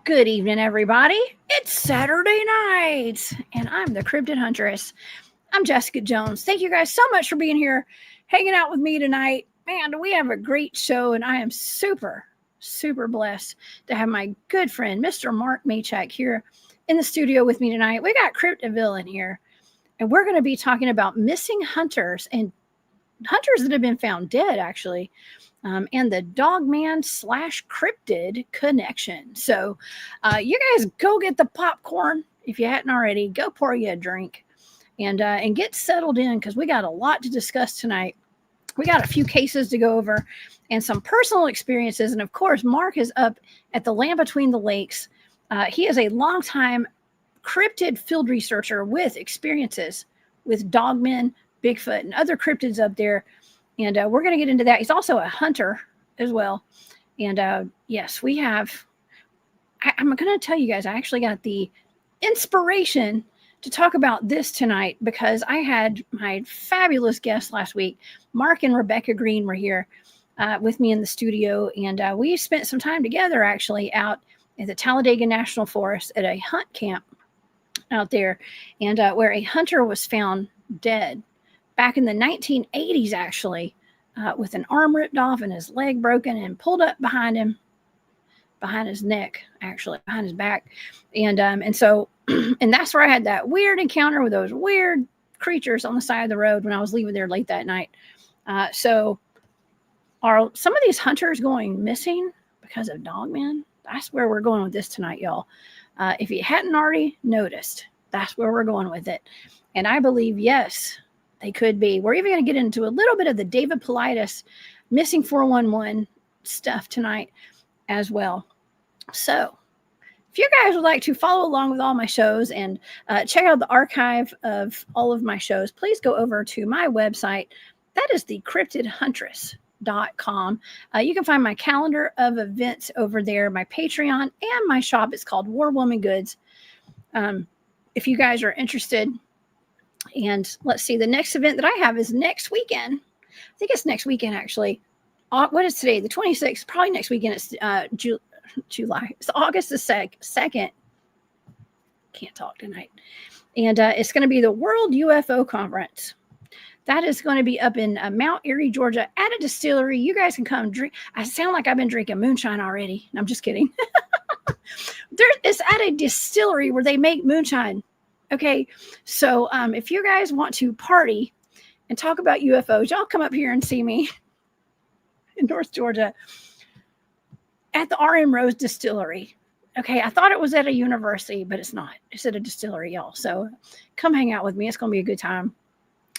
Good evening, everybody. It's Saturday night, and I'm the Cryptid Huntress. I'm Jessica Jones. Thank you guys so much for being here, hanging out with me tonight. Man, we have a great show, and I am super blessed to have my good friend, Mr. Mark Machek, here in the studio with me tonight. We got Cryptidville in here, and we're going to be talking about missing hunters and hunters that have been found dead, actually. And the Dogman / cryptid connection. So you guys go get the popcorn. If you hadn't already, go pour you a drink and get settled in, because we got a lot to discuss tonight. We got a few cases to go over and some personal experiences. And of course, Mark is up at the Land Between the Lakes. He is a longtime cryptid field researcher with experiences with Dogman, Bigfoot, and other cryptids up there. And we're going to get into that. He's also a hunter as well. And yes, we have, I'm going to tell you guys, I actually got the inspiration to talk about this tonight because I had my fabulous guests last week. Mark and Rebecca Green were here with me in the studio. And we spent some time together actually out at the Talladega National Forest at a hunt camp out there, and where a hunter was found dead back in the 1980s, actually, with an arm ripped off and his leg broken and pulled up behind him, behind his neck, actually, behind his back. And so, and that's where I had that weird encounter with those weird creatures on the side of the road when I was leaving there late that night. So are some of these hunters going missing because of Dogman? That's where we're going with this tonight, y'all. If you hadn't already noticed, that's where we're going with it. And I believe, yes, they could be. We're even going to get into a little bit of the David Politis missing 411 stuff tonight as well. So if you guys would like to follow along with all my shows and check out the archive of all of my shows, please go over to my website. That is the cryptid-huntress.com. You can find my calendar of events over there, my Patreon, and my shop. It's called War Woman Goods. If you guys are interested. And let's see, the next event that I have is next weekend. I think it's next weekend, actually. What is today? The 26th. Probably next weekend. It's July. It's August the 2nd. Can't talk tonight. And it's going to be the World UFO Conference. That is going to be up in Mount Airy, Georgia, at a distillery. You guys can come drink. I sound like I've been drinking moonshine already. I'm just kidding. It's at a distillery where they make moonshine. Okay, so if you guys want to party and talk about UFOs, y'all come up here and see me in North Georgia at the RM Rose Distillery. Okay, I thought it was at a university, but it's not. It's at a distillery, y'all. So come hang out with me. It's going to be a good time.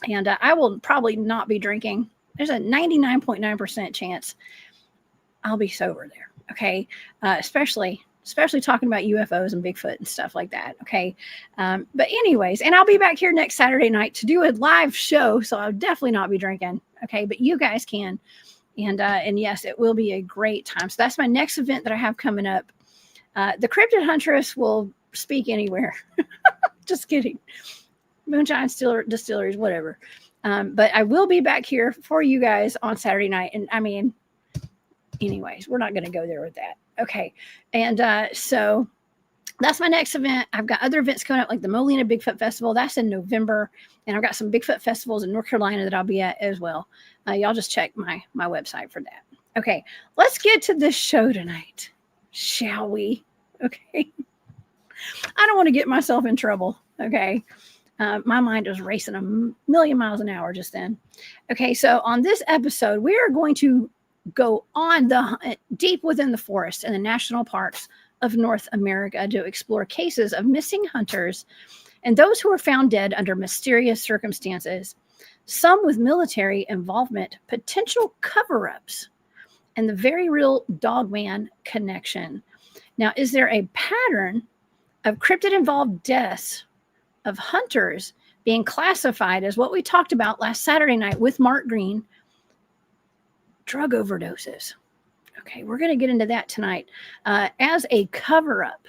And I will probably not be drinking. There's a 99.9% chance I'll be sober there. Okay, especially talking about UFOs and Bigfoot and stuff like that. Okay. But anyways, and I'll be back here next Saturday night to do a live show. So I'll definitely not be drinking. Okay. But you guys can. And yes, it will be a great time. So that's my next event that I have coming up. The Cryptid Huntress will speak anywhere. Just kidding. Moonshine distilleries, whatever. But I will be back here for you guys on Saturday night. And I mean, anyways, we're not going to go there with that. Okay. And so that's my next event. I've got other events coming up, like the Molina Bigfoot Festival. That's in November. And I've got some Bigfoot festivals in North Carolina that I'll be at as well. Y'all just check my website for that. Okay. Let's get to this show tonight, shall we? Okay. I don't want to get myself in trouble. Okay. My mind was racing a million miles an hour just then. Okay. So on this episode, we are going to go on deep within the forest and the national parks of North America to explore cases of missing hunters and those who were found dead under mysterious circumstances, some with military involvement, potential cover-ups, and the very real Dogman connection. Now, is there a pattern of cryptid-involved deaths of hunters being classified as what we talked about last Saturday night with Mark Green, drug overdoses? Okay, we're going to get into that tonight as a cover-up,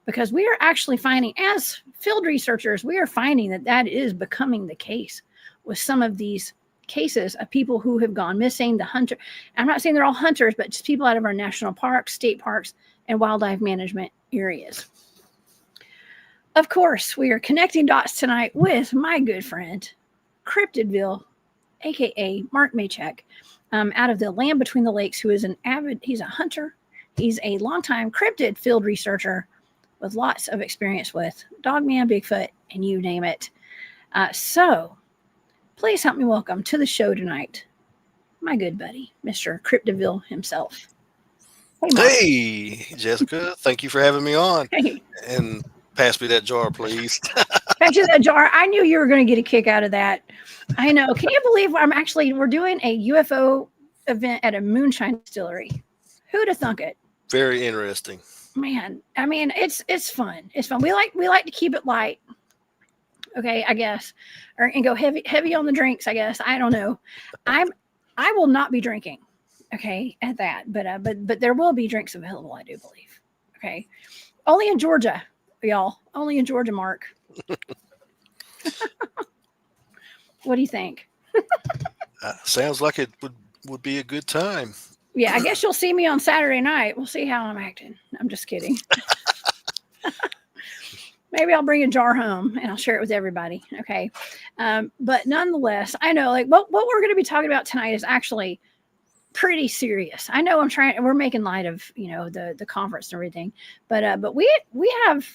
because we are actually finding, as field researchers, we are finding that is becoming the case with some of these cases of people who have gone missing. The hunter, I'm not saying they're all hunters, but just people out of our national parks, state parks, and wildlife management areas. Of course, we are connecting dots tonight with my good friend, Cryptidville, aka Mark Machek, out of the Land Between the Lakes, who is he's a hunter, he's a longtime cryptid field researcher with lots of experience with Dogman, Bigfoot, and you name it. So, please help me welcome to the show tonight, my good buddy, Mr. Cryptidville himself. Hey, Jessica, thank you for having me on. Hey. And pass me that jar, please. Pass you that jar. I knew you were going to get a kick out of that. I know. Can you believe we're doing a UFO event at a moonshine distillery? Who'd have thunk it? Very interesting. Man, I mean, it's fun. It's fun. We like to keep it light. Okay, I guess, and go heavy on the drinks. I guess I don't know. I will not be drinking. Okay, at that, but there will be drinks available. I do believe. Okay, only in Georgia, y'all. Only in Georgia, Mark. What do you think? Sounds like it would be a good time. Yeah, I guess you'll see me on Saturday night. We'll see how I'm acting. I'm just kidding. Maybe I'll bring a jar home and I'll share it with everybody. Okay. But nonetheless, I know like what we're going to be talking about tonight is actually pretty serious. I know we're making light of, the conference and everything, but we have,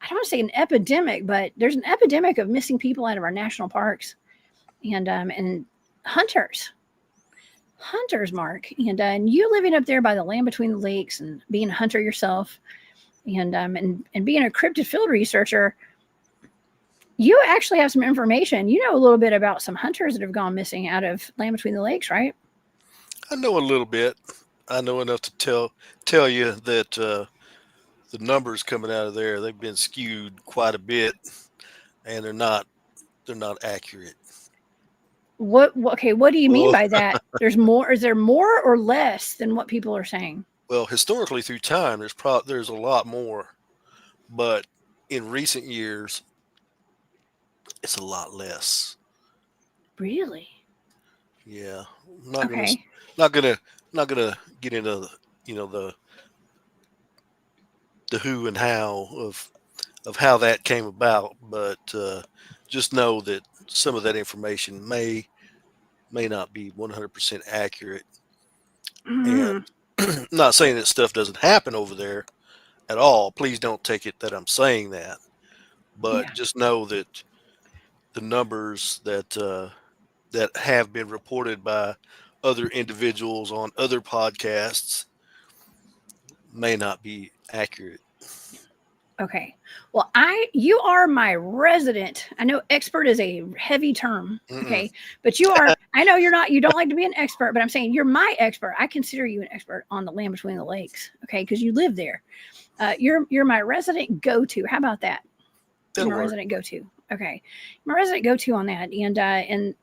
I don't want to say an epidemic, but there's an epidemic of missing people out of our national parks and hunters, Mark, and you living up there by the Land Between the Lakes and being a hunter yourself, and being a cryptid field researcher, you actually have some information. You know a little bit about some hunters that have gone missing out of Land Between the Lakes, right? I know a little bit. I know enough to tell you that the numbers coming out of there, they've been skewed quite a bit, and they're not accurate. Okay, what do you mean by that? There's more. Is there more or less than what people are saying? Well, historically through time, there's a lot more, but in recent years, it's a lot less. Really? Yeah, Okay. not gonna get into the who and how of how that came about, but just know that some of that information may not be 100% accurate. Mm-hmm. And not saying that stuff doesn't happen over there at all. Please don't take it that I'm saying that, but just know that the numbers that have been reported by other individuals on other podcasts may not be accurate. Okay. Well, you are my resident. I know expert is a heavy term. Okay. But you are, I know you don't like to be an expert, but I'm saying you're my expert. I consider you an expert on the Land Between the Lakes. Okay. Because you live there. You're my resident go-to. How about that? That'll my work. resident go-to. Okay. My resident go-to on that. And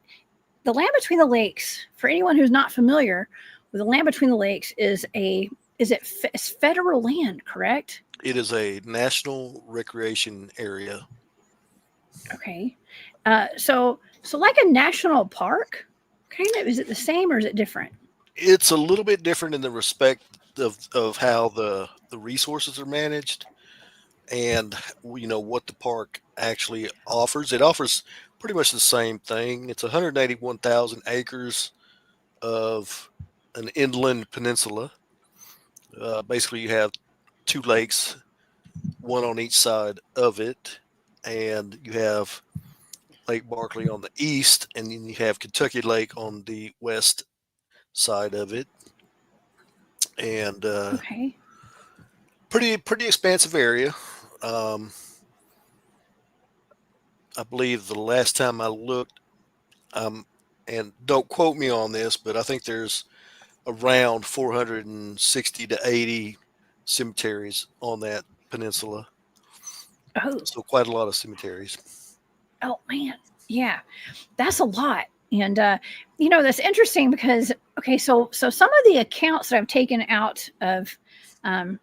the Land Between the Lakes, for anyone who's not familiar with the Land Between the Lakes, it's federal land, correct? It is a national recreation area. Okay. So like a national park, kind of, is it the same or is it different? It's a little bit different in the respect of how the resources are managed and, what the park actually offers. It offers pretty much the same thing. It's 181,000 acres of an inland peninsula. Basically, you have two lakes, one on each side of it, and you have Lake Barkley on the east, and then you have Kentucky Lake on the west side of it. And Okay. pretty expansive area. I believe the last time I looked, and don't quote me on this, but I think there's around 460 to 80 cemeteries on that peninsula. Oh. So quite a lot of cemeteries. Oh man. Yeah. That's a lot. And that's interesting because so some of the accounts that I've taken out of kind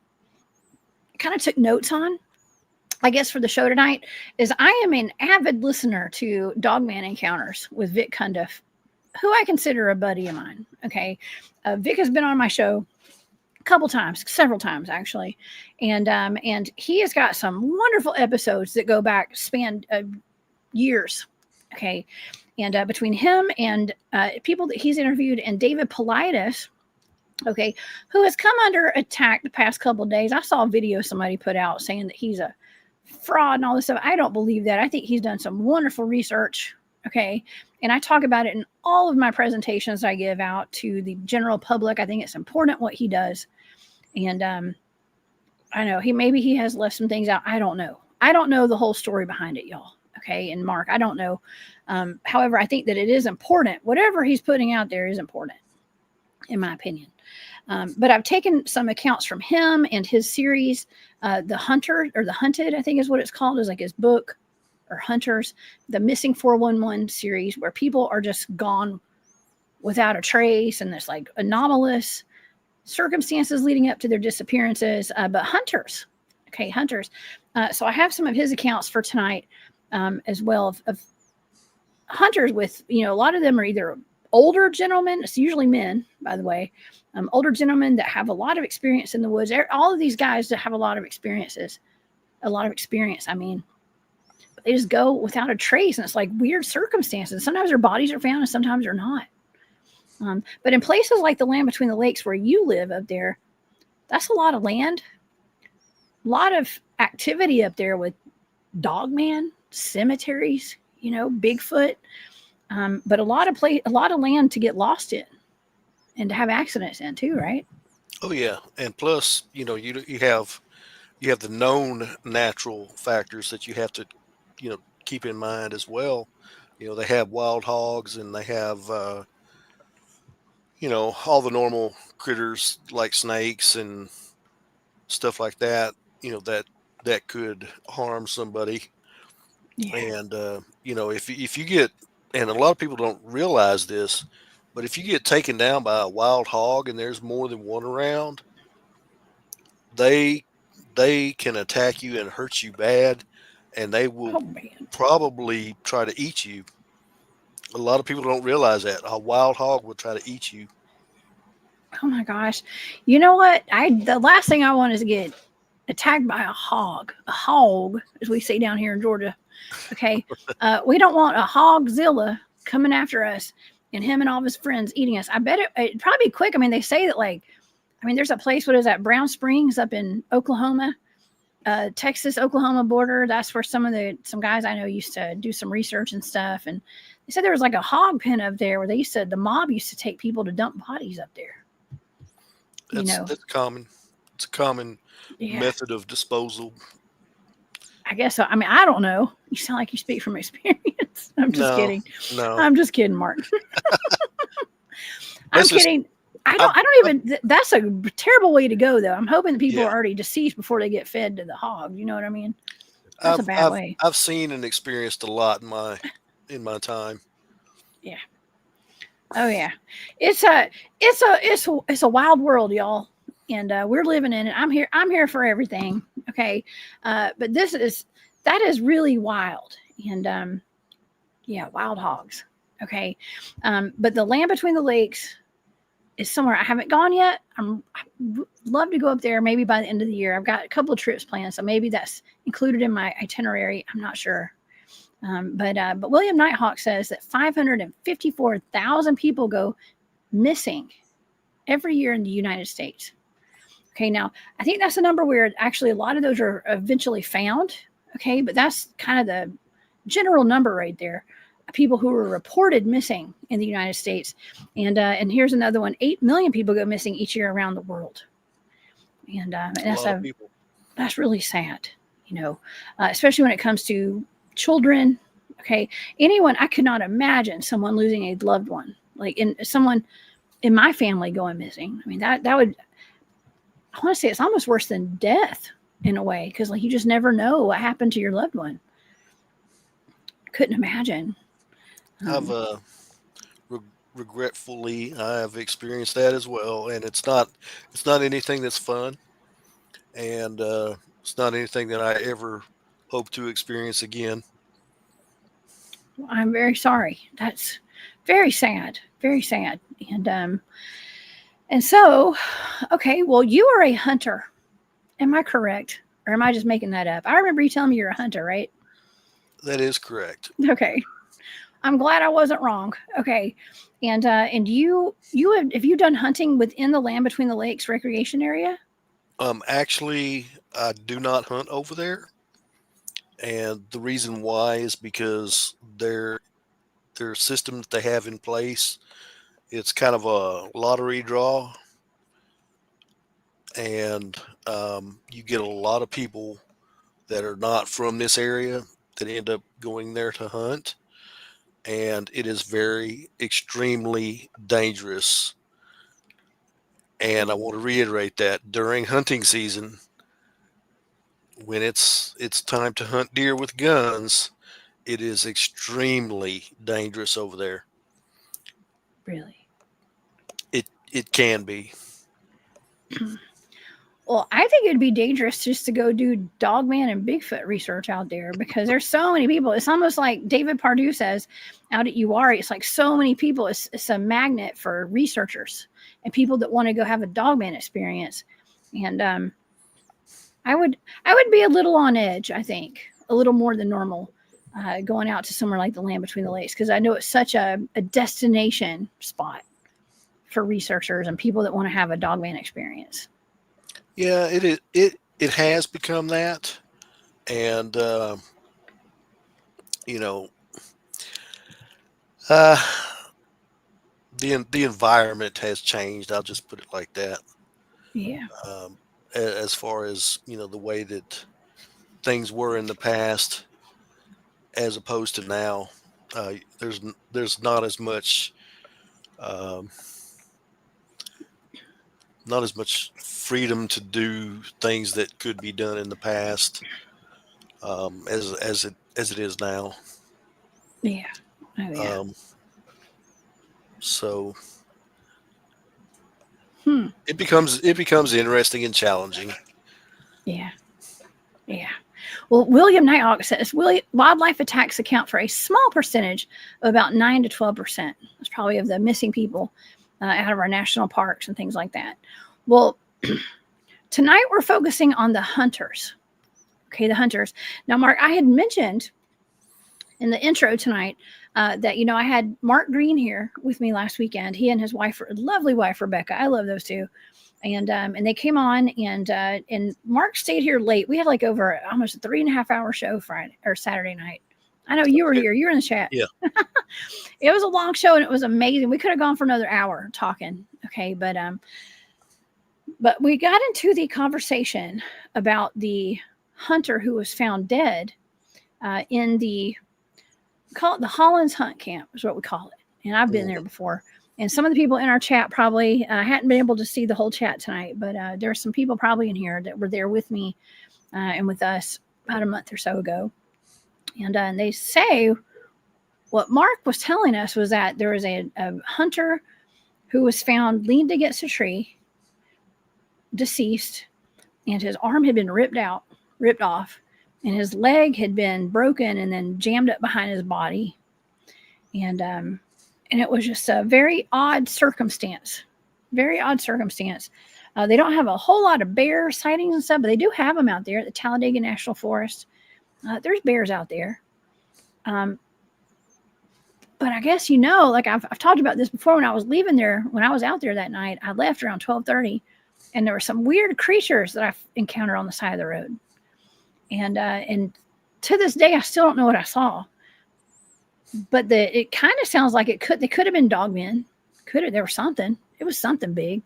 of took notes on, I guess, for the show tonight, is I am an avid listener to Dogman Encounters with Vic Cundiff, who I consider a buddy of mine. Okay. Vic has been on my show a couple times, several times actually, and he has got some wonderful episodes that go back span years. Okay, and between him and people that he's interviewed and David Paulides, okay, who has come under attack the past couple of days. I saw a video somebody put out saying that he's a fraud and all this stuff. I don't believe that. I think he's done some wonderful research. Okay. And I talk about it in all of my presentations I give out to the general public. I think it's important what he does. And I know maybe he has left some things out. I don't know. I don't know the whole story behind it, y'all. Okay. And Mark, I don't know. However, I think that it is important. Whatever he's putting out there is important, in my opinion. But I've taken some accounts from him and his series, The Hunter or The Hunted, I think is what it's called, is like his book, or Hunters, the Missing 411 series, where people are just gone without a trace, and there's like anomalous circumstances leading up to their disappearances. But Hunters, okay, Hunters. So I have some of his accounts for tonight as well of hunters with, a lot of them are either older gentlemen, it's usually men, by the way, older gentlemen that have a lot of experience in the woods. All of these guys that have a lot of experience, I mean, but they just go without a trace, and it's like weird circumstances. Sometimes their bodies are found and sometimes they're not. But in places like the land between the lakes where you live up there, that's a lot of land, a lot of activity up there with Dogman, cemeteries, Bigfoot, but a lot of land to get lost in and to have accidents in too, right? Oh yeah, and plus, you have the known natural factors that you have to, keep in mind as well. They have wild hogs, and they have, all the normal critters like snakes and stuff like that. That could harm somebody. Yeah. And if you get, and a lot of people don't realize this, but if you get taken down by a wild hog and there's more than one around, they can attack you and hurt you bad, and they will probably try to eat you. A lot of people don't realize that a wild hog will try to eat you. Oh my gosh. You know what? The last thing I want is to get attacked by a hog, as we say down here in Georgia. Okay. We don't want a hogzilla coming after us and him and all of his friends eating us. I bet it'd probably be quick. I mean, they say that there's a place, what is that? Brown Springs up in Oklahoma, Texas, Oklahoma border. That's where some guys I know used to do some research and stuff. And they said there was like a hog pen up there where the mob used to take people to dump bodies up there. That's common. It's a common method of disposal. I guess so. I mean, I don't know. You sound like you speak from experience. I'm just kidding. No, I'm just kidding, Mark. I'm kidding. I don't even. That's a terrible way to go, though. I'm hoping that people are already deceased before they get fed to the hog. You know what I mean? That's a bad way. I've seen and experienced a lot in my time. Yeah. Oh yeah. It's a wild world, y'all, and we're living in it. I'm here for everything. Okay. But that is really wild, and wild hogs. Okay. But the land between the lakes is somewhere I haven't gone yet. I'd love to go up there maybe by the end of the year. I've got a couple of trips planned, so maybe that's included in my itinerary. I'm not sure. But William Nighthawk says that 554,000 people go missing every year in the United States. Okay, now I think that's a number where actually a lot of those are eventually found. Okay, but that's kind of the general number right there. People who were reported missing in the United States, and here's another one: 8 million people go missing each year around the world, and that's really sad. Especially when it comes to children. Okay, anyone. I could not imagine someone losing a loved one, like someone in my family going missing. I mean, that would. I want to say it's almost worse than death in a way, because you just never know what happened to your loved one. Couldn't imagine. Regretfully, I have experienced that as well, and it's not anything that's fun, and it's not anything that I ever hope to experience again. Well, I'm very sorry. That's very sad, and And so, okay, well, you are a hunter. Am I correct? Or am I just making that up? I remember you telling me you're a hunter, right? That is correct. Okay. I'm glad I wasn't wrong. Okay. And have you done hunting within the Land Between the Lakes recreation area? Actually, I do not hunt over there, and the reason why is because their system that they have in place, it's kind of a lottery draw, and you get a lot of people that are not from this area that end up going there to hunt, and it is very extremely dangerous. And I want to reiterate that during hunting season, when it's time to hunt deer with guns, it is extremely dangerous over there. Really? It can be. Well, I think it'd be dangerous just to go do Dogman and Bigfoot research out there because there's so many people. It's almost like David Pardue says out at UARI. It's like so many people. It's a magnet for researchers and people that want to go have a Dogman experience. And I would be a little on edge. I think a little more than normal going out to somewhere like the Land Between the Lakes because I know it's such a destination spot for researchers and people that want to have a Dogman experience. Yeah, it has become that, and you know, uh, the environment has changed. I'll just put it like that. Yeah. As far as the way that things were in the past, as opposed to now, there's um, not as much freedom to do things that could be done in the past, as it is now. Yeah. Oh yeah. So Hmm. it becomes interesting and challenging. Yeah. Yeah. Well, William Nighthawk says wildlife attacks account for a small percentage of about 9 to 12%. That's probably of the missing people out of our national parks and things like that. Well, tonight we're focusing on the hunters. Okay, the hunters. Now, Mark, I had mentioned in the intro tonight that, I had Mark Green here with me last weekend. He and his wife, lovely wife, Rebecca. I love those two. And they came on and Mark stayed here late. We had like over almost a 3.5 hour show Friday or Saturday night. I know you were here. You were in the chat. Yeah. It was a long show and it was amazing. We could have gone for another hour talking. Okay. But we got into the conversation about the hunter who was found dead in call it the Hollins Hunt Camp is what we call it. And I've been there before. And some of the people in our chat probably hadn't been able to see the whole chat tonight, but there are some people probably in here that were there with me and with us about a month or so ago. And they say what Mark was telling us was that there was a hunter who was found leaned against a tree, deceased, and his arm had been ripped off, and his leg had been broken and then jammed up behind his body. And it was just a very odd circumstance. Very odd circumstance. They don't have a whole lot of bear sightings and stuff, but they do have them out there at the Talladega National Forest. There's bears out there. But I guess, like I've talked about this before when I was leaving there, when I was out there that night, I left around 12:30 and there were some weird creatures that I encountered on the side of the road. And to this day, I still don't know what I saw. But it kind of sounds like they could have been dogmen. There was something. It was something big.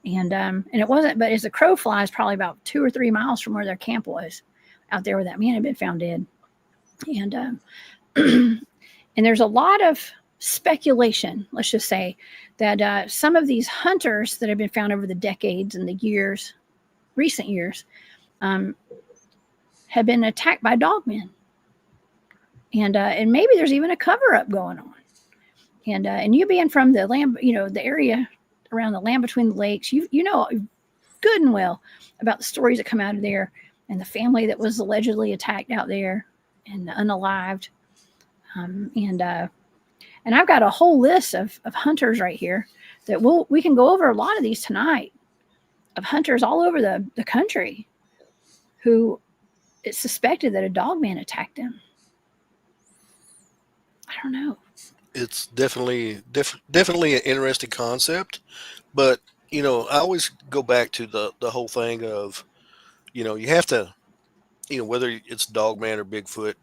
And it wasn't, but as the crow flies, probably about 2 or 3 miles from where their camp was out there where that man had been found dead. And and there's a lot of speculation, let's just say, that some of these hunters that have been found over the decades and the recent years, have been attacked by dogmen. And maybe there's even a cover up going on. And you being from the land, the area around the Land Between the Lakes, you know good and well about the stories that come out of there and the family that was allegedly attacked out there and unalived. And And I've got a whole list of hunters right here that we can go over a lot of these tonight, of hunters all over the country who it's suspected that a dogman attacked them. I don't know. It's definitely an interesting concept, but I always go back to the whole thing of, you have to, whether it's Dogman or Bigfoot,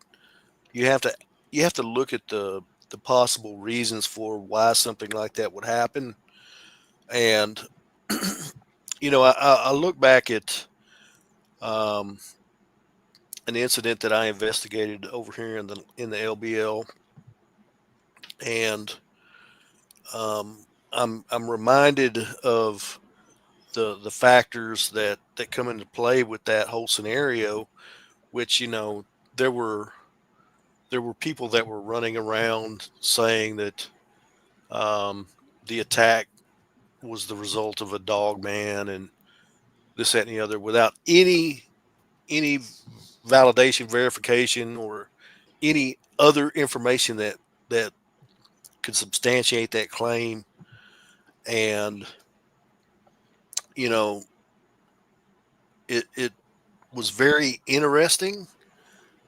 you have to look at the possible reasons for why something like that would happen. And I look back at um, an incident that I investigated over here in the LBL, and I'm reminded of the factors that come into play with that whole scenario, which there were people that were running around saying that the attack was the result of a dog man and this, that, and the other, without any validation, verification, or any other information that could substantiate that claim. And it was very interesting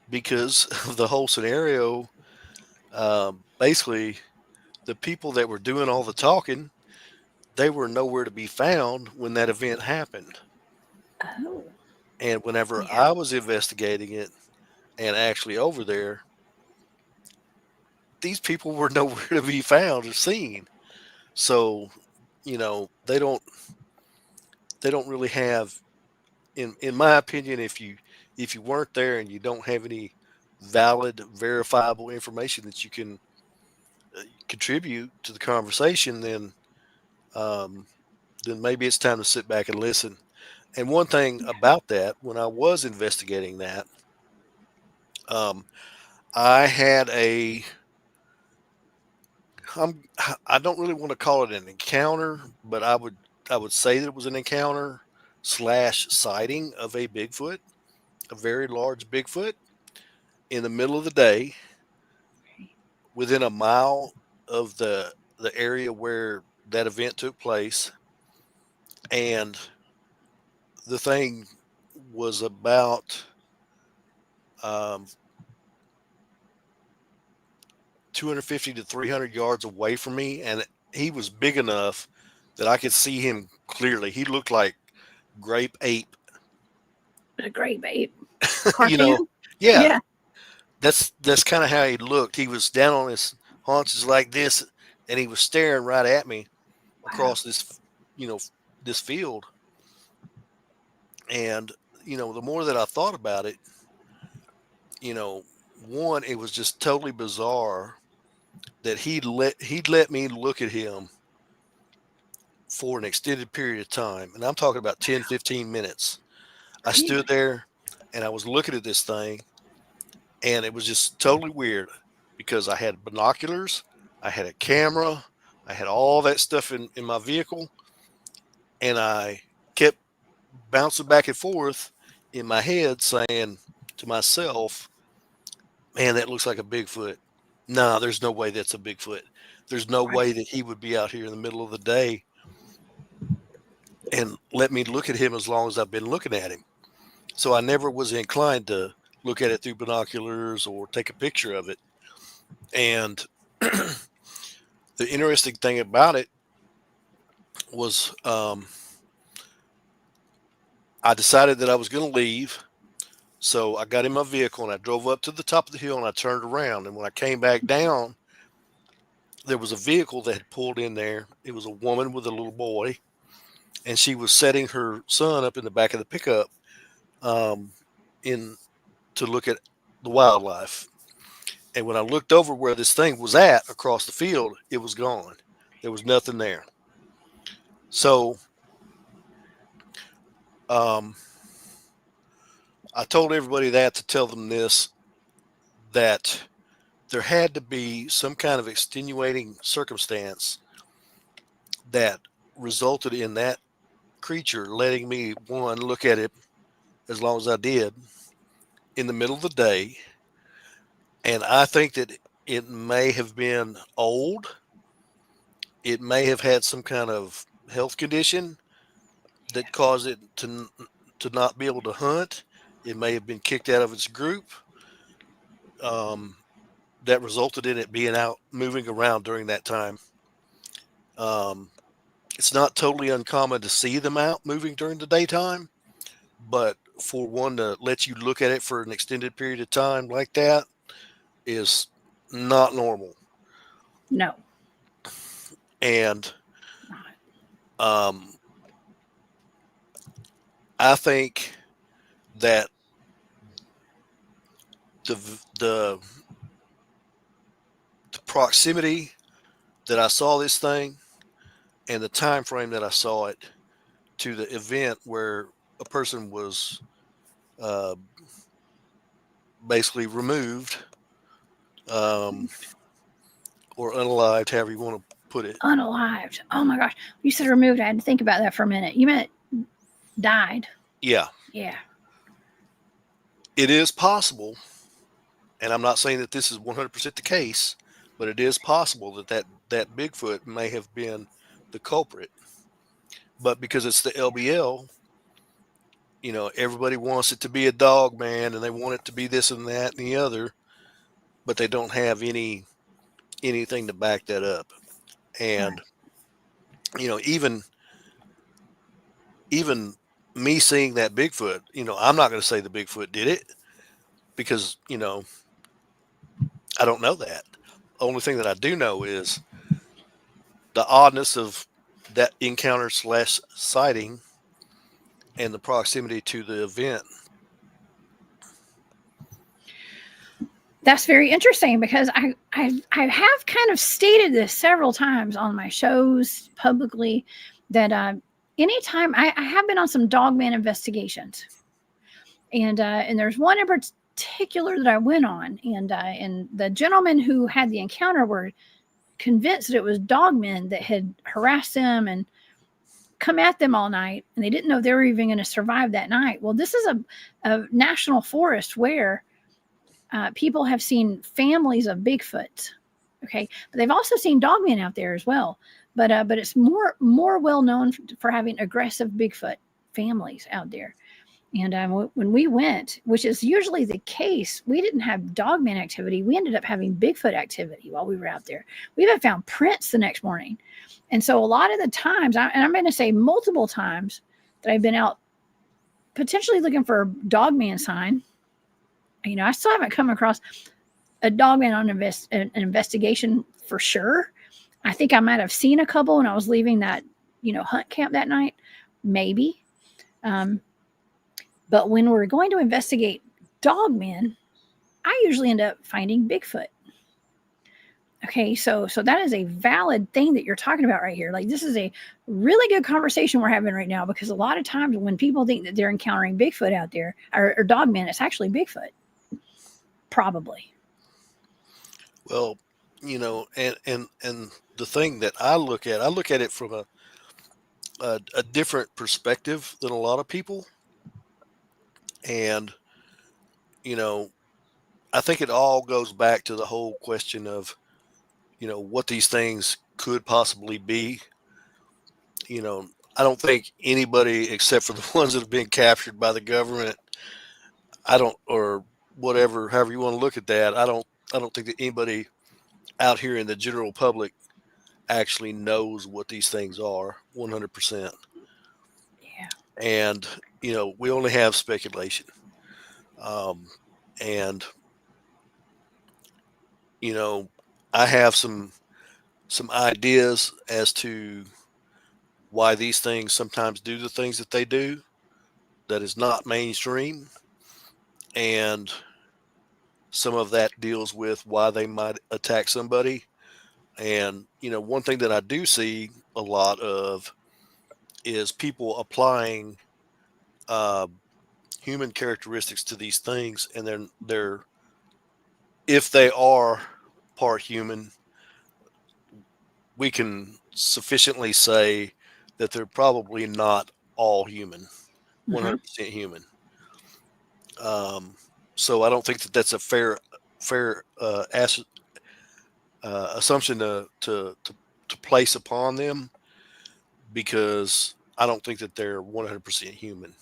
because of the whole scenario. Basically, the people that were doing all the talking, they were nowhere to be found when that event happened. Oh, And whenever yeah. I was investigating it and actually over there, these people were nowhere to be found or seen. So, they don't really have, in my opinion, if you weren't there and you don't have any valid, verifiable information that you can contribute to the conversation, um, then maybe it's time to sit back and listen. And one thing about that, when I was investigating that, um, I had I don't really want to call it an encounter, but I would say that it was an encounter slash sighting of a Bigfoot, a very large Bigfoot, in the middle of the day, within a mile of the area where that event took place. And the thing was about um, 250 to 300 yards away from me, and he was big enough that I could see him clearly. He looked like Grape Ape. A great babe. you know, Cartoon? yeah, Yeah. that's kind of how he looked. He was down on his haunches like this, and he was staring right at me Wow. across this, you know, this field. And the more that I thought about it, one, it was just totally bizarre that he'd let me look at him for an extended period of time. And I'm talking about 10, 15 minutes. I Really? stood there and I was looking at this thing, and it was just totally weird because I had binoculars, I had a camera, I had all that stuff in my vehicle, and I kept bouncing back and forth in my head saying to myself, man, that looks like a Bigfoot. Nah, there's no way that's a Bigfoot. There's no Right. way that he would be out here in the middle of the day and let me look at him as long as I've been looking at him. So I never was inclined to look at it through binoculars or take a picture of it. And the interesting thing about it was I decided that I was going to leave. So I got in my vehicle and I drove up to the top of the hill and I turned around. And when I came back down, there was a vehicle that had pulled in there. It was a woman with a little boy, and she was setting her son up in the back of the pickup um, in to look at the wildlife. And when I looked over where this thing was at across the field, it was gone. There was nothing there. So um, I told everybody that to tell them this, that there had to be some kind of extenuating circumstance that resulted in that creature letting me, one, look at it as long as I did in the middle of the day. And I think that It may have been old. It may have had some kind of health condition that caused it to not be able to hunt. It may have been kicked out of its group. Um, that resulted in it being out moving around during that time. Um, it's not totally uncommon to see them out moving during the daytime, but for one to let you look at it for an extended period of time like that is not normal. No, And not. um, I think that the the the proximity that I saw this thing and the time frame that I saw it to the event where a person was uh, basically removed um, or unalived, however you want to put it. Unalived. Oh my gosh. You said removed. I had to think about that for a minute. You meant died. Yeah, Yeah. it is possible, and I'm not saying that this is 100% the case, but it is possible that that Bigfoot may have been the culprit. But because it's the LBL, everybody wants it to be a dog man, and they want it to be this and that and the other, but they don't have anything to back that up. Right. And even even me seeing that Bigfoot, I'm not going to say the Bigfoot did it because I don't know that. The only thing that I do know is the oddness of that encounter slash sighting and the proximity to the event. That's very interesting because I have kind of stated this several times on my shows publicly that anytime I have been on some Dogman investigations, and there's one in particular that I went on, and the gentlemen who had the encounter were convinced that it was dogmen that had harassed them and come at them all night, and they didn't know they were even going to survive that night. Well, this is a national forest where people have seen families of Bigfoot. Okay, but they've also seen dogmen out there as well. But it's more well known for having aggressive Bigfoot families out there. And when we went, which is usually the case, we didn't have dogman activity. We ended up having Bigfoot activity while we were out there. We even found prints the next morning. And so a lot of the times, and I'm going to say multiple times that I've been out potentially looking for a dogman sign. I still haven't come across a dogman on an investigation for sure. I think I might have seen a couple when I was leaving that, hunt camp that night, maybe. But when we're going to investigate dogmen, I usually end up finding Bigfoot. Okay, so that is a valid thing that you're talking about right here. Like, this is a really good conversation we're having right now, because a lot of times when people think that they're encountering Bigfoot out there or dogmen, it's actually Bigfoot, probably. Well, and the thing that I look at it from a different perspective than a lot of people, and you know, I think it all goes back to the whole question of what these things could possibly be. You know, I don't think anybody except for the ones that have been captured by the government, I don't, or whatever, however you want to look at that, I don't think that anybody out here in the general public actually knows what these things are 100%. Yeah. And we only have speculation. Um, and you know, I have some ideas as to why these things sometimes do the things that they do that is not mainstream, and some of that deals with why they might attack somebody. And one thing that I do see a lot of is people applying uh, human characteristics to these things, and they're if they are part human, we can sufficiently say that they're probably not all human, Mm-hmm. 100% human. Um, so I don't think that that's a fair assumption to place upon them, because I don't think that they're 100% human.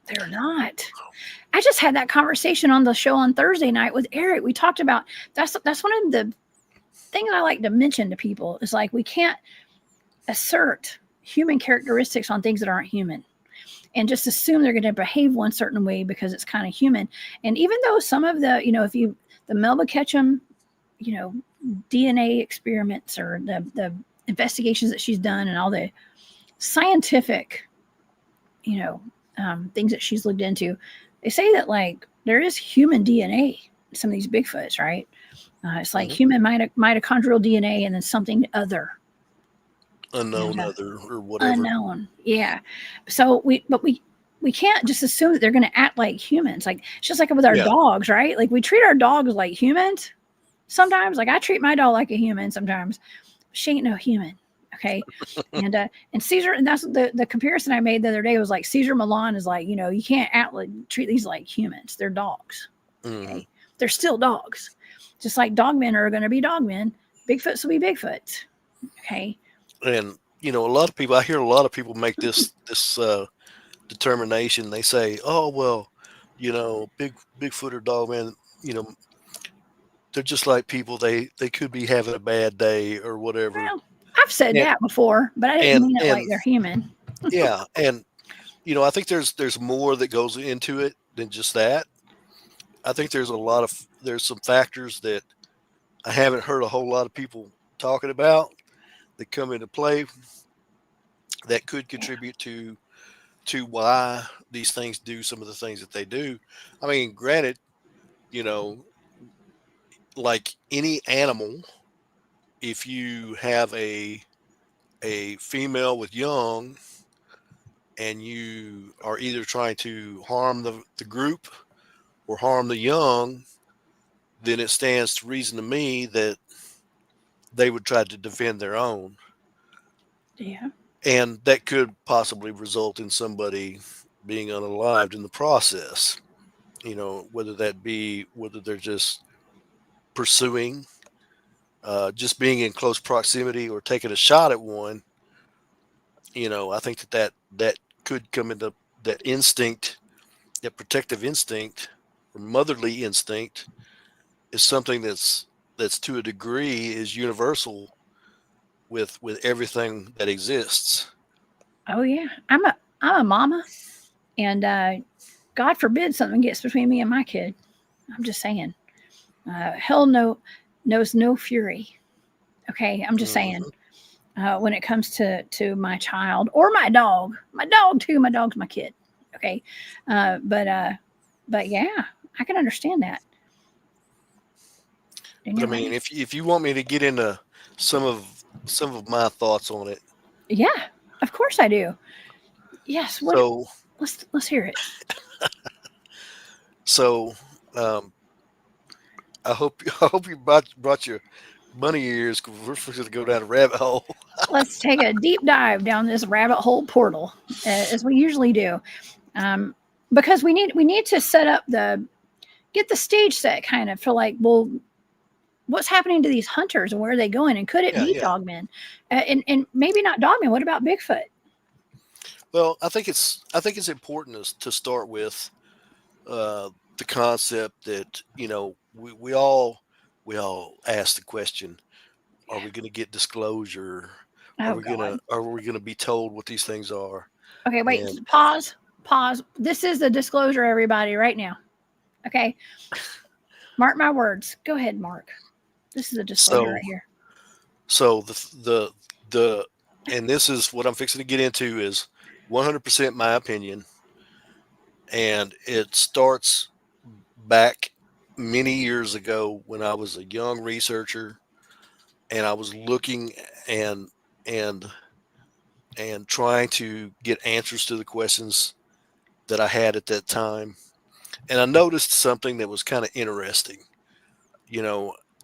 They're not. I just had that conversation on the show on Thursday night with Eric. We talked about that's one of the things I like to mention to people is like we can't assert human characteristics on things that aren't human and just assume they're going to behave one certain way because it's kind of human. And even though some of the, the Melba Ketchum, DNA experiments or the investigations that she's done and all the scientific, things that she's looked into, they say that like there is human DNA in some of these Bigfoots, right? It's like human mitochondrial DNA and then something other. Unknown other or whatever. Unknown. Yeah. So we can't just assume that they're going to act like humans. Like it's just like with our dogs, right? Like we treat our dogs like humans. Sometimes, like I treat my dog like a human sometimes. She ain't no human. Okay. And Caesar, and that's the comparison I made the other day was like Caesar Milan is like, you can't treat these like humans. They're dogs. Okay. They're still dogs. Just like dogmen are going to be dogmen. Bigfoots will be Bigfoots. Okay. And a lot of people, I hear a lot of people make this determination. They say, "Oh well, Bigfoot or Dogman, they're just like people. They could be having a bad day or whatever." Well, I've said that before, but I didn't mean it like they're human. Yeah, and I think there's more that goes into it than just that. I think there's some factors that I haven't heard a whole lot of people talking about that come into play that could contribute to why these things do some of the things that they do. I mean, granted, like any animal, if you have a female with young and you are either trying to harm the group or harm the young, then it stands to reason to me that they would try to defend their own. Yeah. And that could possibly result in somebody being unalived in the process. Whether they're just pursuing, just being in close proximity or taking a shot at one. I think that could come into that instinct, that protective instinct or motherly instinct is something that's to a degree is universal with everything that exists. Oh yeah, I'm a mama, and God forbid something gets between me and my kid. I'm just saying, hell knows no fury. Okay, I'm just saying. When it comes to my child or my dog too, my dog's my kid. Okay, but yeah, I can understand that. But I mean, if you want me to get into some of my thoughts on it, yeah, of course I do. Yes. So let's hear it. So, I hope you brought your bunny ears because we're supposed to go down a rabbit hole. Let's take a deep dive down this rabbit hole portal as we usually do, because we need to set up get the stage set kind of for like, well, what's happening to these hunters and where are they going, and could it be dogmen, and maybe not dogmen? What about Bigfoot? Well, I think it's important to start with the concept that we all ask the question: are we going to get disclosure? Are we going to be told what these things are? Okay, wait. Pause. This is the disclosure, everybody, right now. Okay. Mark my words. Go ahead, Mark. This is a disclosure right here. So the and this is what I'm fixing to get into is 100% my opinion, and it starts back many years ago when I was a young researcher, and I was looking and trying to get answers to the questions that I had at that time. And I noticed something that was kind of interesting,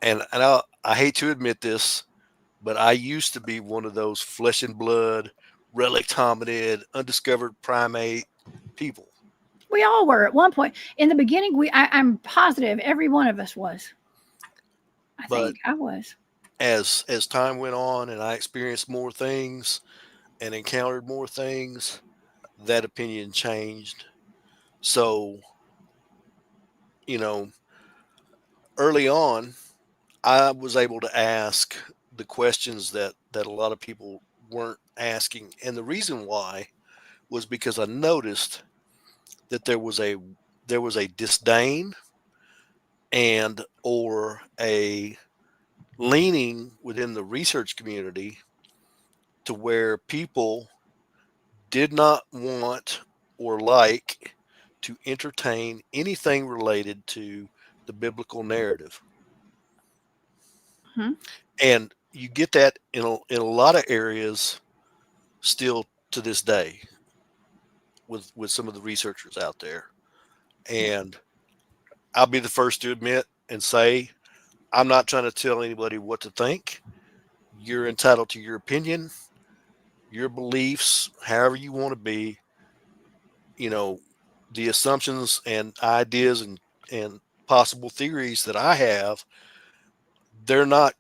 and I hate to admit this, but I used to be one of those flesh and blood, relic hominid, undiscovered primate people. We all were at one point. In the beginning, I'm positive every one of us was. I But think I was. as time went on and I experienced more things and encountered more things, that opinion changed. So, you know, early on, I was able to ask the questions that a lot of people weren't asking. And the reason why was because I noticed that there was a disdain and or a leaning within the research community to where people did not want or like to entertain anything related to the biblical narrative. Hmm. And you get that in a lot of areas still to this day with some of the researchers out there. And I'll be the first to admit and say, I'm not trying to tell anybody what to think. You're entitled to your opinion, your beliefs, however you want to be. You know, the assumptions and ideas and possible theories that I have, they're not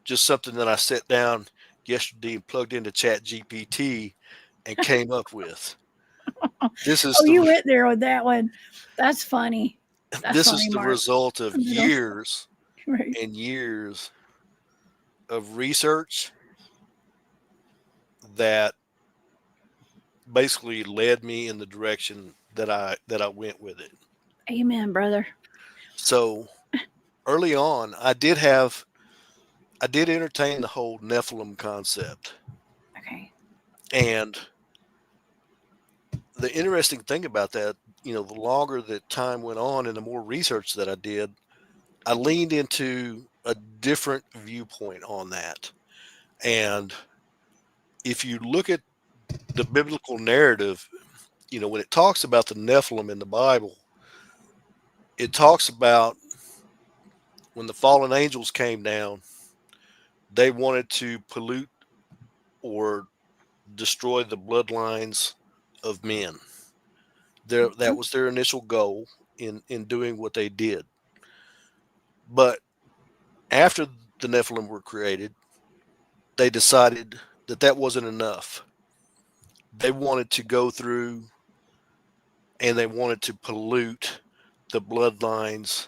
just something that I sat down yesterday and plugged into Chat GPT and came up with. This is Oh, you the went there with that one. That's funny. That's this is funny, the Mark. result of I'm just- years Right. and years of research that basically led me in the direction that I went with it. Amen, brother. So early on, I did entertain the whole Nephilim concept. Okay. And the interesting thing about that, the longer that time went on and the more research that I did, I leaned into a different viewpoint on that. And if you look at the biblical narrative, when it talks about the Nephilim in the Bible, it talks about when the fallen angels came down, they wanted to pollute or destroy the bloodlines of men. That Mhm. was their initial goal in doing what they did. But after the Nephilim were created, they decided that that wasn't enough. They wanted to go through and they wanted to pollute the bloodlines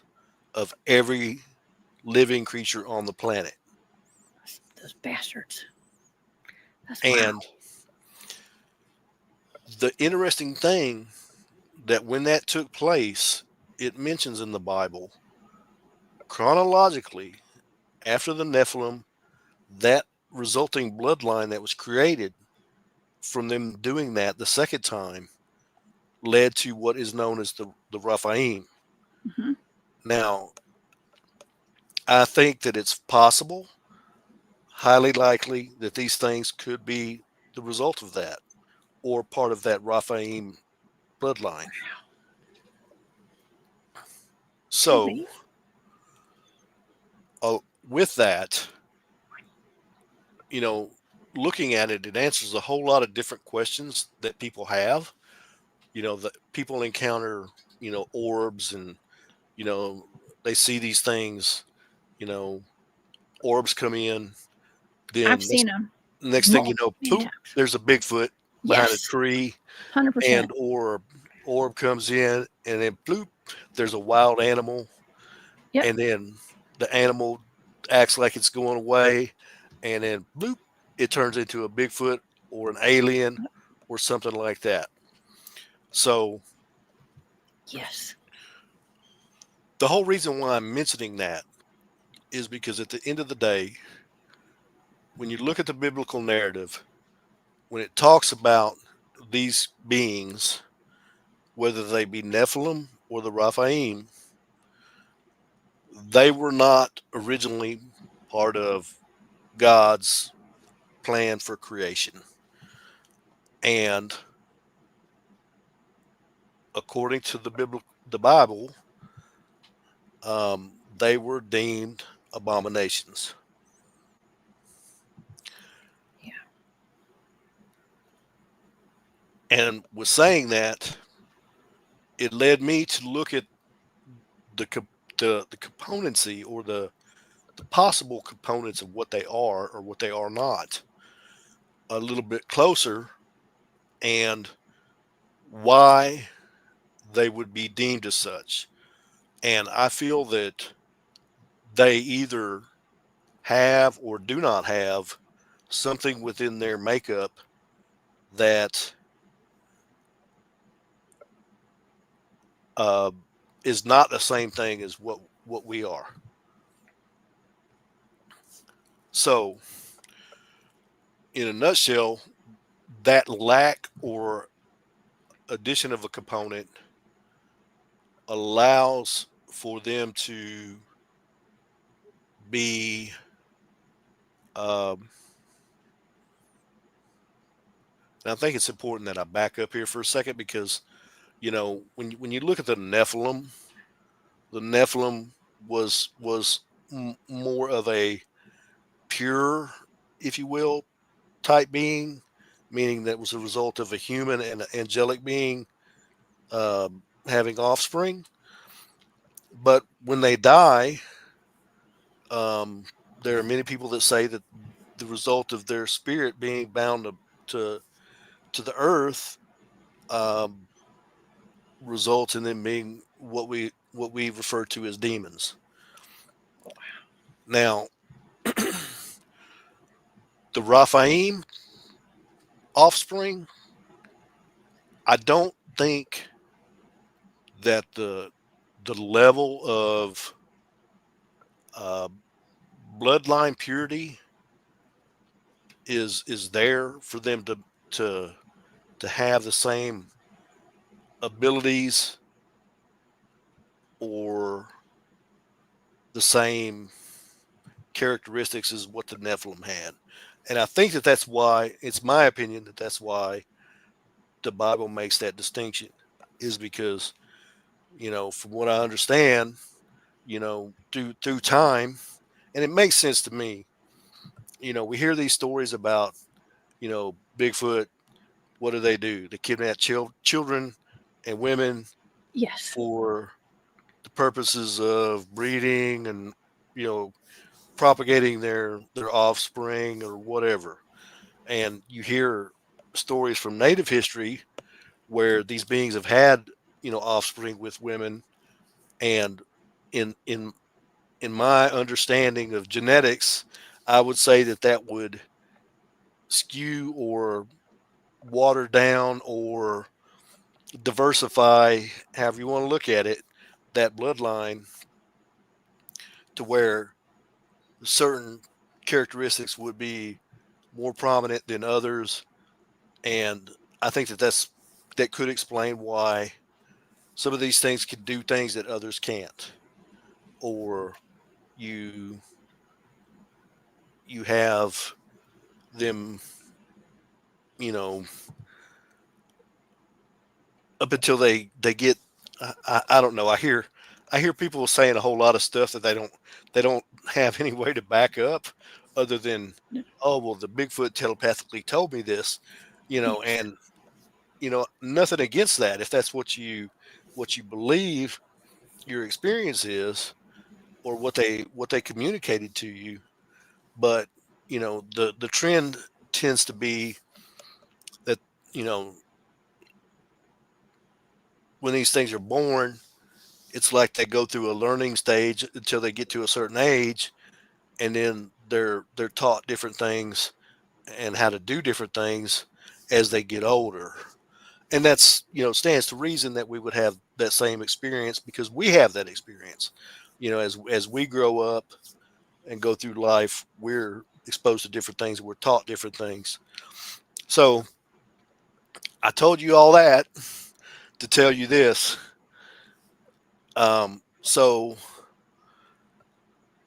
of every living creature on the planet. Those bastards. That's wow. And the interesting thing that when that took place, it mentions in the Bible chronologically after the Nephilim, that resulting bloodline that was created from them doing that the second time led to what is known as the Raphaim. Hmm. Now, I think that it's possible, highly likely, that these things could be the result of that or part of that Raphaim bloodline. Could So, be. with that, you know, looking at it, it answers a whole lot of different questions that people have. That people encounter, orbs and, you know, they see these things, you know, orbs come in, I've then seen them next thing you multiple know, many poop, times. there's a Bigfoot behind a Yes, tree 100%. and orb comes in and then bloop, there's a wild animal Yep. and then the animal acts like it's going away and then bloop, it turns into a Bigfoot or an alien or something like that. So Yes. the whole reason why I'm mentioning that is because at the end of the day, when you look at the biblical narrative, when it talks about these beings, whether they be Nephilim or the Raphaim, they were not originally part of God's plan for creation. And according to the Bible, they were deemed abominations. Yeah. And with saying that, it led me to look at the componency or the possible components of what they are or what they are not a little bit closer, and why they would be deemed as such. And I feel that they either have or do not have something within their makeup that uh, is not the same thing as what we are. So, in a nutshell, that lack or addition of a component allows for them to be um, and I think it's important that I back up here for a second because when you look at the Nephilim was more of a pure, if you will, type being, meaning that was a result of a human and an angelic being having offspring. But when they die, um, there are many people that say that the result of their spirit being bound to, to the earth um, results in them being what we refer to as demons. Now, the Raphaim offspring, I don't think that the level of uh, bloodline purity is there for them to to have the same abilities or the same characteristics as what the Nephilim had. And I think that that's why, it's my opinion that that's why the Bible makes that distinction, is because, from what I understand, through time, and it makes sense to me. We hear these stories about, Bigfoot. What do? They kidnap children and women Yes. for the purposes of breeding and, you know, propagating their offspring or whatever. And you hear stories from native history where these beings have had, offspring with women. And in in in my understanding of genetics, I would say that that would skew or water down or diversify, however you want to look at it, that bloodline to where certain characteristics would be more prominent than others. And I think that could explain why some of these things can do things that others can't, or you you have them, you know, up until they get. I don't know. I hear people saying a whole lot of stuff that they don't have any way to back up, other than, oh well, the Bigfoot telepathically told me this, Yes. and nothing against that if that's what you believe your experience is, or what they communicated to you. But the trend tends to be that, you know when these things are born, it's like they go through a learning stage until they get to a certain age, and then they're taught different things and how to do different things as they get older. And that's, stands to reason that we would have that same experience because we have that experience. As we grow up and go through life, we're exposed to different things, we're taught different things. So I told you all that to tell you this. So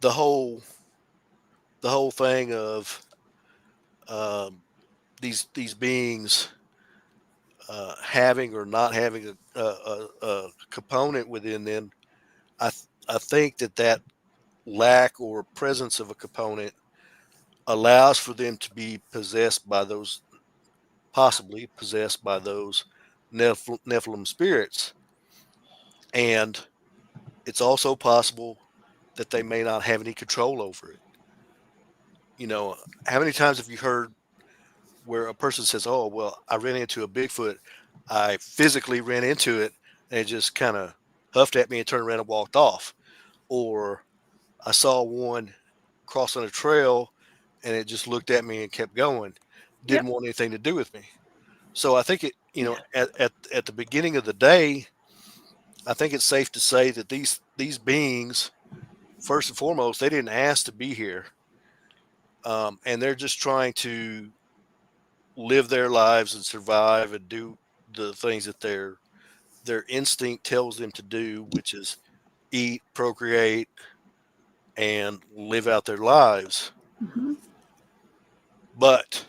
the whole the whole thing of um, these beings having or not having a component within them, I think that lack or presence of a component allows for them to be possessed by those, possibly possessed by those Nephilim spirits. And it's also possible that they may not have any control over it. You know, how many times have you heard where a person says, "Oh, well, I ran into a Bigfoot. I physically ran into it, and it just kind of huffed at me and turned around and walked off," or "I saw one crossing a trail, and it just looked at me and kept going. Yep. Didn't want anything to do with me." So I think it, Yeah. at the beginning of the day, I think it's safe to say that these beings, first and foremost, they didn't ask to be here, and they're just trying to live their lives and survive and do the things that their instinct tells them to do, which is eat, procreate, and live out their lives. Hmm. But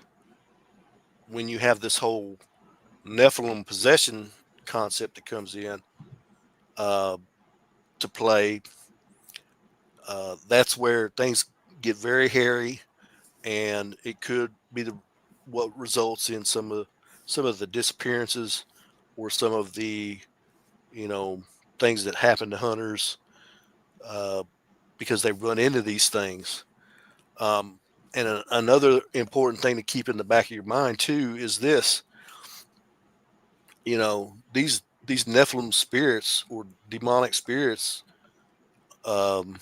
when you have this whole Nephilim possession concept that comes in uh, to play, that's where things get very hairy, and it could be the what results in some of the disappearances or some of the you know things that happen to hunters uh, because they run into these things. Um, and another important thing to keep in the back of your mind too is this: these Nephilim spirits or demonic spirits. Um,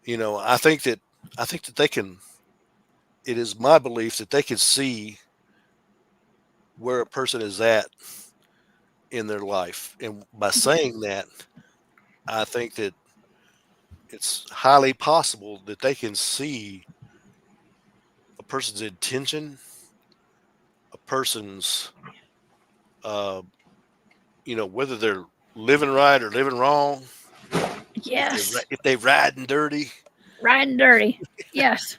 I think that they can. It is my belief that they can see where a person is at in their life, and by saying that, I think that it's highly possible that they can see a person's intention, a person's, uh, whether they're living right or living wrong, Yes. if they riding dirty. Riding dirty. Yes.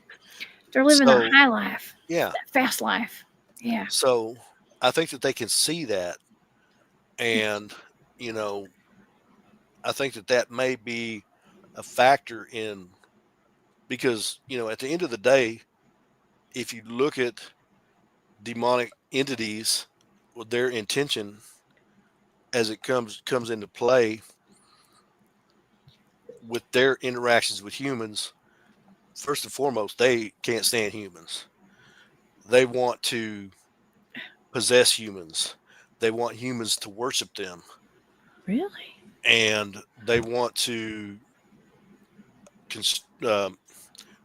They're living that So high life, yeah, that fast life. Yeah. so I think that they can see that, and you know, I think that that may be a factor in because at the end of the day, if you look at demonic entities with their intention as it comes into play with their interactions with humans, first and foremost, they can't stand humans. They want to possess humans. They want humans to worship them, Really? and they want to cons- um,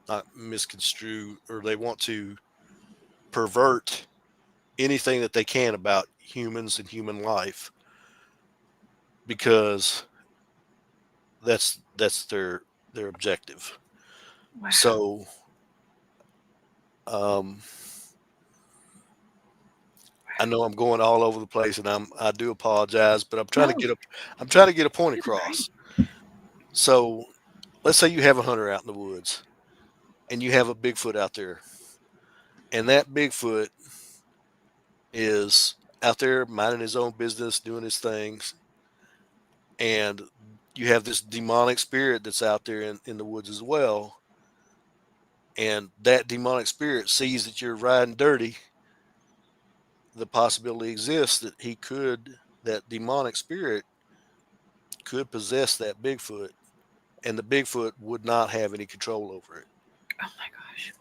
not misconstrue, or they want to pervert anything that they can about humans and human life because that's their objective. Wow. So um, I know I'm going all over the place, and I do apologize, but No, I'm trying to get a point you're right. across. So let's say you have a hunter out in the woods, and you have a Bigfoot out there, and that Bigfoot is out there minding his own business, doing his things, and you have this demonic spirit that's out there in the woods as well, and that demonic spirit sees that you're riding dirty. The possibility exists that that demonic spirit could possess that Bigfoot, and the Bigfoot would not have any control over it. Oh my gosh.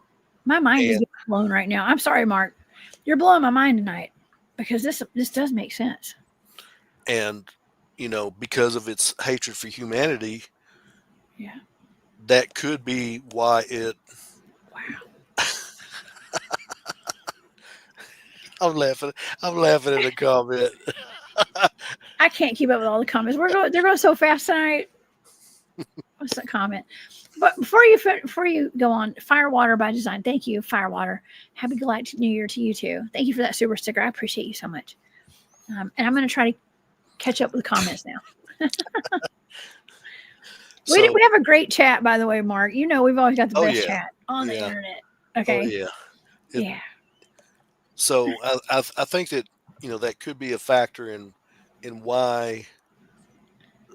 My mind is And getting blown right now. I'm sorry, Mark. You're blowing my mind tonight because this does make sense. and because of its hatred for humanity, Yeah. that could be why it. Wow. I'm laughing. I'm laughing at a comment. I can't keep up with all the comments. They're going so fast tonight. What's that comment? But before you go on, Firewater by Design. Thank you, Firewater. Happy Galactic New Year to you too. Thank you for that super sticker. I appreciate you so much. And I'm going to try to catch up with the comments now. We So, have a great chat, by the way, Mark. You know we've always got the oh best yeah, chat on the yeah, internet. oh Okay. yeah. It, Yeah. so I think that that could be a factor in why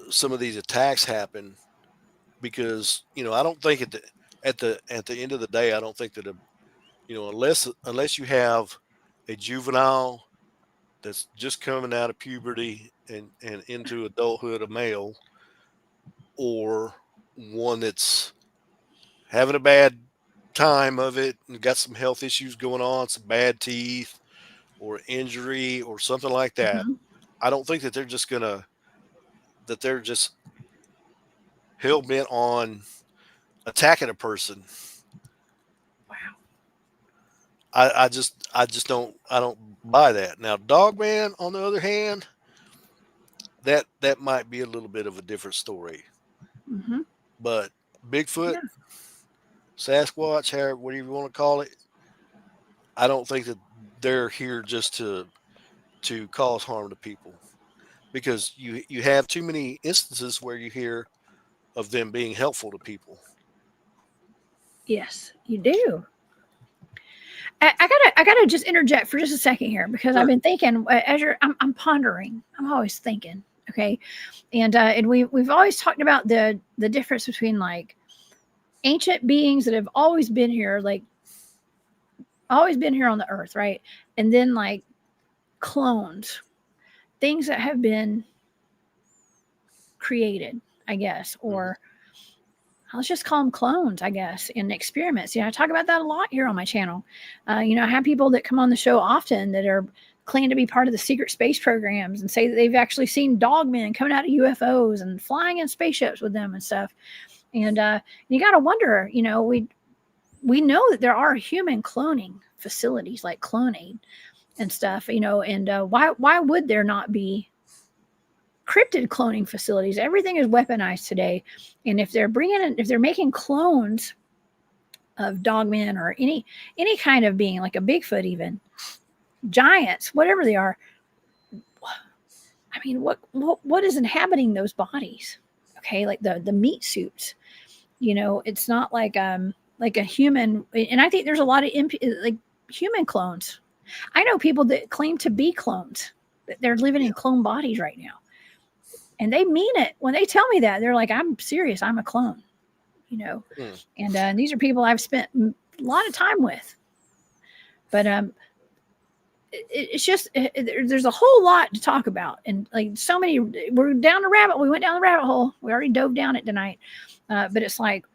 some of these attacks happen because I don't think at the end of the day I don't think that unless you have a juvenile that's just coming out of puberty and into adulthood, a male, or one that's having a bad time of it and got some health issues going on, some bad teeth or injury or something like that, Mhm. I don't think that they're just hell bent on attacking a person. Wow. I don't buy that. Now, Dogman, on the other hand, that might be a little bit of a different story. Mhm. But Bigfoot, Yeah. Sasquatch, however, whatever you want to call it, I don't think that they're here just to cause harm to people, because you have too many instances where you hear of them being helpful to people. Yes, you do. I gotta just interject for just a second here because I've Sure. been thinking as I'm pondering. I'm always thinking. Okay, and we've always talked about the difference between like ancient beings that have always been here, like always been here on the earth, right? And then like clones, things that have been created, I guess, Hmm. or let's just call them clones, I guess, and experiments. I talk about that a lot here on my channel. I have people that come on the show often that are claim to be part of the secret space programs and say that they've actually seen dogmen coming out of UFOs and flying in spaceships with them and stuff. And you got to wonder, we know that there are human cloning facilities like cloning and stuff, and why would there not be cryptid cloning facilities? Everything is weaponized today, and if they're making clones of dogmen or any kind of being like a Bigfoot, even giants, whatever they are, I mean, what is inhabiting those bodies? Okay, like the meat suits. It's not like a human. And I think there's a lot of like human clones. I know people that claim to be clones, that they're living Yeah. in clone bodies right now, and they mean it when they tell me that. They're like, I'm serious, I'm a clone. you know Hmm. and these are people I've spent a lot of time with. But it's just there's a whole lot to talk about, and like so many. We went down the rabbit hole. We already dove down it tonight. But it's like,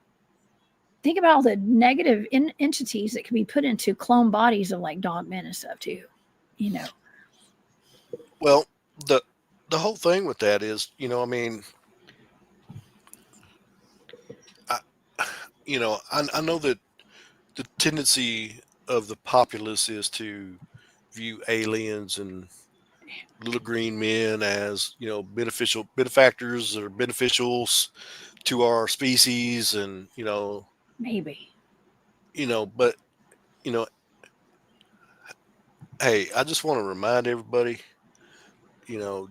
think about all the negative entities that can be put into clone bodies of like dogmen and stuff too. you know Well, the whole thing with that is, I mean, I, I know that the tendency of the populace is to view aliens and little green men as, beneficial benefactors or beneficials to our species, and Maybe. but you know hey, I just want to remind everybody,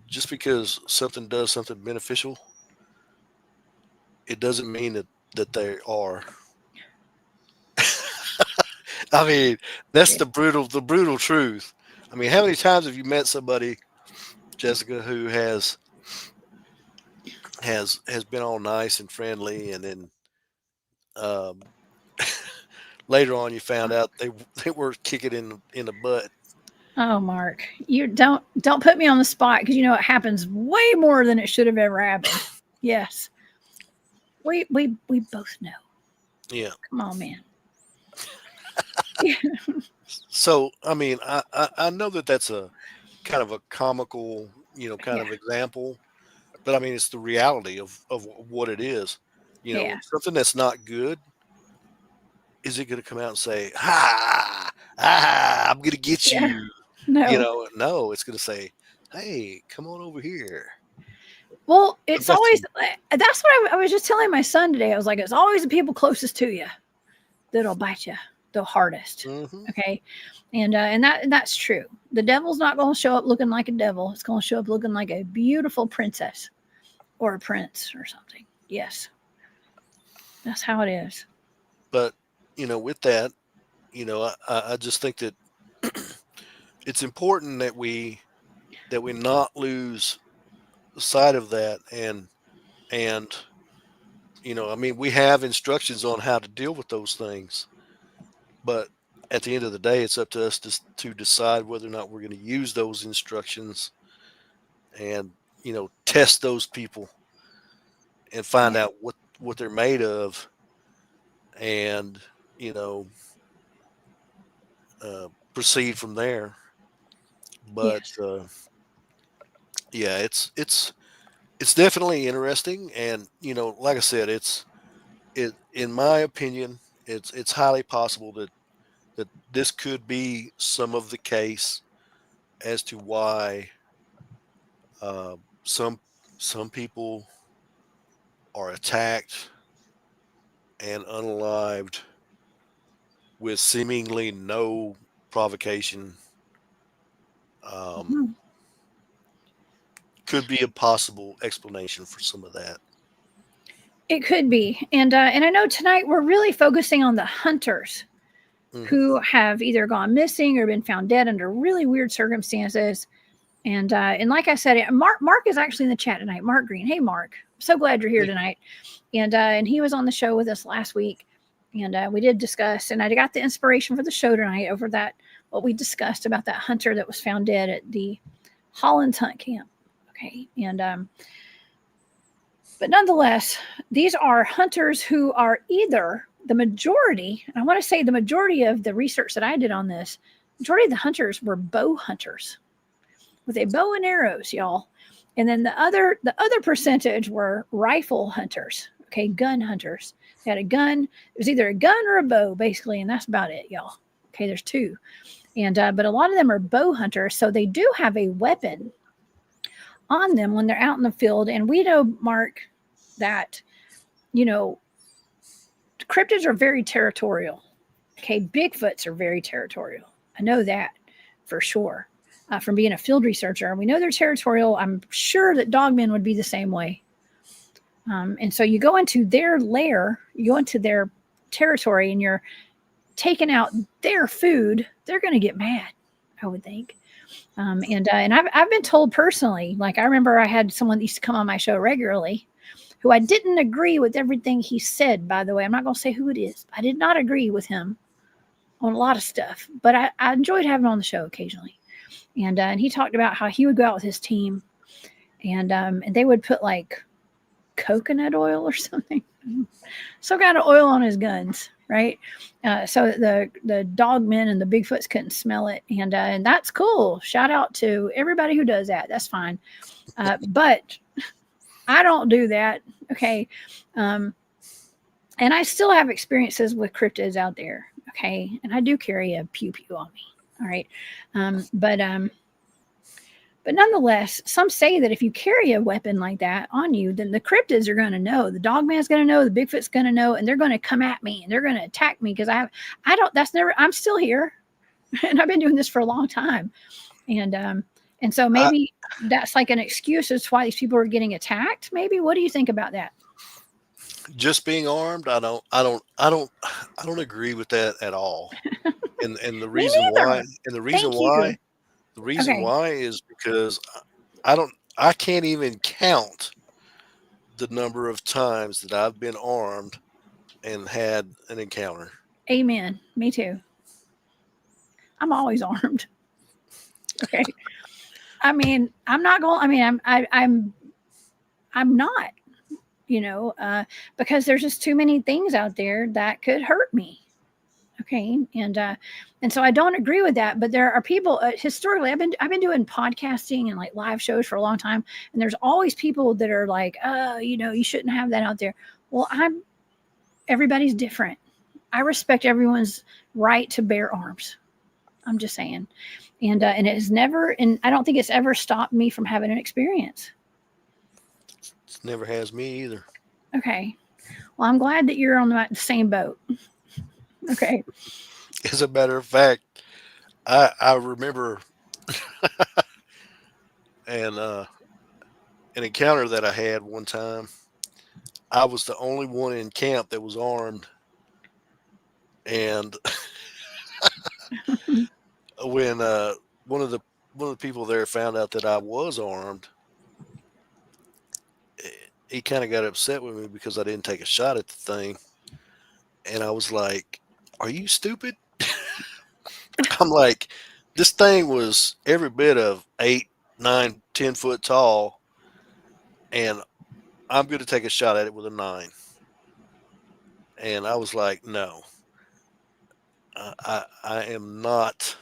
just because something does something beneficial, it doesn't mean that they are. I mean, that's Yeah. the brutal truth. I mean, how many times have you met somebody, Jessica, who has been all nice and friendly, and then um, later on you found out they were kicking in the butt. Oh, Mark, you don't put me on the spot because it happens way more than it should have ever happened. Yes, we both know. Yeah. Come on, man. So I mean, I know that that's a kind of a comical, kind Yeah, of example, but I mean, it's the reality of what it is. yeah, Something that's not good, is it going to come out and say, "Ha, ah, I'm going to get yeah. you"? No. No, it's going to say, "Hey, come on over here. Well, I've it's got always you." that's what I was just telling my son today. I was like, it's always the people closest to you that'll bite you the hardest. Hmm. Okay, and that's true. The devil's not going to show up looking like a devil. It's going to show up looking like a beautiful princess or a prince or something. Yes, that's how it is. But with that, I just think that it's important that we not lose sight of that, and I mean, we have instructions on how to deal with those things, but at the end of the day, it's up to us to decide whether or not we're going to use those instructions, and test those people and find Yeah, out what they're made of, and you know, proceed from there. But Yes. yeah, it's definitely interesting, and like I said, it in my opinion, it's highly possible that this could be some of the case as to why uh, some some people are attacked and unalived with seemingly no provocation. Um, Mhm. could be a possible explanation for some of that. It could be, and I know tonight we're really focusing on the hunters Hmm. who have either gone missing or been found dead under really weird circumstances. And like I said, Mark is actually in the chat tonight. Mark Green, hey Mark, so glad you're here tonight. And he was on the show with us last week, and we did discuss. And I got the inspiration for the show tonight over that what we discussed about that hunter that was found dead at the Holland Hunt Camp. Okay, and but nonetheless, these are hunters who are either the majority, and I want to say the majority of the research that I did on this, majority of the hunters were bow hunters with a bow and arrows, y'all. And then the other percentage were rifle hunters, okay, gun hunters. They had a gun. It was either a gun or a bow, basically, and that's about it, y'all. Okay, there's two, and but a lot of them are bow hunters, so they do have a weapon on them when they're out in the field. And we know, Mark, that you know cryptids are very territorial. Okay, Bigfoots are very territorial. I know that for sure from being a field researcher. And we know they're territorial. I'm sure that Dogman would be the same way. And so you go into their lair, you go into their territory, and you're taking out their food. They're going to get mad, I would think. And I've been told personally, like I remember I had someone that used to come on my show regularly who I didn't agree with everything he said, by the way. I'm not going to say who it is. I did not agree with him on a lot of stuff, but I enjoyed having him on the show occasionally. And he talked about how he would go out with his team, and they would put like coconut oil or something, some kind of oil on his guns, right? So the dogmen and the Bigfoots couldn't smell it, and that's cool. Shout out to everybody who does that. That's fine, but I don't do that. Okay. And I still have experiences with cryptids out there. Okay. And I do carry a pew pew on me. All right. But nonetheless, some say that if you carry a weapon like that on you, then the cryptids are going to know. The dogman's going to know. The Bigfoot's going to know, and they're going to come at me and they're going to attack me because I'm still here, and I've been doing this for a long time, and so I, maybe that's like an excuse as to why these people are getting attacked. Maybe. What do you think about that? just being armed, I don't agree with that at all. And the Me reason why, neither. Thank you. the reason Okay. why is because I can't even count the number of times that I've been armed and had an encounter. Amen. Me too. I'm always armed. Okay. I mean, I'm not going. I mean, I'm not. Because there's just too many things out there that could hurt me. Okay, and so I don't agree with that. But there are people historically. I've been doing podcasting and like live shows for a long time, and there's always people that are like, oh, you shouldn't have that out there. Well, everybody's different. I respect everyone's right to bear arms. I'm just saying, and it has never, and I don't think it's ever stopped me from having an experience. It never has me either. Okay, well, I'm glad that you're on the same boat. Okay. As a matter of fact, I remember an an encounter that I had one time. I was the only one in camp that was armed, and when one of the one of the people there found out that I was armed, he kind of got upset with me because I didn't take a shot at the thing, and I was like, "Are you stupid?" I'm like, "This thing was every bit of 8, 9, 10 foot tall, and I'm going to take a shot at it with a 9." And I was like, no, I am not.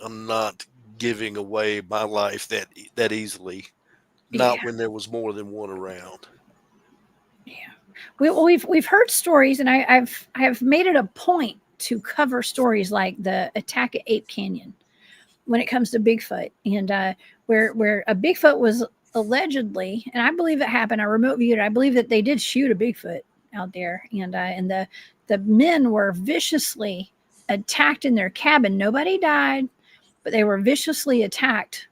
I'm not giving away my life that easily. Not Yeah. when there was more than one around. Yeah. We've heard stories, and I have made it a point to cover stories like the attack at Ape Canyon when it comes to Bigfoot, and where a Bigfoot was allegedly, and I believe it happened. I remote viewed it. I believe that they did shoot a Bigfoot out there, and the men were viciously attacked in their cabin. Nobody died, but they were viciously attacked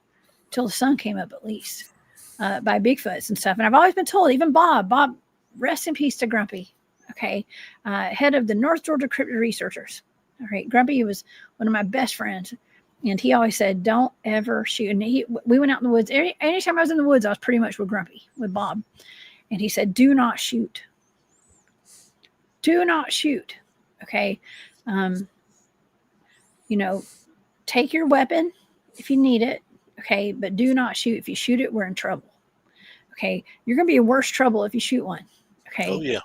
till the sun came up, at least by Bigfoots and stuff. And I've always been told, even Bob, rest in peace to Grumpy. Okay, head of the North Georgia Cryptid Researchers. All right, Grumpy was one of my best friends. And he always said, don't ever shoot. And we went out in the woods. Anytime I was in the woods, I was pretty much with Grumpy, with Bob. And he said, do not shoot. Do not shoot. Okay. Take your weapon if you need it. Okay. But do not shoot. If you shoot it, we're in trouble. Okay. You're going to be in worse trouble if you shoot one. Okay. Oh yeah.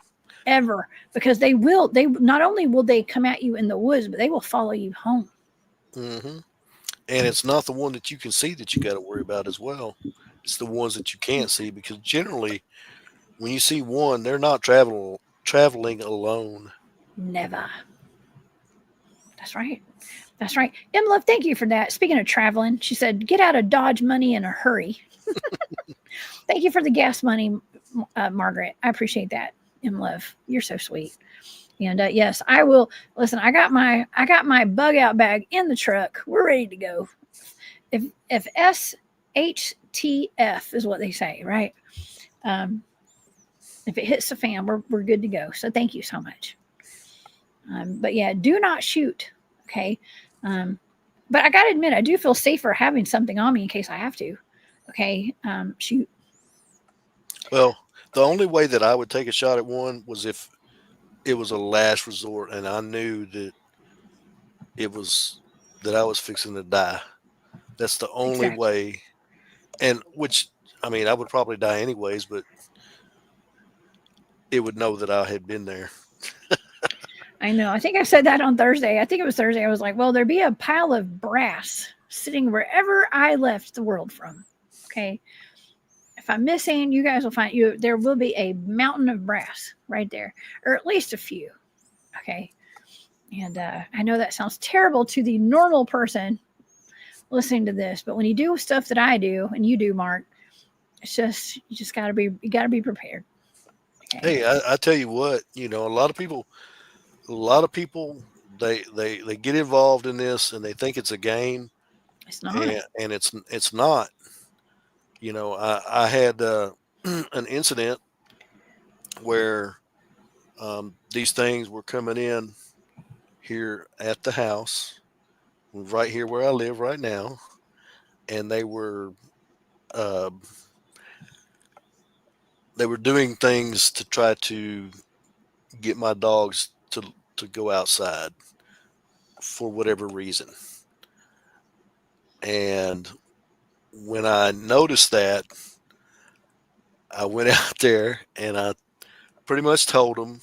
Ever. Because they not only will they come at you in the woods, but they will follow you home. Mm-hmm. And it's not the one that you can see that you got to worry about as well. It's the ones that you can't see, because generally when you see one, they're not traveling alone. Never. That's right. That's right. Love, thank you for that. Speaking of traveling, she said, get out of Dodge money in a hurry. Thank you for the gas money, Margaret. I appreciate that. Love, you're so sweet. And yes, I will. Listen, I got my bug out bag in the truck. We're ready to go. If SHTF is what they say, right? If it hits the fan, we're good to go. So thank you so much. But yeah, do not shoot. Okay. But I got to admit, I do feel safer having something on me in case I have to. Okay. Shoot. Well, the only way that I would take a shot at one was if it was a last resort and I knew that I was fixing to die. That's the only Exactly. way. And which, I mean, I would probably die anyways, but it would know that I had been there. I know. I think I said that on Thursday. I think it was Thursday. I was like, well, there'd be a pile of brass sitting wherever I left the world from. Okay. If I'm missing, you guys will find you. There will be a mountain of brass right there, or at least a few. Okay. And I know that sounds terrible to the normal person listening to this, but when you do stuff that I do and you do, Mark, it's just, you gotta be prepared. Okay. Hey, I tell you what, a lot of people, they get involved in this and they think it's a game, It's not. and it's not. I had an incident where these things were coming in here at the house, right here where I live right now, and they were doing things to try to get my dogs to go outside for whatever reason. And when I noticed that, I went out there and I pretty much told them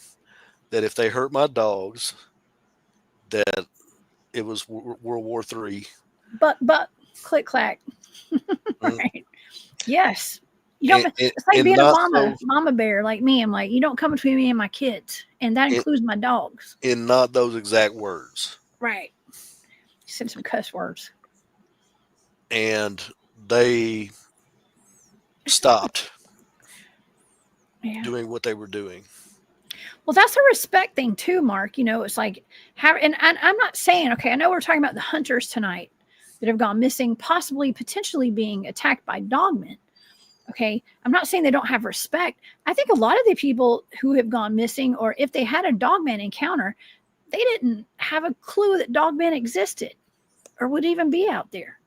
that if they hurt my dogs, that it was World War III. But click clack. Mm. Right. Yes. You don't. And, It's like and being a not so, mama bear like me. I'm like, you don't come between me and my kids, and that in, includes my dogs. in not those exact words. Right. Said some cuss words. And they stopped Yeah. doing what they were doing. Well, that's a respect thing too, Mark. It's like and I'm not saying, okay, I know we're talking about the hunters tonight that have gone missing, possibly potentially being attacked by dogmen. Okay. I'm not saying they don't have respect. I think a lot of the people who have gone missing, or if they had a dogman encounter, they didn't have a clue that dogmen existed or would even be out there.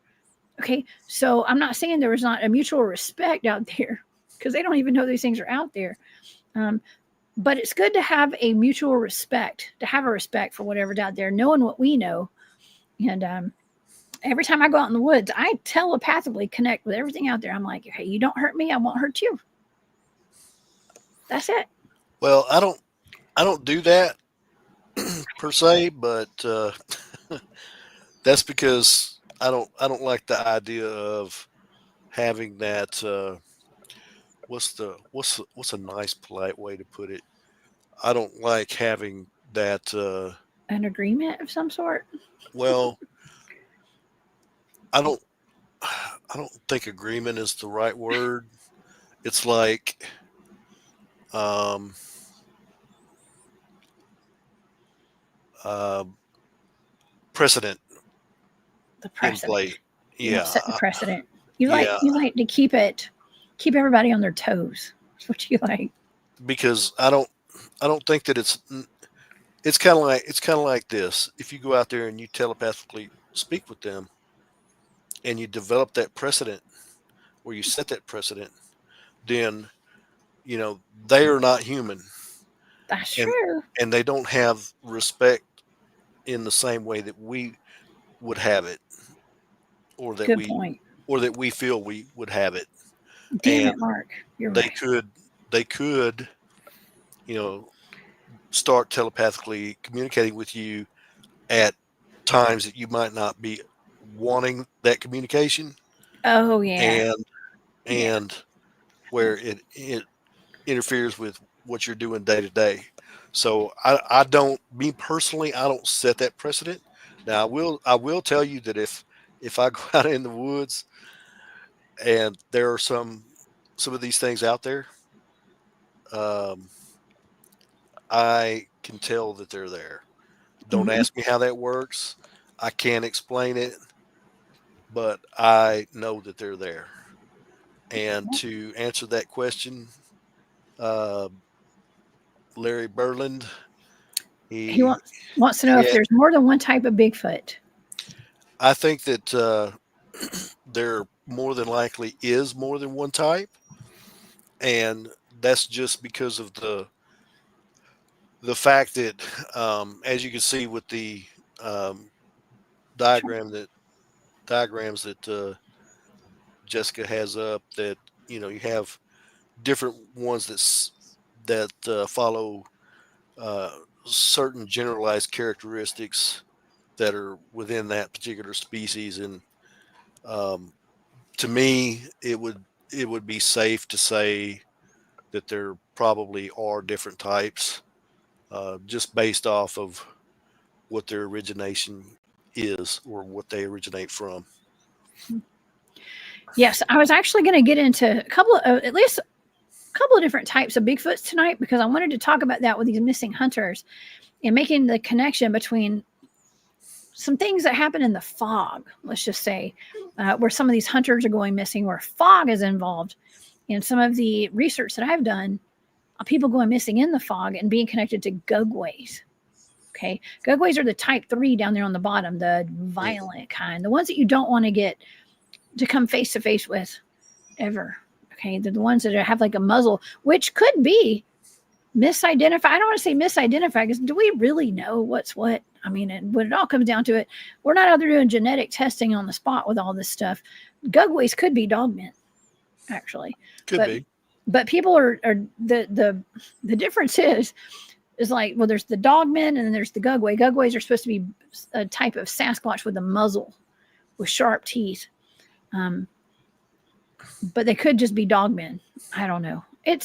Okay. So I'm not saying there was not a mutual respect out there, because they don't even know these things are out there. But it's good to have a mutual respect, to have a respect for whatever's out there, knowing what we know. And every time I go out in the woods, I telepathically connect with everything out there. I'm like, hey, you don't hurt me, I won't hurt you. That's it. Well, I don't I don't do that per se, but that's because I don't like the idea of having that. What's a nice polite way to put it? I don't like having that. An agreement of some sort. Well, I don't. I don't think agreement is the right word. It's like um, uh, precedent The in precedent. play. You don't Yeah, set the precedent. yeah. You like to keep everybody on their toes. That's what you like. Because I don't think that it's kind of like this. If you go out there and you telepathically speak with them and you develop that precedent where you set that precedent, then they are not human, That's and true. they don't have respect in the same way that we would have it, or that Good we point. feel we would have it. Damn And it, Mark. You're they right. could they could you know start telepathically communicating with you at times that you might not be wanting that communication, Oh yeah. and Yeah. and where it interferes with what you're doing day to day. So I don't, me personally, I don't set that precedent. Now I will tell you that if I go out in the woods and there are some of these things out there, um, I can tell that they're there. Don't Hmm. ask me how that works. I can't explain it, but I know that they're there. And to answer that question, uh, Larry Berland, He he wants to know he if had, there's more than one type of Bigfoot. I think that there more than likely is more than one type, and that's just because of the fact that, as you can see with the um, diagram that diagrams that Jessica has up, that you have different ones that follow uh, certain generalized characteristics that are within that particular species, and um, to me, it would be safe to say that there probably are different types, just based off of what their origination is or what they originate from. Yes, I was actually going to get into a couple of at least a couple of different types of Bigfoots tonight because I wanted to talk about that with these missing hunters and making the connection between some things that happen in the fog. Let's just say where some of these hunters are going missing, where fog is involved. And some of the research that I've done, people going missing in the fog and being connected to gugways. Okay, gugways are the type 3 down there on the bottom, the Mhm. violent kind, the ones that you don't want to get to come face to face with ever. Okay, they're the ones that have like a muzzle, which could be misidentified. I don't want to say misidentified because do we really know what's what? I mean, and when it all comes down to it, we're not out there doing genetic testing on the spot with all this stuff. Gugways could be dogmen, actually, Could but be. people are the difference is like, well, there's the dogmen and then there's the gugway. Gugways are supposed to be a type of Sasquatch with a muzzle with sharp teeth. Um, but they could just be dogmen. I don't know. I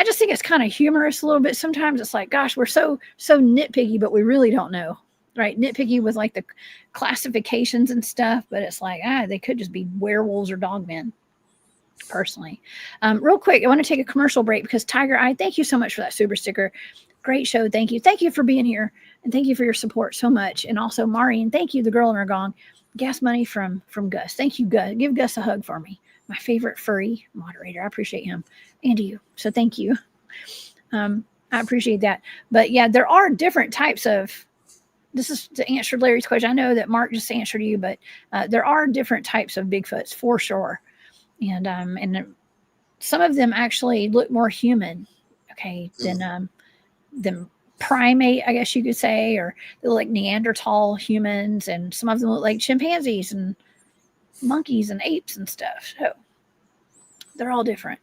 just think it's kind of humorous a little bit. Sometimes it's like, gosh, we're so nitpicky, but we really don't know, right? Nitpicky with like the classifications and stuff, but it's like, they could just be werewolves or dogmen. Personally, real quick, I want to take a commercial break because Tiger Eye, thank you so much for that super sticker. Great show, thank you for being here, and thank you for your support so much. And also, Marian, thank you, the girl in her gong. Gas money from Gus. Thank you, Gus. Give Gus a hug for me. My favorite furry moderator. I appreciate him and you. So thank you. I appreciate that. But yeah, there are different types of. This is to answer Larry's question. I know that Mark just answered you, but there are different types of Bigfoots for sure, and some of them actually look more human, okay, than primate, I guess you could say, or they look like Neanderthal humans, and some of them look like chimpanzees and monkeys and apes and stuff. So they're all different.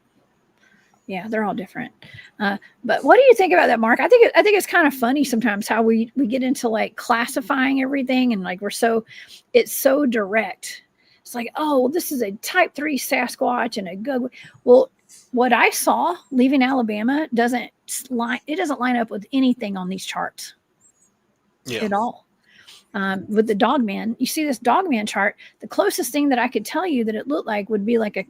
Yeah, they're all different. But what do you think about that, Mark? I think it's kind of funny sometimes how we get into like classifying everything, and like it's so direct. It's like, oh, well, this is a type 3 Sasquatch and a good. Well, what I saw leaving Alabama doesn't line up with anything on these charts at all. With the Dogman, you see this Dogman chart. The closest thing that I could tell you that it looked like would be like a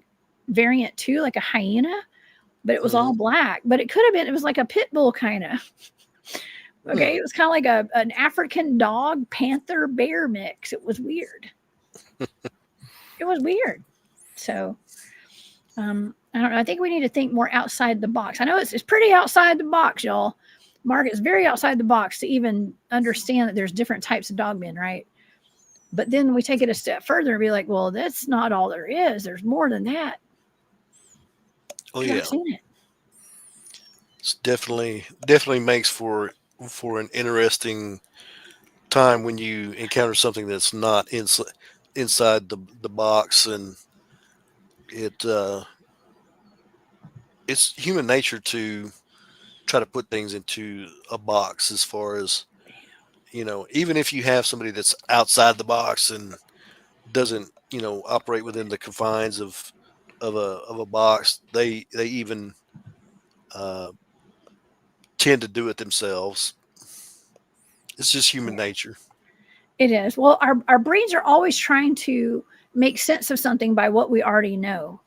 variant 2, like a hyena, but it was all black. But it could have been, it was like a pit bull kind of. Okay, it was kind of like an African dog, panther, bear mix. It was weird. It was weird. So, I don't know. I think we need to think more outside the box. I know it's pretty outside the box, y'all. Mark, it's very outside the box to even understand that there's different types of dogmen, right? But then we take it a step further and be like, well, that's not all there is. There's more than that. Oh yeah, I've seen it. It's definitely makes for an interesting time when you encounter something that's not inside the box, and it's human nature to try to put things into a box. As far as, even if you have somebody that's outside the box and doesn't operate within the confines of a box, they even tend to do it themselves. It's just human nature. It is. Well, our brains are always trying to make sense of something by what we already know.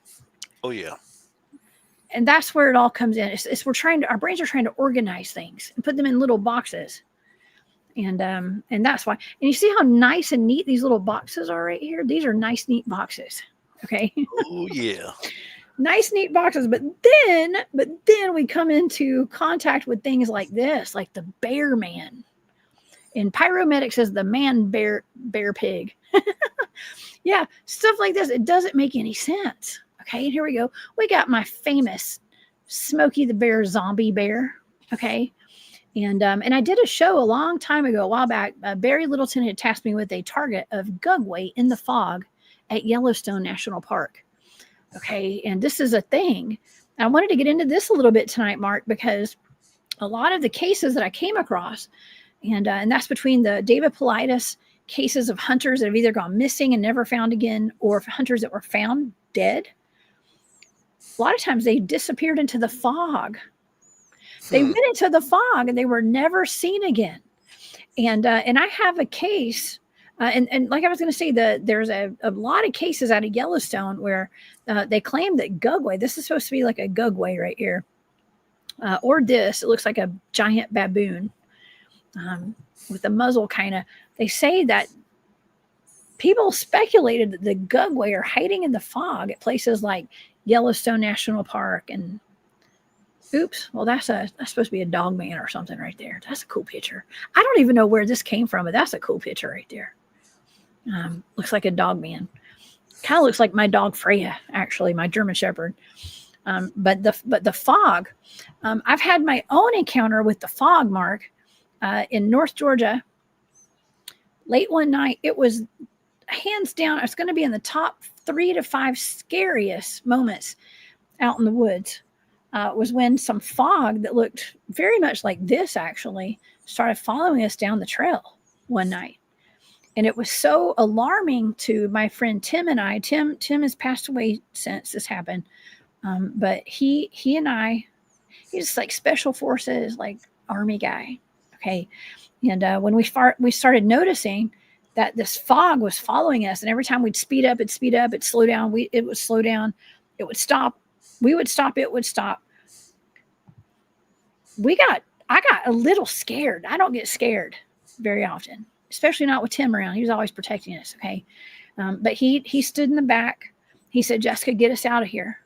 Oh yeah. And that's where it all comes in. Our brains are trying to organize things and put them in little boxes. And that's why. And you see how nice and neat these little boxes are right here? These are nice, neat boxes. Okay. Oh yeah. Nice, neat boxes. But then we come into contact with things like this, like the bear man. And Pyromedic says the man bear pig. Yeah, stuff like this. It doesn't make any sense. Okay, and here we go. We got my famous Smokey the Bear zombie bear. Okay. And I did a show a long time ago, a while back. Barry Littleton had tasked me with a target of gugway in the fog at Yellowstone National Park. Okay, and this is a thing. I wanted to get into this a little bit tonight, Mark, because a lot of the cases that I came across, and that's between the David Paulides cases of hunters that have either gone missing and never found again, or hunters that were found dead. A lot of times they disappeared into the fog. They went into the fog and they were never seen again. And I have a case, and like I was going to say, there's a lot of cases out of Yellowstone where they claim that gugway, this is supposed to be like a gugway right here, or it looks like a giant baboon with a muzzle kind of. They say that people speculated that the gugway are hiding in the fog at places like Yellowstone National Park. And oops, well, that's supposed to be a Dogman or something right there. That's a cool picture. I don't even know where this came from, but that's a cool picture right there. Looks like a Dogman. Kind of looks like my dog Freya, actually, my German Shepherd. But the fog, I've had my own encounter with the fog, Mark, in North Georgia. Late one night, it was hands down, it's going to be in the top 3 to 5 scariest moments out in the woods. Was when some fog that looked very much like this actually started following us down the trail one night. And it was so alarming to my friend Tim and I. Tim has passed away since this happened. But he and I, he's like special forces, like Army guy. Okay. And when we started noticing that this fog was following us, and every time we'd speed up, it'd slow down. It would slow down. It would stop. We would stop. It would stop. I got a little scared. I don't get scared very often, especially not with Tim around. He was always protecting us. Okay. But he stood in the back. He said, Jessica, get us out of here.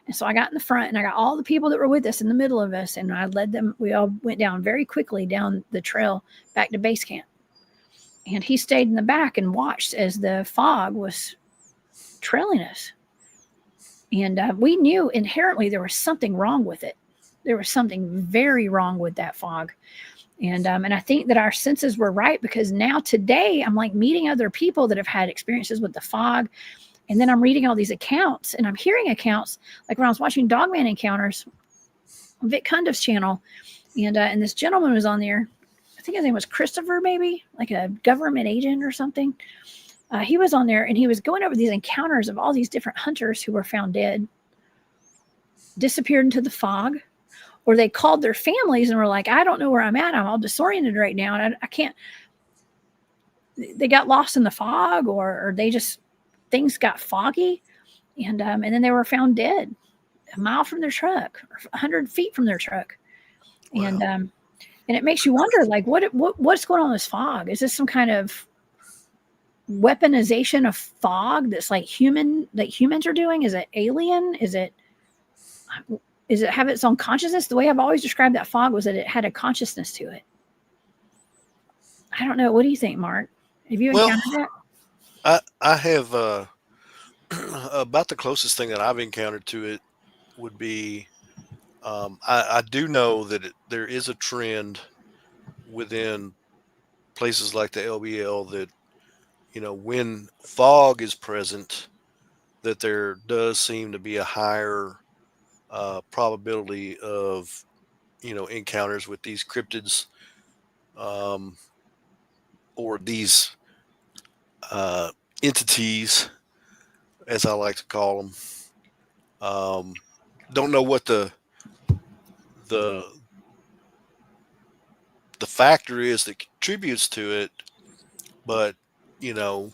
And so I got in the front, and I got all the people that were with us in the middle of us, and I led them. We all went down very quickly down the trail back to base camp. And he stayed in the back and watched as the fog was trailing us. And we knew inherently there was something wrong with it. There was something very wrong with that fog. And I think that our senses were right, because now today I'm like meeting other people that have had experiences with the fog. And then I'm reading all these accounts, and I'm hearing accounts like when I was watching Dogman encounters, Vic Cundiff's channel, and this gentleman was on there. I think his name was Christopher, maybe like a government agent or something. He was on there and he was going over these encounters of all these different hunters who were found dead, disappeared into the fog, or they called their families and were like, I don't know where I'm at. I'm all disoriented right now. And I can't, they got lost in the fog, or they just, things got foggy. And then they were found dead a mile from their truck, or 100 feet from their truck. Wow. And it makes you wonder, like, what's going on in this fog? Is this some kind of weaponization of fog that's like humans are doing? Is it alien? Is it have its own consciousness? The way I've always described that fog was that it had a consciousness to it. I don't know. What do you think, Mark? Have you encountered that? I have about the closest thing that I've encountered to it would be I do know that there is a trend within places like the LBL that, when fog is present, that there does seem to be a higher probability of, encounters with these cryptids, or these entities, as I like to call them. Don't know what the factor is that contributes to it, but I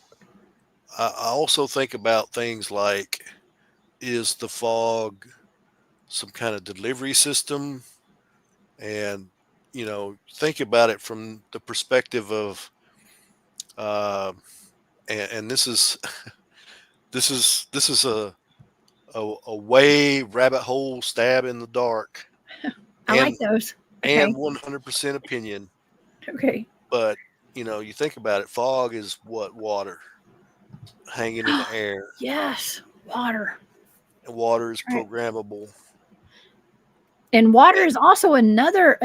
also think about things like, is the fog some kind of delivery system? And think about it from the perspective of and this is a way rabbit hole stab in the dark. I like those. Okay. And 100% opinion. Okay. But you think about it, fog is what? Water hanging in the air. Yes, water. And water is programmable. And water is also another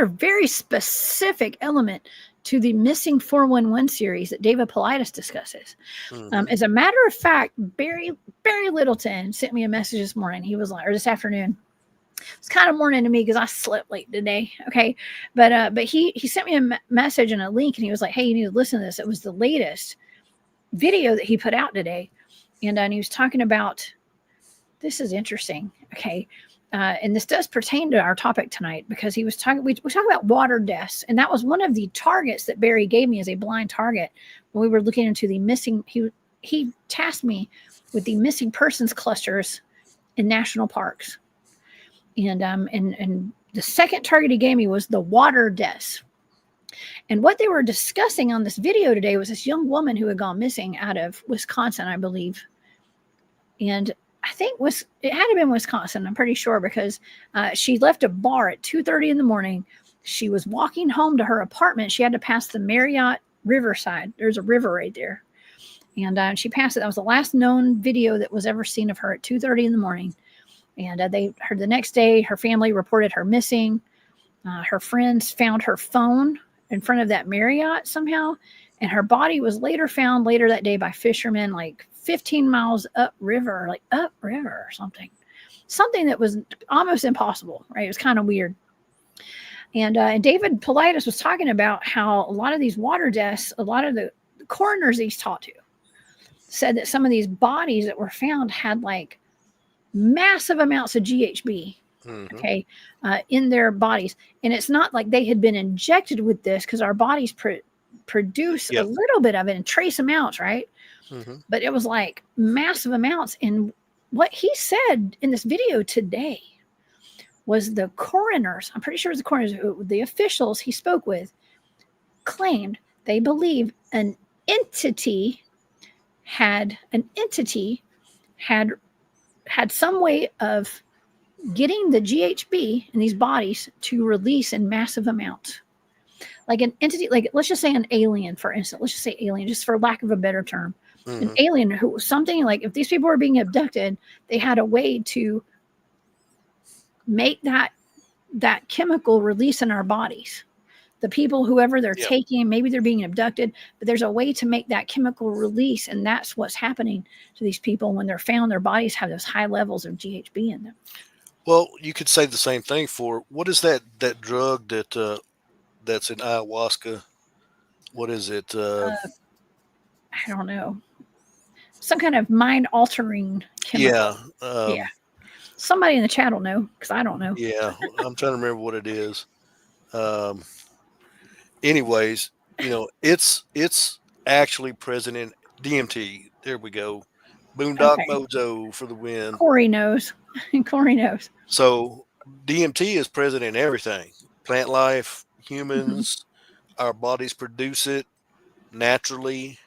very specific element to the Missing 411 series that David Paulides discusses. Mm-hmm. As a matter of fact, Barry Littleton sent me a message this morning. He was like, or this afternoon. It's kind of morning to me because I slept late today. Okay. But he sent me a message and a link, and he was like, hey, you need to listen to this. It was the latest video that he put out today. And he was talking about, this is interesting. Okay. And this does pertain to our topic tonight, because he was talking, we talked about water deaths. And that was one of the targets that Barry gave me as a blind target when we were looking into the missing, he tasked me with the missing persons clusters in national parks. And the second target he gave me was the water deaths. And what they were discussing on this video today was this young woman who had gone missing out of Wisconsin, I believe. And I think it had to been Wisconsin, I'm pretty sure, because she left a bar at 2:30 in the morning. She was walking home to her apartment. She had to pass the Marriott Riverside. There's a river right there. And she passed it. That was the last known video that was ever seen of her at 2:30 in the morning. And they heard the next day, her family reported her missing. Her friends found her phone in front of that Marriott somehow. And her body was found later that day by fishermen, like 15 miles upriver or something. Something that was almost impossible, right? It was kind of weird. And David Paulides was talking about how a lot of these water deaths, a lot of the coroners he's talked to said that some of these bodies that were found had like massive amounts of GHB, okay, in their bodies. And it's not like they had been injected with this, because our bodies produce a little bit of it in trace amounts, right? Mm-hmm. But it was like massive amounts. And what he said in this video today was the coroners, I'm pretty sure it was the coroners, the officials he spoke with, claimed they believe an entity had some way of getting the GHB in these bodies to release in massive amounts. Like an entity, like let's just say an alien, for instance. Let's just say alien, just for lack of a better term. Mm-hmm. An alien who was something like, if these people were being abducted, they had a way to make that chemical release in our bodies. The people, whoever they're taking, maybe they're being abducted, but there's a way to make that chemical release. And that's what's happening to these people when they're found. Their bodies have those high levels of GHB in them. Well, you could say the same thing for what is that drug that's in ayahuasca? What is it? I don't know. Some kind of mind altering Yeah, chemical. Yeah. Somebody in the chat will know because I don't know. yeah. I'm trying to remember what it is. Um, anyways, it's actually present in DMT. There we go. Boondock Okay. Mojo for the win. Corey knows. Corey knows. So DMT is present in everything. Plant life, Mhm. humans, our bodies produce it naturally.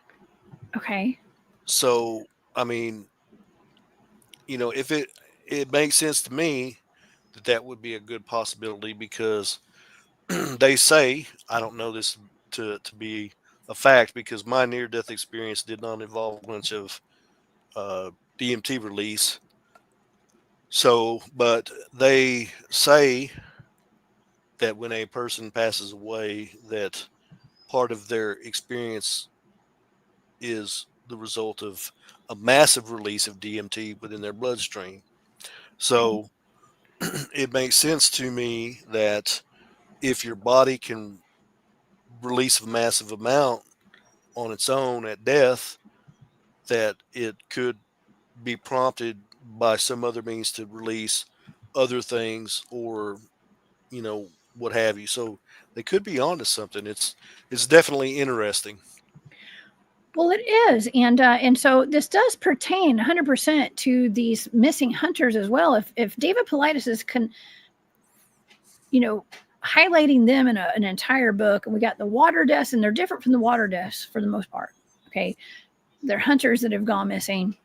Okay. So, I mean, if it makes sense to me that would be a good possibility because they say, I don't know this to be a fact because my near death experience did not involve a bunch of uh, DMT release. So, but they say that when a person passes away, that part of their experience is the result of a massive release of DMT within their bloodstream. Okay. So it makes sense to me that if your body can release a massive amount on its own at death, that it could be prompted by some other means to release other things or what have you. So they could be onto something. It's definitely interesting. Well, it is, and so this does pertain 100% to these missing hunters as well. If David Paulides is you know, highlighting them in an entire book, and we got the water deaths, and they're different from the water deaths for the most part. Okay, they're hunters that have gone missing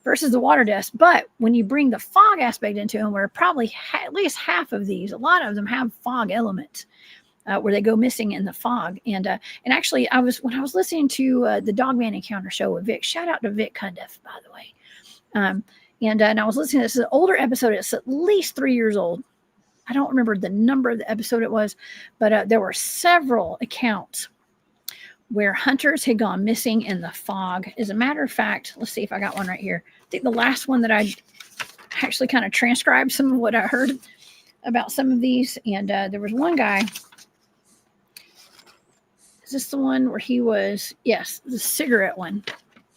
versus the water deaths. But when you bring the fog aspect into them, where probably at least half of these, a lot of them have fog elements. Where they go missing in the fog, and actually, when I was listening to the Dogman Encounter show with Vic. Shout out to Vic Cundiff, by the way. And I was listening. This is an older episode. It's at least 3 years old. I don't remember the number of the episode it was, but there were several accounts where hunters had gone missing in the fog. As a matter of fact, let's see if I got one right here. I think the last one that I actually kind of transcribed some of what I heard about some of these, and there was one guy. Is this the one where he was? Yes, the cigarette one.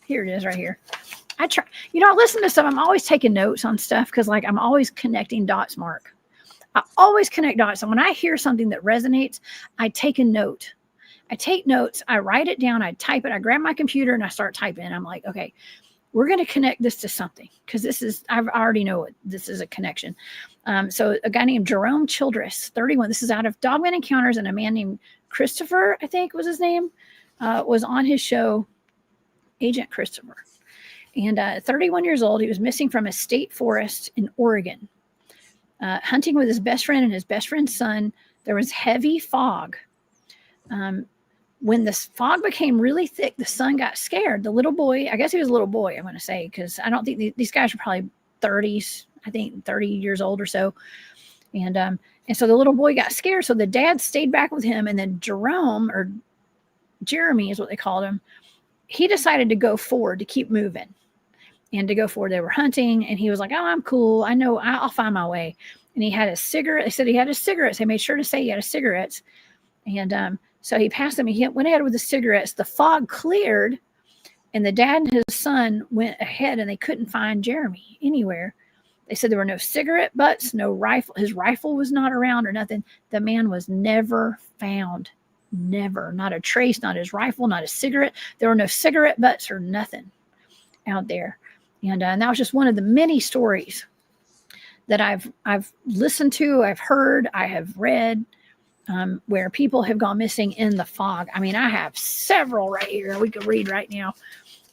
Here it is right here. I try, I listen to stuff. I'm always taking notes on stuff because, like, I'm always connecting dots, Mark. I always connect dots. And when I hear something that resonates, I take a note. I take notes. I write it down. I type it. I grab my computer and I start typing. And I'm like, okay, we're going to connect this to something because I already know it. This is a connection. So a guy named Jerome Childress, 31. This is out of Dogman Encounters, and a man named Christopher, I think was his name, was on his show, Agent Christopher. And 31 years old, he was missing from a state forest in Oregon, hunting with his best friend and his best friend's son. There was heavy fog. When the fog became really thick, the son got scared. The little boy, I guess he was a little boy, I'm going to say, because I don't think these guys are probably 30s, I think 30 years old or so. And so the little boy got scared. So the dad stayed back with him. And then Jerome, or Jeremy is what they called him, he decided to go forward, to keep moving and to go forward. They were hunting, and he was like, oh, I'm cool. I know I'll find my way. And he had a cigarette. They said he had his cigarettes. They made sure to say he had his cigarettes. And so he passed them. He went ahead with the cigarettes. The fog cleared, and the dad and his son went ahead, and they couldn't find Jeremy anywhere. They said there were no cigarette butts, no rifle. His rifle was not around or nothing. The man was never found. Never. Not a trace, not his rifle, not a cigarette. There were no cigarette butts or nothing out there. And that was just one of the many stories that I've listened to, I've heard, I have read, where people have gone missing in the fog. I mean, I have several right here we could read right now.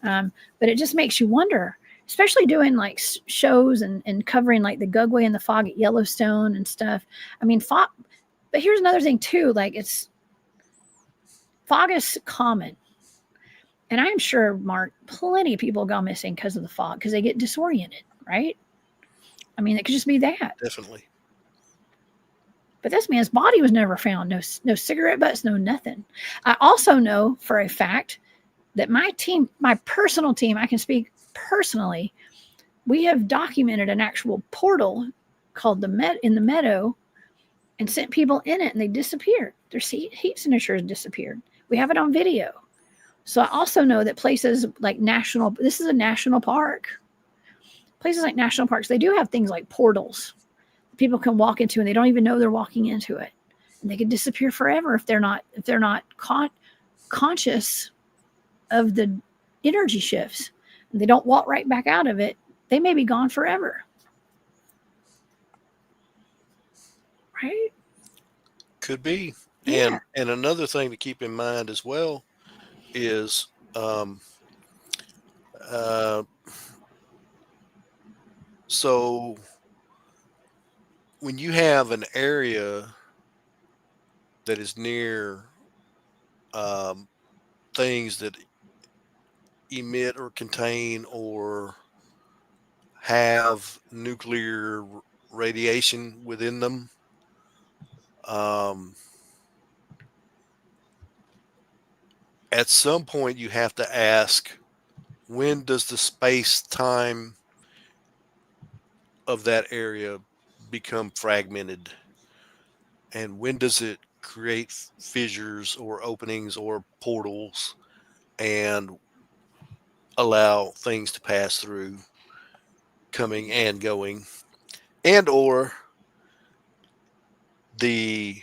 But it just makes you wonder, especially doing like shows and covering like the Gugway and the fog at Yellowstone and stuff. I mean, fog. But here's another thing too. Like, fog is common. And I'm sure, Mark, plenty of people go missing because of the fog, because they get disoriented, right? I mean, it could just be that. Definitely. But this man's body was never found. No cigarette butts, no nothing. I also know for a fact that my team, my personal team, I can speak personally, we have documented an actual portal called in the meadow and sent people in it, and they disappeared. Their heat signatures disappeared. We have it on video. So I also know that places like this is a national park. Places like national parks, they do have things like portals people can walk into, and they don't even know they're walking into it. And they can disappear forever if they're not conscious of the energy shifts. And they don't walk right back out of it. They may be gone forever. Right? Could be. Yeah. And another thing to keep in mind as well is so when you have an area that is near things that emit or contain or have nuclear radiation within them, at some point you have to ask, when does the space-time of that area become fragmented? And when does it create fissures or openings or portals and allow things to pass through, coming and going? And or the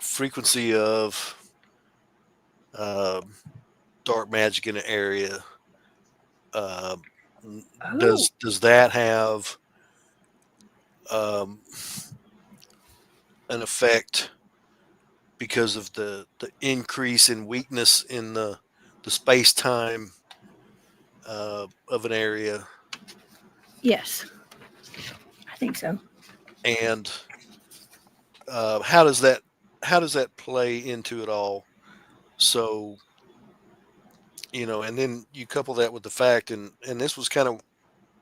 frequency of dark magic in an area, does that have an effect because of the increase in weakness in the space-time of an area? Yes, I think so. And how does that play into it all? So, and then you couple that with the fact, and this was kind of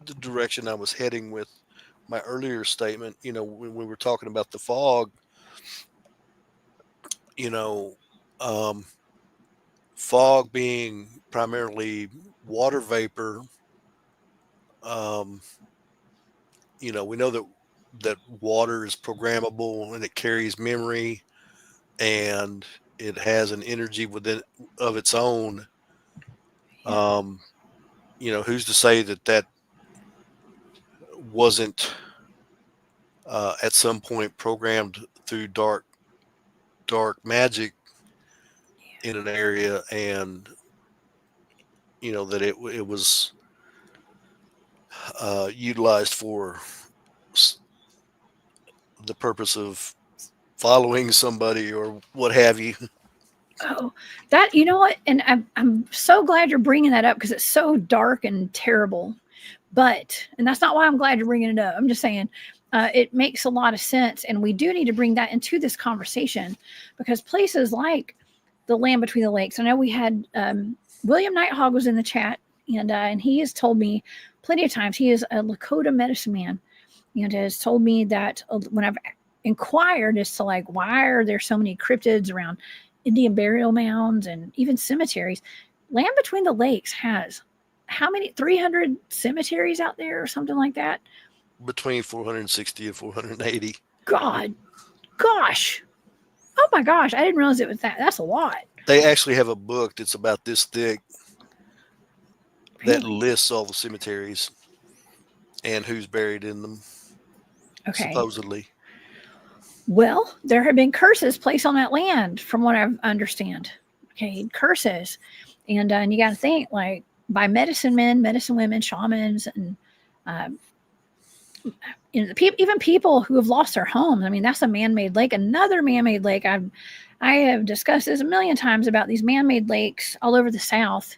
the direction I was heading with my earlier statement, when we were talking about the fog, fog being primarily water vapor. We know that water is programmable and it carries memory and it has an energy within of its own. Who's to say that wasn't at some point programmed through dark magic in an area, and that it was utilized for the purpose of following somebody or what have you. Oh, that, you know what? And I'm so glad you're bringing that up because it's so dark and terrible. And that's not why I'm glad you're bringing it up. I'm just saying it makes a lot of sense. And we do need to bring that into this conversation because places like the Land Between the Lakes, I know we had William Nighthawk was in the chat, and he has told me plenty of times, he is a Lakota medicine man, and has told me that when I've inquired as to like, why are there so many cryptids around Indian burial mounds and even cemeteries, Land Between the Lakes has how many, 300 cemeteries out there or something like that? Between 460 and 480. Gosh. Oh my gosh. I didn't realize it was that. That's a lot. They actually have a book that's about this thick that lists all the cemeteries and who's buried in them. Okay. Supposedly. Well, there have been curses placed on that land, from what I understand. Okay, curses, and you got to think like by medicine men, medicine women, shamans, and even people who have lost their homes. I mean, that's a man-made lake. Another man-made lake. I have discussed this a million times about these man-made lakes all over the South,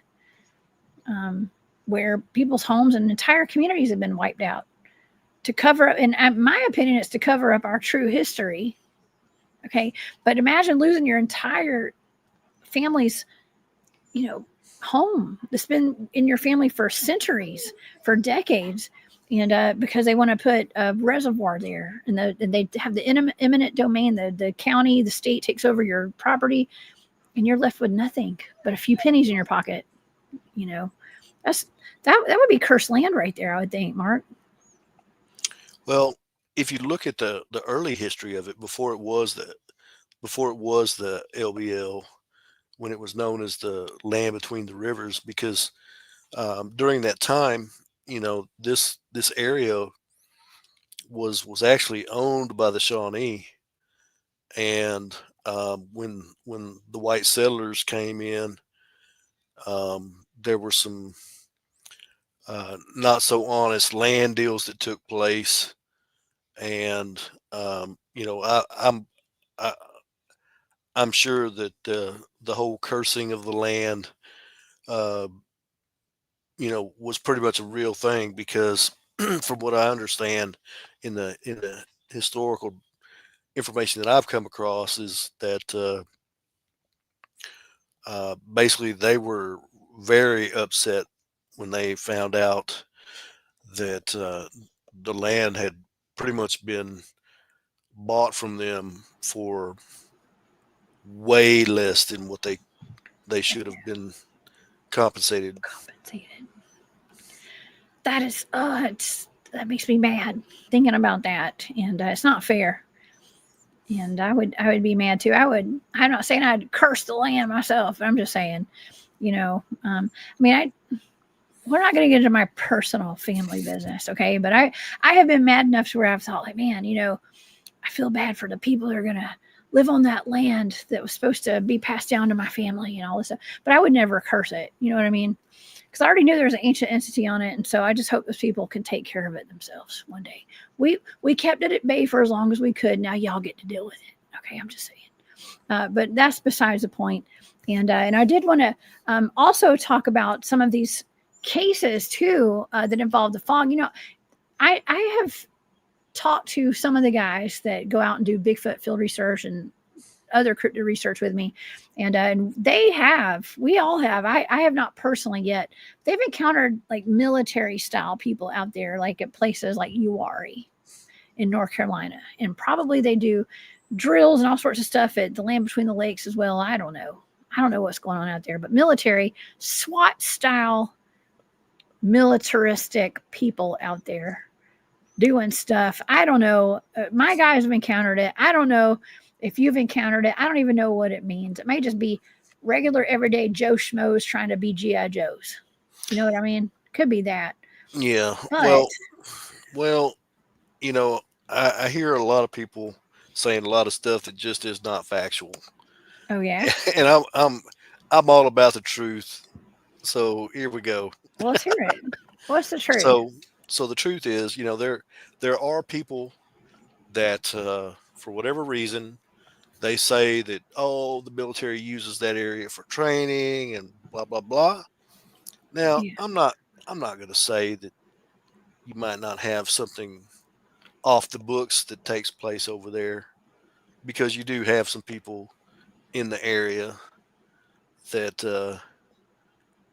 where people's homes and entire communities have been wiped out. To cover up, in my opinion, it's to cover up our true history. Okay. But imagine losing your entire family's, home that's been in your family for centuries, for decades. And because they want to put a reservoir there, and they have the eminent domain, the county, the state takes over your property, and you're left with nothing but a few pennies in your pocket. That would be cursed land right there, I would think, Mark. Well, if you look at the early history of it before it was the LBL, when it was known as the land between the rivers, because during that time, this area was actually owned by the Shawnee, and when the white settlers came in, there were some not so honest land deals that took place, and I, I'm sure that the whole cursing of the land, uh, was pretty much a real thing because, from what I understand, in the historical information that I've come across, is that basically they were very upset when they found out that the land had pretty much been bought from them for way less than what they should have been compensated. Compensated. That is, that makes me mad thinking about that, and it's not fair. And I would be mad too. I'm not saying I'd curse the land myself. I'm just saying, I mean, we're not going to get into my personal family business, okay? But I have been mad enough to where I've thought, like, man, I feel bad for the people that are going to live on that land that was supposed to be passed down to my family and all this stuff. But I would never curse it. You know what I mean? Because I already knew there was an ancient entity on it, and so I just hope those people can take care of it themselves one day. We kept it at bay for as long as we could. Now y'all get to deal with it. Okay, I'm just saying. But that's besides the point. And I did want to also talk about some of these cases too that involve the fog. I have talked to some of the guys that go out and do Bigfoot field research and other cryptid research with me, and we all have. I have not personally yet. They've encountered like military style people out there, like at places like Uwari in North Carolina, and probably they do drills and all sorts of stuff at the land between the lakes as well. I don't know what's going on out there, but military SWAT style militaristic people out there doing stuff. I don't know. My guys have encountered it. I don't know if you've encountered it. I don't even know what it means. It may just be regular, everyday Joe Schmoes trying to be G.I. Joes. You know what I mean? Could be that. Yeah. But, Well, I hear a lot of people saying a lot of stuff that just is not factual, oh, yeah. and I'm all about the truth. So here we go. Well, let's hear it. What's the truth? So the truth is, there are people that, for whatever reason, they say that, oh, the military uses that area for training and blah blah blah. Now, Yeah. I'm not going to say that you might not have something off the books that takes place over there, because you do have some people in the area that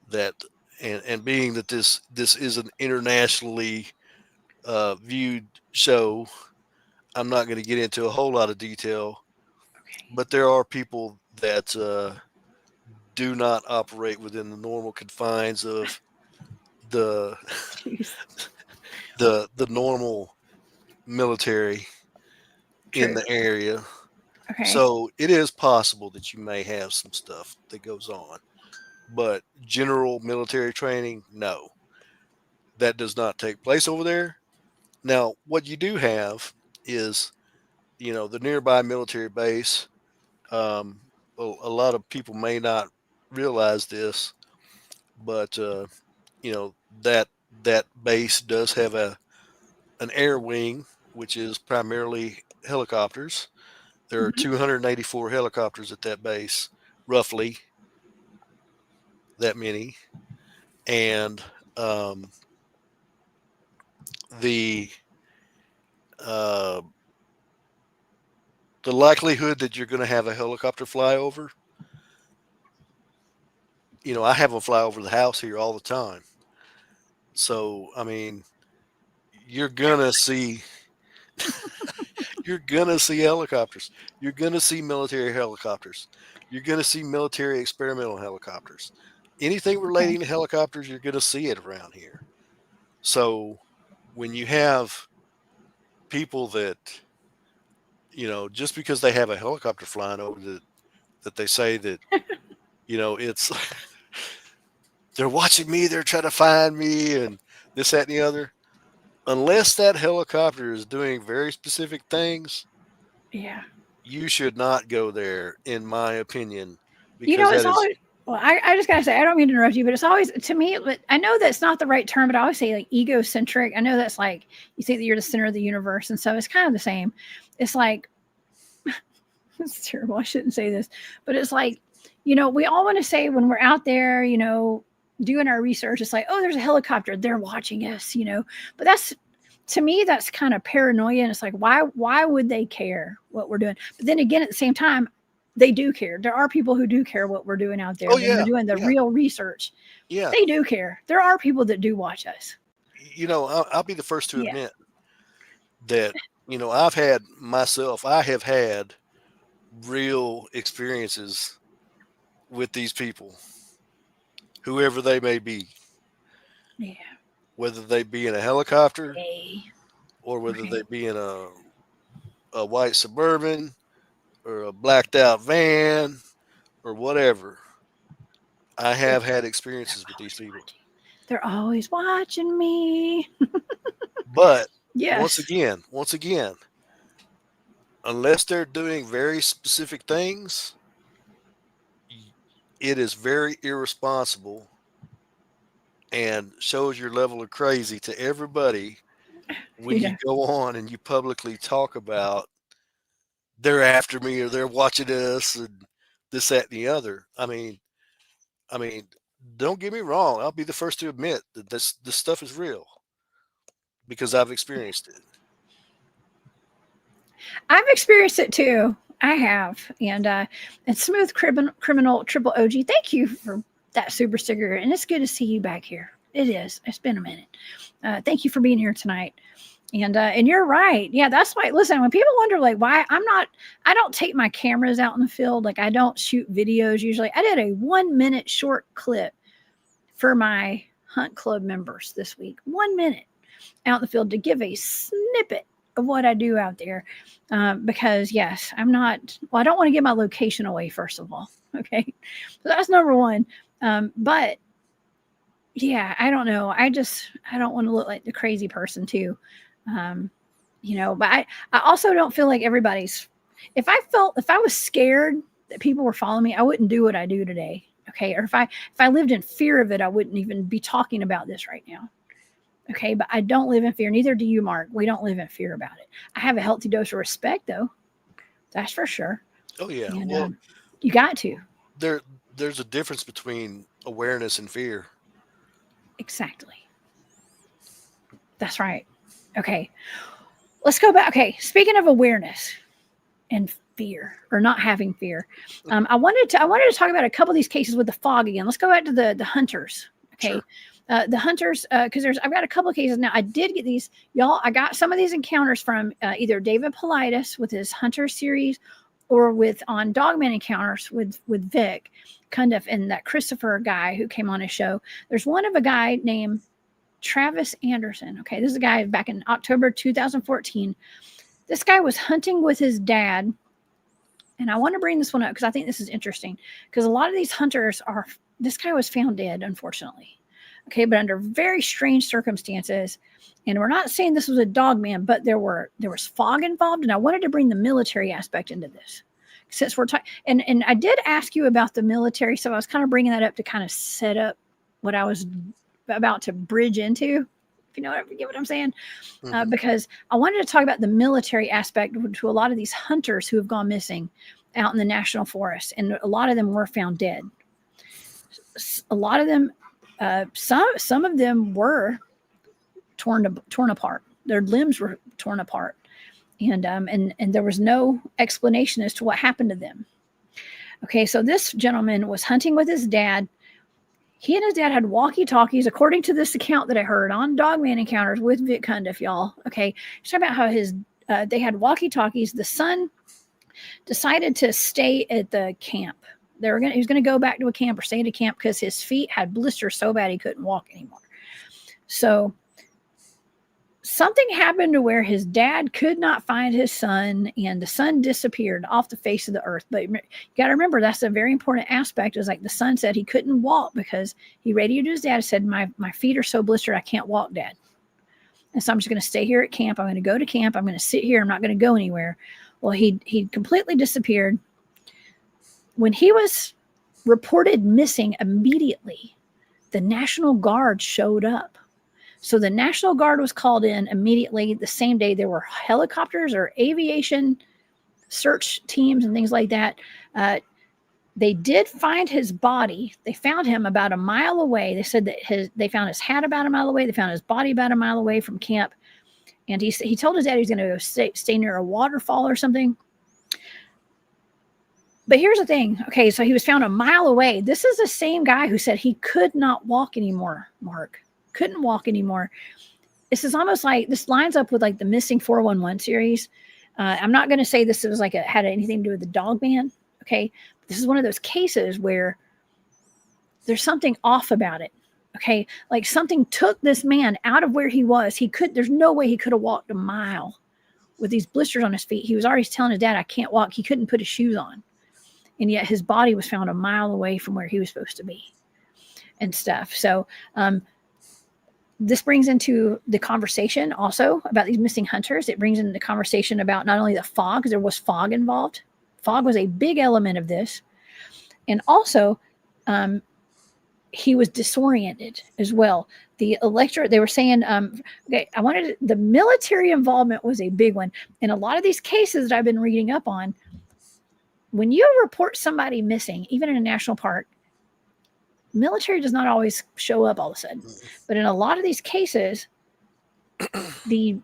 that and being that this is an internationally viewed show, I'm not going to get into a whole lot of detail, Okay. but there are people that do not operate within the normal confines of the Jeez. the normal military in True. the area. Okay. So it is possible that you may have some stuff that goes on, but general military training, no, that does not take place over there. Now, what you do have is, the nearby military base. Um, a lot of people may not realize this, but you know that that base does have an air wing, which is primarily helicopters. There are Mhm. 284 helicopters at that base, roughly that many, and um, the uh, the likelihood that you're going to have a helicopter fly over, I have them fly over the house here all the time. So I mean, you're gonna see you're gonna see helicopters. You're gonna see military helicopters. You're gonna see military experimental helicopters. Anything Okay. relating to helicopters, you're gonna see it around here. So when you have people that, just because they have a helicopter flying over that they say that, it's they're watching me, they're trying to find me, and this, that, and the other. Unless that helicopter is doing very specific things, Yeah. you should not go there, in my opinion, You because know, that it's is, always, well, I just gotta say, I don't mean to interrupt you, but it's always, to me, but I know that's not the right term, but I always say like egocentric. I know that's like, you think that you're the center of the universe. And so it's kind of the same. It's like, it's terrible. I shouldn't say this, but it's like, we all want to say when we're out there, doing our research, it's like, oh, there's a helicopter, they're watching us, but that's, to me, that's kind of paranoia. And it's like, why would they care what we're doing? But then again, at the same time, they do care. There are people who do care what we're doing out there. oh When they're yeah, doing the yeah, real research, yeah. they do care. There are people that do watch us. I'll be the first to Yeah. admit that, I have had real experiences with these people, whoever they may be, Yeah. whether they be in a helicopter Hey. or whether Okay. they be in a white Suburban or a blacked out van or whatever. I have had experiences with these people. They're always watching me. But once Yes. again, once again, unless they're doing very specific things, it is very irresponsible and shows your level of crazy to everybody when you Yeah. go on and you publicly talk about they're after me or they're watching us and this, that, and the other. I mean, don't get me wrong. I'll be the first to admit that this stuff is real because I've experienced it. I've experienced it too. I have. And Smooth Criminal Triple OG, thank you for that super sticker. And it's good to see you back here. It is. It's been a minute. Thank you for being here tonight. And you're right. Yeah, that's why. Listen, when people wonder like why I don't take my cameras out in the field. Like I don't shoot videos usually. I did a 1 minute short clip for my hunt club members this week. 1 minute out in the field to give a snippet of what I do out there. Because yes, I'm not, well, I don't want to give my location away, first of all. Okay. So that's number one. But yeah, I don't know. I don't want to look like the crazy person too. But I also don't feel like everybody's, if I was scared that people were following me, I wouldn't do what I do today. Okay. Or if I lived in fear of it, I wouldn't even be talking about this right now. Okay, but I don't live in fear. Neither do you, Mark. We don't live in fear about it. I have a healthy dose of respect, though. That's for sure. Oh yeah. And Well, you got to. there's a difference between awareness and fear. Exactly. That's right. Okay. Let's go back. Okay. Speaking of awareness and fear or not having fear, I wanted to talk about a couple of these cases with the fog again. Let's go back to the hunters. Okay. Sure. The hunters, because I've got a couple of cases now. I did get these, y'all. I got some of these encounters from either David Politis with his Hunter series, or on Dogman Encounters with Vic Cundiff and that Christopher guy who came on his show. There's one of a guy named Travis Anderson. Okay, this is a guy back in October 2014. This guy was hunting with his dad, and I want to bring this one up because I think this is interesting. Because a lot of these hunters are. This guy was found dead, unfortunately. Okay, but under very strange circumstances. And we're not saying this was a dogman, but there was fog involved. And I wanted to bring the military aspect into this. Since we're talking, and I did ask you about the military, so I was kind of bringing that up to kind of set up what I was about to bridge into, if you get what I'm saying. Mm-hmm. Because I wanted to talk about the military aspect to a lot of these hunters who have gone missing out in the national forest. And a lot of them were found dead. A lot of them, some of them were torn apart. Their limbs were torn apart, and there was no explanation as to what happened to them. Okay, so this gentleman was hunting with his dad. He and his dad had walkie-talkies, according to this account that I heard on Dogman Encounters with Vic Cundiff, y'all. Okay, he's talking about how they had walkie-talkies. The son decided to stay at the camp. He was going to go back to a camp or stay at a camp because his feet had blisters so bad he couldn't walk anymore. So something happened to where his dad could not find his son, and the son disappeared off the face of the earth. But you got to remember, that's a very important aspect, is like the son said he couldn't walk because he radioed to his dad and said, my feet are so blistered I can't walk, Dad. And so I'm just going to stay here at camp. I'm going to go to camp. I'm going to sit here. I'm not going to go anywhere. Well, he completely disappeared. When he was reported missing, immediately the National Guard showed up. So the National Guard was called in immediately. The same day, there were helicopters or aviation search teams and things like that. They did find his body. They found him about a mile away. They said that they found his hat about a mile away. They found his body about a mile away from camp. And he told his dad he was going to go stay near a waterfall or something. But here's the thing. Okay, so he was found a mile away. This is the same guy who said he could not walk anymore, Mark. Couldn't walk anymore. This is almost like, this lines up with like the Missing 411 series. I'm not going to say this was like had anything to do with the Dogman. Okay, this is one of those cases where there's something off about it. Okay, like something took this man out of where he was. There's no way he could have walked a mile with these blisters on his feet. He was already telling his dad, I can't walk. He couldn't put his shoes on. And yet his body was found a mile away from where he was supposed to be and stuff. So, this brings into the conversation also about these missing hunters. It brings into the conversation about not only the fog, because there was fog involved. Fog was a big element of this. And also, he was disoriented as well. The electorate, they were saying, the military involvement was a big one. In a lot of these cases that I've been reading up on, when you report somebody missing, even in a national park, military does not always show up all of a sudden. But in a lot of these cases, they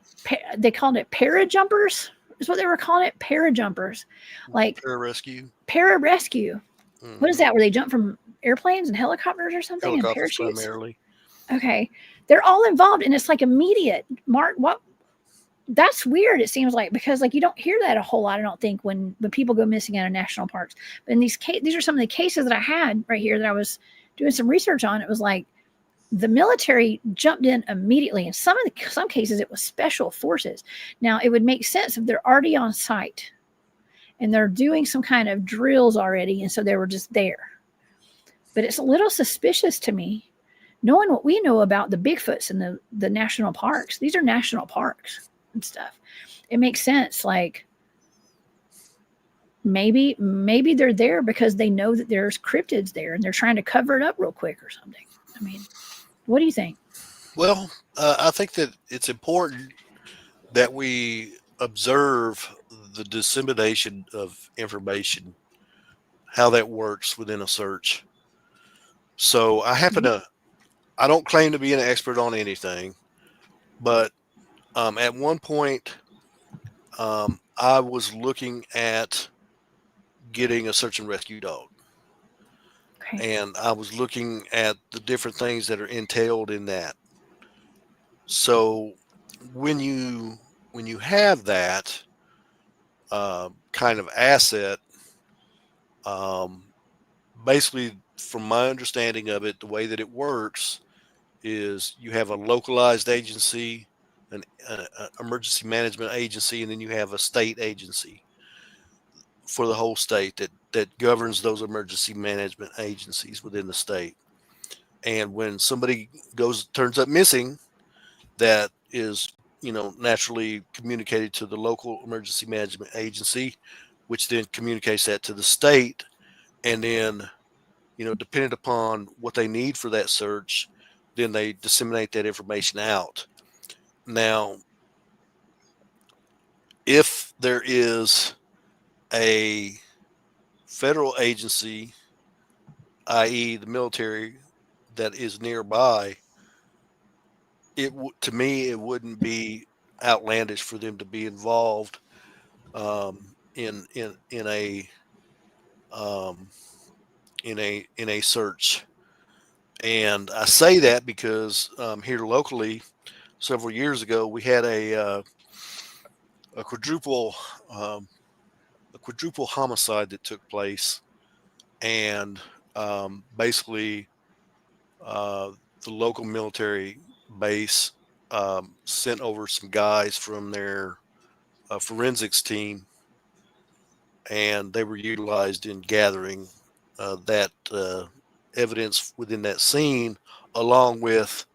called it parajumpers, is what they were calling it, parajumpers. Like pararescue. Mm-hmm. What is that, where they jump from airplanes and helicopters or something? Helicopters and parachutes? primarily. Okay. They're all involved, and it's like immediate. Mark, what? That's weird, it seems like, because like you don't hear that a whole lot, I don't think, when people go missing out of national parks. But in these are some of the cases that I had right here that I was doing some research on. It was like the military jumped in immediately. In some cases, it was special forces. Now, it would make sense if they're already on site and they're doing some kind of drills already, and so they were just there. But it's a little suspicious to me, knowing what we know about the Bigfoots and the national parks. These are national parks and stuff. It makes sense. Like maybe they're there because they know that there's cryptids there and they're trying to cover it up real quick or something. I mean, what do you think? Well, I think that it's important that we observe the dissemination of information, how that works within a search. So I don't claim to be an expert on anything, but at one point, I was looking at getting a search and rescue dog. Okay. And I was looking at the different things that are entailed in that. So when you have that kind of asset, basically, from my understanding of it, the way that it works is you have a localized agency, an emergency management agency, and then you have a state agency for the whole state that governs those emergency management agencies within the state. And when somebody turns up missing, that is, naturally communicated to the local emergency management agency, which then communicates that to the state. And then, depending upon what they need for that search, then they disseminate that information out. Now, if there is a federal agency, i.e. the military, that is nearby, to me, it wouldn't be outlandish for them to be involved in a search. And I say that because here locally, several years ago, we had a quadruple homicide that took place, and basically the local military base sent over some guys from their forensics team, and they were utilized in gathering that evidence within that scene, along with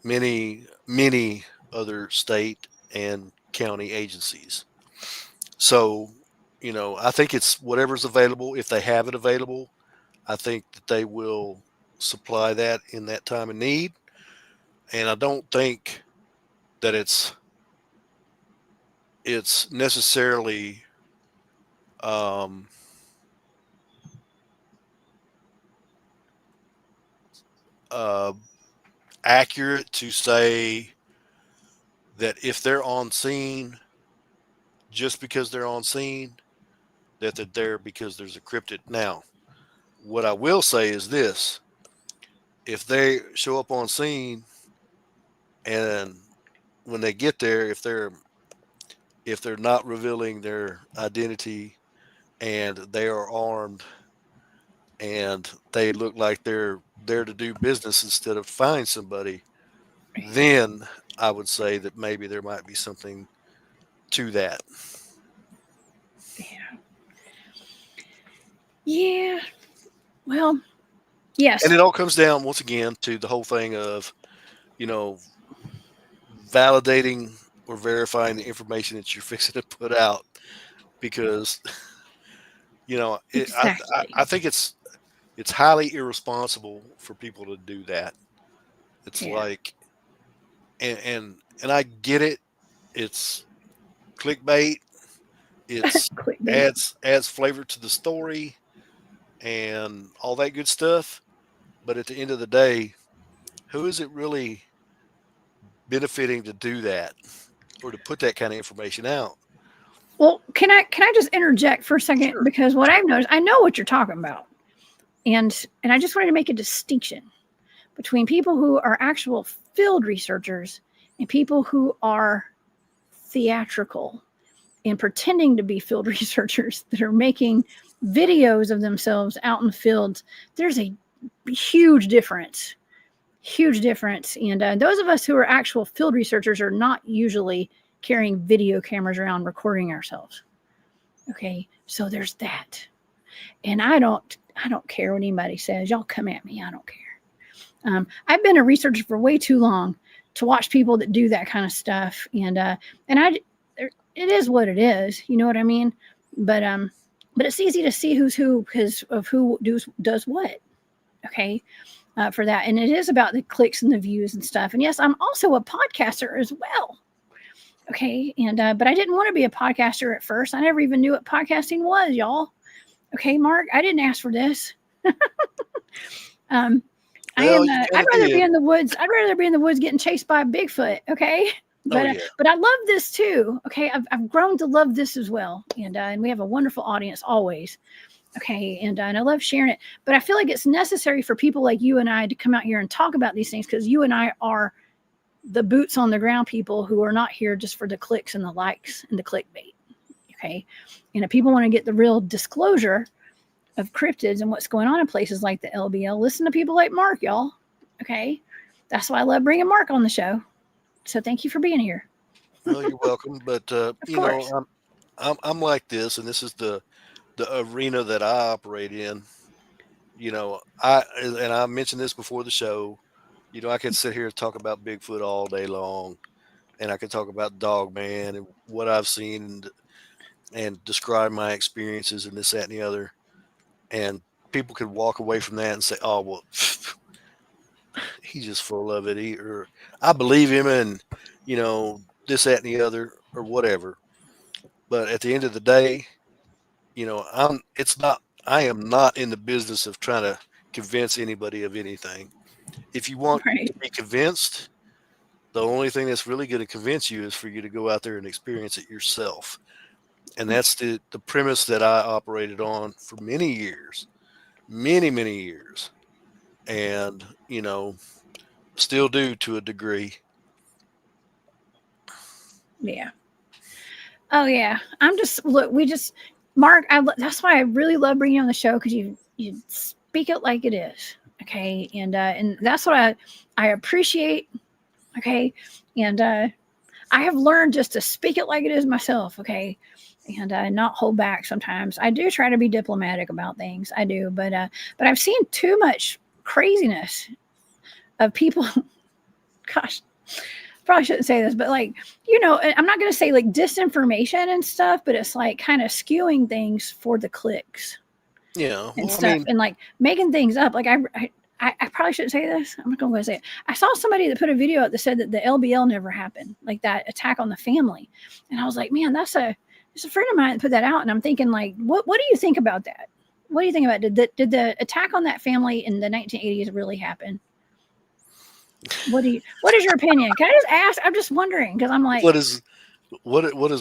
many other state and county agencies. So, I think it's whatever's available. If they have it available, I think that they will supply that in that time of need. And I don't think that it's necessarily um, uh, accurate to say that if they're on scene, just because they're on scene, that they're there because there's a cryptid. Now, what I will say is this: if they show up on scene and when they get there, if they're not revealing their identity and they are armed and they look like they're there to do business instead of find somebody, then I would say that maybe there might be something to that. Yeah. Yeah. Well, yes. And it all comes down once again to the whole thing of, validating or verifying the information that you're fixing to put out, because Exactly. I think it's highly irresponsible for people to do that. It's Yeah. like, and I get it. It's clickbait. It's Clickbait. adds flavor to the story and all that good stuff. But at the end of the day, who is it really benefiting to do that or to put that kind of information out? Well, can I just interject for a second? Sure. Because what I've noticed, I know what you're talking about. And I just wanted to make a distinction between people who are actual field researchers and people who are theatrical and pretending to be field researchers that are making videos of themselves out in the fields. There's a huge difference. Huge difference. And those of us who are actual field researchers are not usually carrying video cameras around recording ourselves. Okay, so there's that. And I don't care what anybody says. Y'all come at me. I don't care. I've been a researcher for way too long to watch people that do that kind of stuff. And it is what it is. You know what I mean? But it's easy to see who's who because of who does what. Okay, for that. And it is about the clicks and the views and stuff. And yes, I'm also a podcaster as well. Okay, and but I didn't want to be a podcaster at first. I never even knew what podcasting was, y'all. Okay, Mark, I didn't ask for this. I'd rather be in the woods. I'd rather be in the woods getting chased by a Bigfoot. Okay, but but I love this too. Okay, I've grown to love this as well, and we have a wonderful audience always. Okay, and I love sharing it. But I feel like it's necessary for people like you and I to come out here and talk about these things because you and I are the boots on the ground people who are not here just for the clicks and the likes and the clickbait. Okay, and if people want to get the real disclosure of cryptids and what's going on in places like the LBL, listen to people like Mark, y'all. Okay, that's why I love bringing Mark on the show. So thank you for being here. Well, you're welcome. But I'm like this, and this is the arena that I operate in. I mentioned this before the show. I could sit here and talk about Bigfoot all day long, and I could talk about Dogman and what I've seen and describe my experiences and this, that, and the other. And people could walk away from that and say, "Oh, well, he's just full of it," or "I believe him," and this, that, and the other, or whatever. But at the end of the day, I am not in the business of trying to convince anybody of anything. If you want to be convinced, the only thing that's really going to convince you is for you to go out there and experience it yourself. And that's the premise that I operated on for many years, many years, and still do to a degree. Yeah. Oh yeah. Mark. That's why I really love bringing you on the show because you speak it like it is. Okay, and that's what I appreciate Okay. And I have learned just to speak it like it is myself. Okay. And not hold back sometimes. I do try to be diplomatic about things. I do. But I've seen too much craziness of people. Gosh, probably shouldn't say this, but like, I'm not going to say like disinformation and stuff, but it's like kind of skewing things for the clicks Yeah. and Well, I stuff, mean, and like making things up. Like I probably shouldn't say this. I'm not going to say it. I saw somebody that put a video out that said that the LBL never happened, like that attack on the family, and I was like, man, it's a friend of mine that put that out, and I'm thinking like, what do you think about that? What do you think about it? Did the attack on that family in the 1980s really happen? What is your opinion? Can I just ask? I'm just wondering because I'm like, what is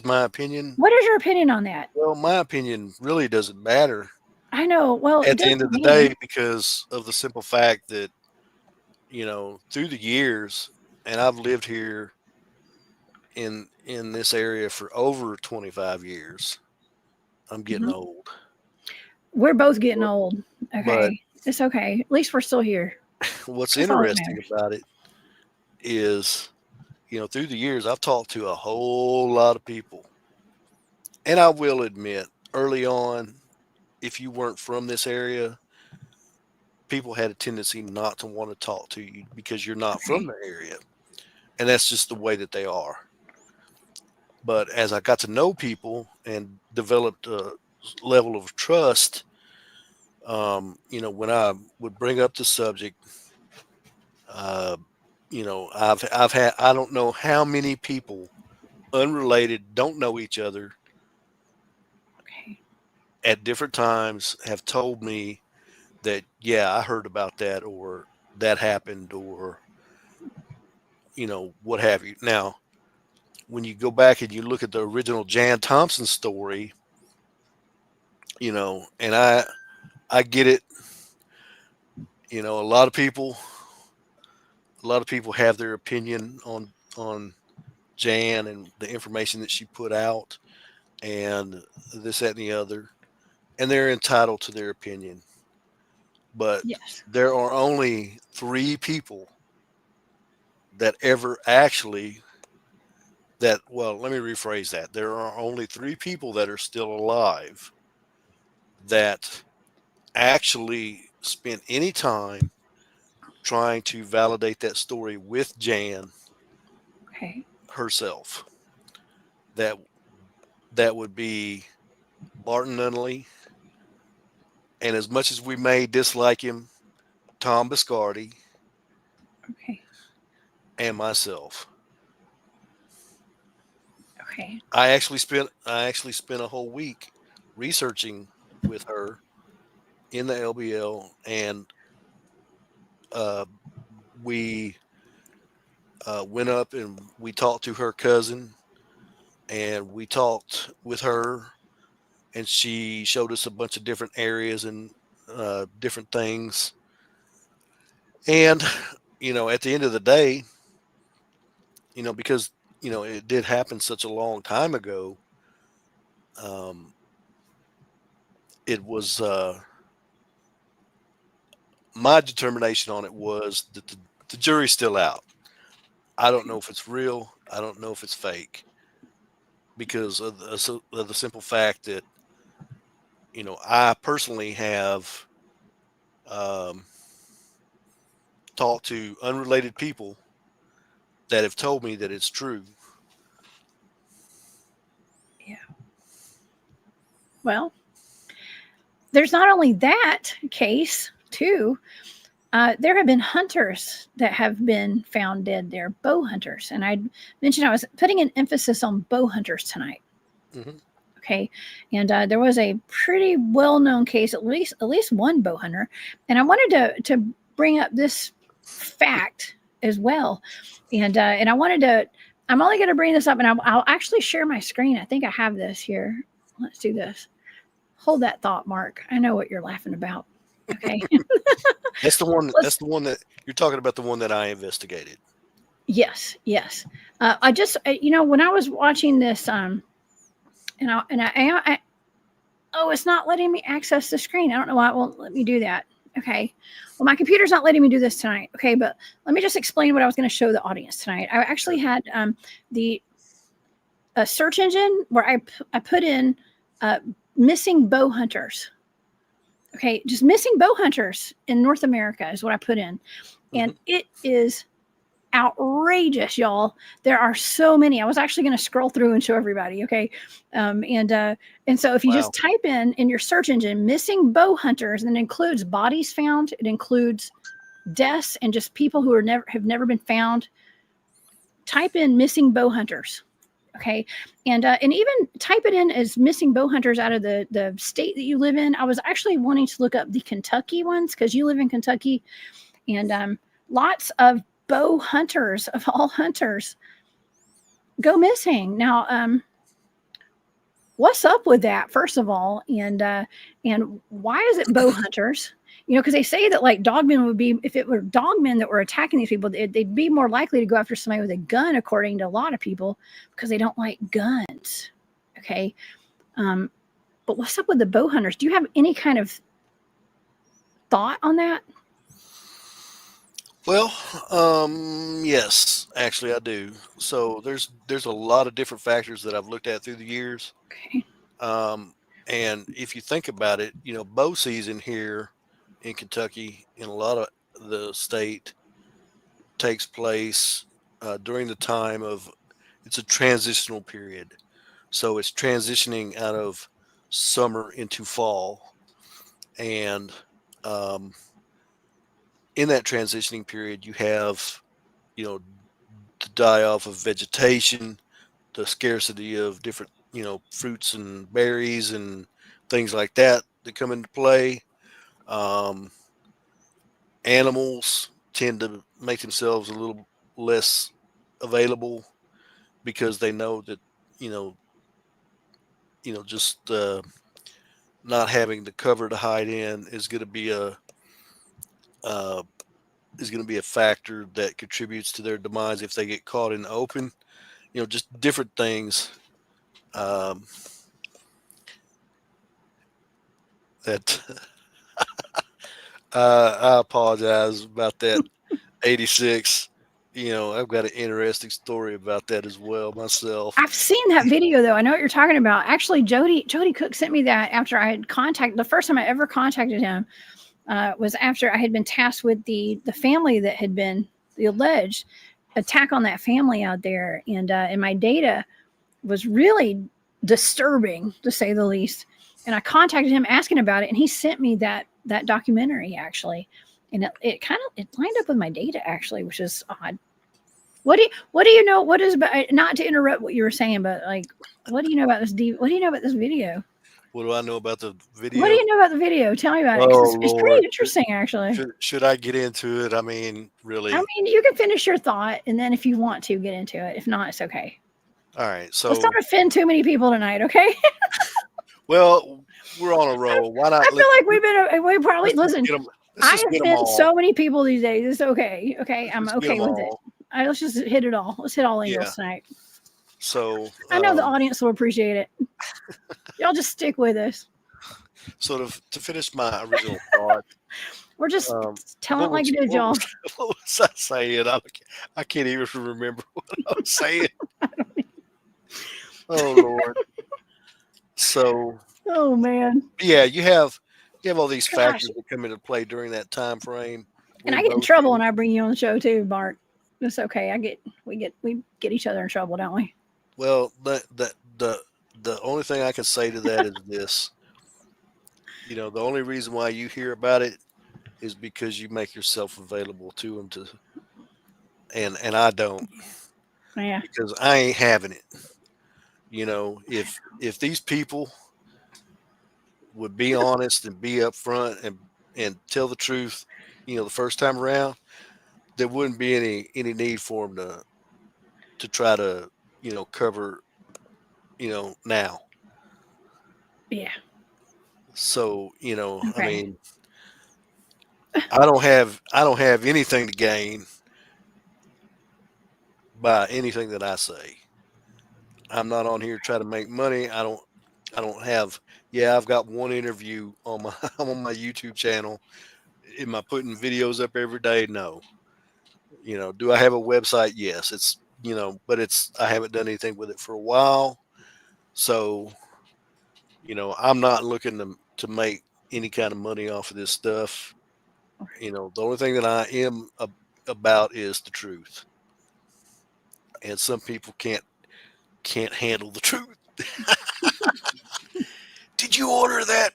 my opinion? what is your opinion on that? Well, my opinion really doesn't matter I know. Well, it at the does end to of the me. day because of the simple fact that, through the years, and I've lived here in this area for over 25 years. I'm getting Mhm. old. We're both getting But old. but Okay. It's okay. At least we're still here. what's That's all that interesting matters. about it is, through the years, I've talked to a whole lot of people. And I will admit, early on, if you weren't from this area, people had a tendency not to want to talk to you because you're not from Okay. the area. And that's just the way that they are. But as I got to know people and developed a level of trust, when I would bring up the subject, uh, I've had, I don't know how many people unrelated, don't know each other, Okay. at different times have told me that, yeah, I heard about that, or that happened, or what have you. Now, when you go back and you look at the original Jan Thompson story, and I get it. You know, a lot of people have their opinion on Jan and the information that she put out, and this, that, and the other, and they're entitled to their opinion. But Yes. there are only three people that ever actually that well, let me rephrase that. There are only three people that are still alive that actually spent any time trying to validate that story with Jan Okay. herself. That that would be Barton Nunnally, and as much as we may dislike him, Tom Biscardi, Okay. and myself. Okay. I actually spent a whole week researching with her in the LBL, and uh, we went up and we talked to her cousin, and we talked with her, and she showed us a bunch of different areas and different things. And at the end of the day, because it did happen such a long time ago, um, it was my determination on it was that the jury's still out. I don't know if it's real. I don't know if it's fake because of the simple fact that I personally have um, talked to unrelated people that have told me that it's true. Yeah. Well, there's not only that case too. There have been hunters that have been found dead there, bow hunters. And I mentioned I was putting an emphasis on bow hunters tonight. Hmm. Okay. And there was a pretty well known case, at least one bow hunter. And I wanted to bring up this fact as well. And I wanted to, I'm only going to bring this up and I'll actually share my screen. I think I have this here. Let's do this. Hold that thought, Mark. I know what you're laughing about. Okay. That's the one. Let's That's the one that you're talking about. The one that I investigated. Yes, yes. I just, when I was watching this, and I, oh, it's not letting me access the screen. I don't know why it won't let me do that. Okay. Well, my computer's not letting me do this tonight. Okay, but let me just explain what I was going to show the audience tonight. I actually had the a search engine where I put in missing bow hunters. Okay, just missing bow hunters in North America is what I put in, and it is outrageous, y'all. There are so many. I was actually going to scroll through and show everybody. Okay, and so if you just type in your search engine missing bow hunters, and it includes bodies found, it includes deaths, and just people who have never been found. Type in missing bow hunters. Okay, and even type it in as missing bow hunters out of the state that you live in. I was actually wanting to look up the Kentucky ones because you live in Kentucky, and lots of bow hunters of all hunters go missing. Now, what's up with that, first of all, and why is it bow hunters? You know, because they say that like dogmen would be, if it were dogmen that were attacking these people, they'd be more likely to go after somebody with a gun, according to a lot of people, because they don't like guns. Okay, but what's up with the bow hunters? Do you have any kind of thought on that? Well, yes, actually I do. So there's a lot of different factors that I've looked at through the years. Okay. And if you think about it, you know, bow season here in Kentucky, in a lot of the state, takes place during the time of, it's a transitional period. So it's transitioning out of summer into fall. And in that transitioning period, you have, you know, the die off of vegetation, the scarcity of different, you know, fruits and berries and things like that that come into play. Animals tend to make themselves a little less available because they know that, you know, just not having the cover to hide in is going to be uh, a factor that contributes to their demise if they get caught in the open. You know, just different things that I apologize about that. 86. You know, I've got an interesting story about that as well myself. I've seen that video though. I know what you're talking about. Actually, Jody Cook sent me that after I had contacted, the first time I ever contacted him was after I had been tasked with the family that had been the alleged attack on that family out there, and my data was really disturbing to say the least. And I contacted him asking about it, and he sent me that documentary actually, and it lined up with my data actually, which is odd. What do you know? What is, not to interrupt what you were saying, but like, what do you know about this? What do you know about this video? What do I know about the video? What do you know about the video? Tell me about it. Oh, It's pretty interesting, actually. Should I get into it? I mean, really? I mean, you can finish your thought, and then if you want to get into it, if not, it's okay. All right. So let's not offend too many people tonight, okay? Well, we're on a roll. Why not? I feel like we probably listen. I offend so many people these days. It's okay. Okay, I'm okay with it. Let's just hit it all. Let's hit all angles tonight. So I know the audience will appreciate it. Y'all just stick with us. So to finish my original thought, we're just telling it like it is, y'all. What was I saying? I can't even remember what I was saying. Oh Lord. So. Oh man. Yeah, you have all these factors that come into play during that time frame. And I get in trouble when I bring you on the show too, Mark. It's okay. We get each other in trouble, don't we? Well, the only thing I can say to that is this. You know, the only reason why you hear about it is because you make yourself available to them and I don't. Yeah. Because I ain't having it. You know, if these people would be honest and be upfront and tell the truth, you know, the first time around, there wouldn't be any need for them to try to, you know, cover, you know, now. Yeah. So, you know, okay. I mean, I don't have anything to gain by anything that I say. I'm not on here trying to make money. I don't have. Yeah, I've got one interview on my on my YouTube channel. Am I putting videos up every day? No. Do I have a website? Yes. But I haven't done anything with it for a while. So, I'm not looking to make any kind of money off of this stuff. The only thing that I am about is the truth. And some people can't handle the truth. Did you order that?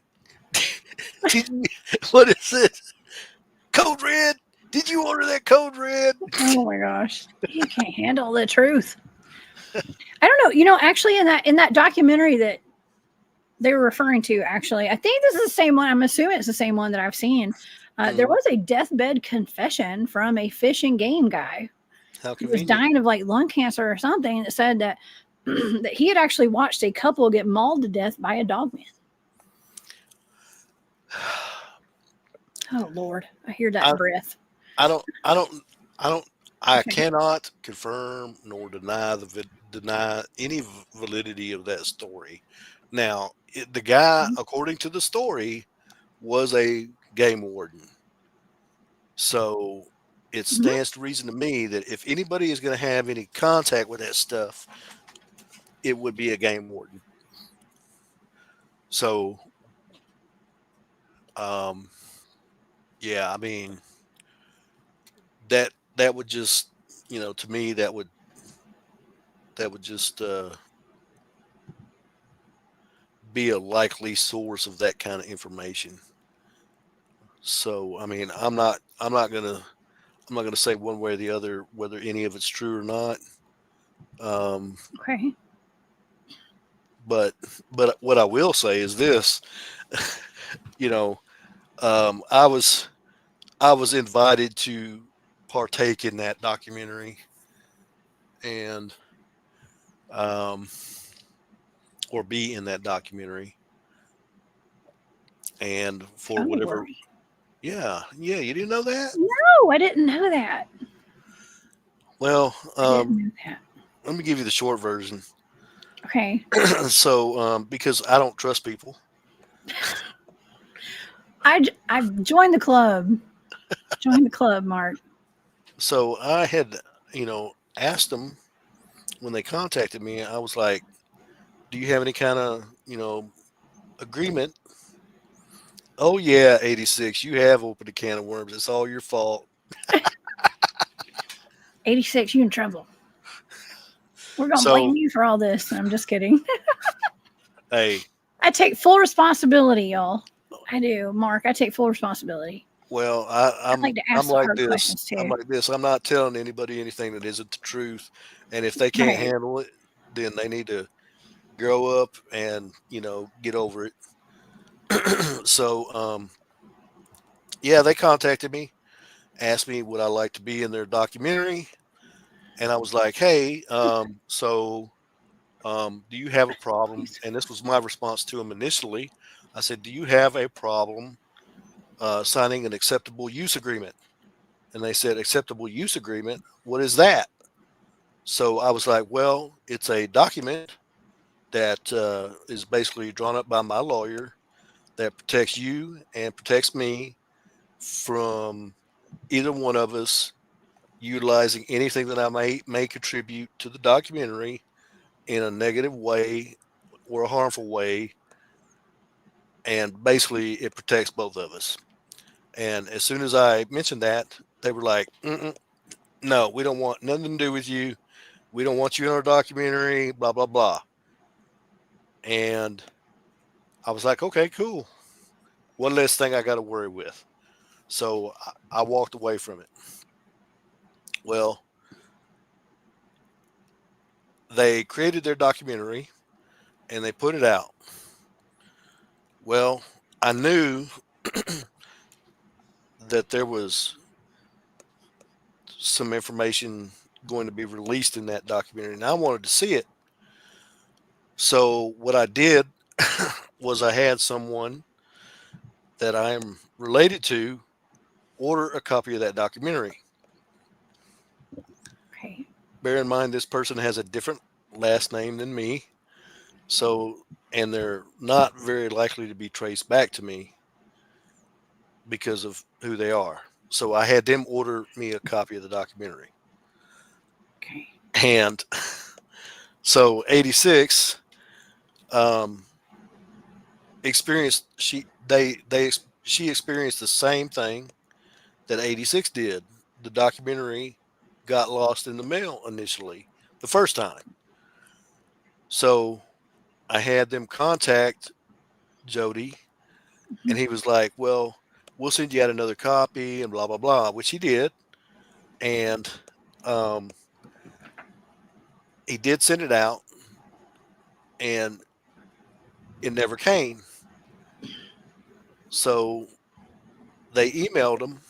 What is it? Code Red? Did you order that Code Red? Oh my gosh, you can't handle the truth. I don't know. Actually, in that documentary that they were referring to, actually, I think this is the same one. I'm assuming it's the same one that I've seen. There was a deathbed confession from a fish and game guy. How He was convenient. dying of like lung cancer or something. That said that that he had actually watched a couple get mauled to death by a dogman. Oh Lord, I hear that breath. I cannot confirm nor deny any validity of that story. Now, the guy, according to the story, was a game warden. So it stands to reason to me that if anybody is going to have any contact with that stuff, it would be a game warden. So, yeah, I mean, that would just, to me, that would just be a likely source of that kind of information. So, I mean, I'm not gonna say one way or the other whether any of it's true or not. Okay. But what I will say is this, you know, I was invited to partake in that documentary, and um, or be in that documentary, and for Tell me, whatever, Lori. yeah, you didn't know that? No, I didn't know that. Well, I didn't know that. let me give you the short version. Okay. So, because I don't trust people. I've joined the club. Join the club, Mark. So I had, asked them when they contacted me. I was like, "Do you have any kind of, agreement?" "Oh yeah, 86. You have opened a can of worms. It's all your fault." 86, you in trouble. We're gonna So, blame you for all this. I'm just kidding. hey, I take full responsibility, y'all. I do, Mark. I take full responsibility. well, I like to I'm ask the like hard this. questions I'm too. like this. I'm not telling anybody anything that isn't the truth. And if they can't Right. handle it, then they need to grow up and get over it. So, yeah, they contacted me, asked me would I like to be in their documentary, and I was like, "Hey, do you have a problem?" And this was my response to them initially. I said, "Do you have a problem signing an acceptable use agreement?" And they said, "Acceptable use agreement? What is that?" So I was like, "Well, it's a document that is basically drawn up by my lawyer that protects you and protects me from either one of us utilizing anything that I may contribute to the documentary in a negative way or a harmful way, and basically it protects both of us." And as soon as I mentioned that, they were like, "No, we don't want nothing to do with you. We don't want you in our documentary, blah blah blah." And I was like, "Okay, cool. One less thing I got to worry with." So I walked away from it. Well, they created their documentary and they put it out. Well, I knew that there was some information going to be released in that documentary, and I wanted to see it. So what I did was I had someone that I am related to order a copy of that documentary. Okay. Bear in mind, this person has a different last name than me, so and they're not very likely to be traced back to me. because of who they are. So I had them order me a copy of the documentary. Okay. And so 86 um, experienced she experienced the same thing that 86 did. The documentary got lost in the mail initially the first time. So I had them contact Jody, and he was like, "Well, we'll send you out another copy," and blah blah blah, which he did, and um, he did send it out, and it never came. So they emailed him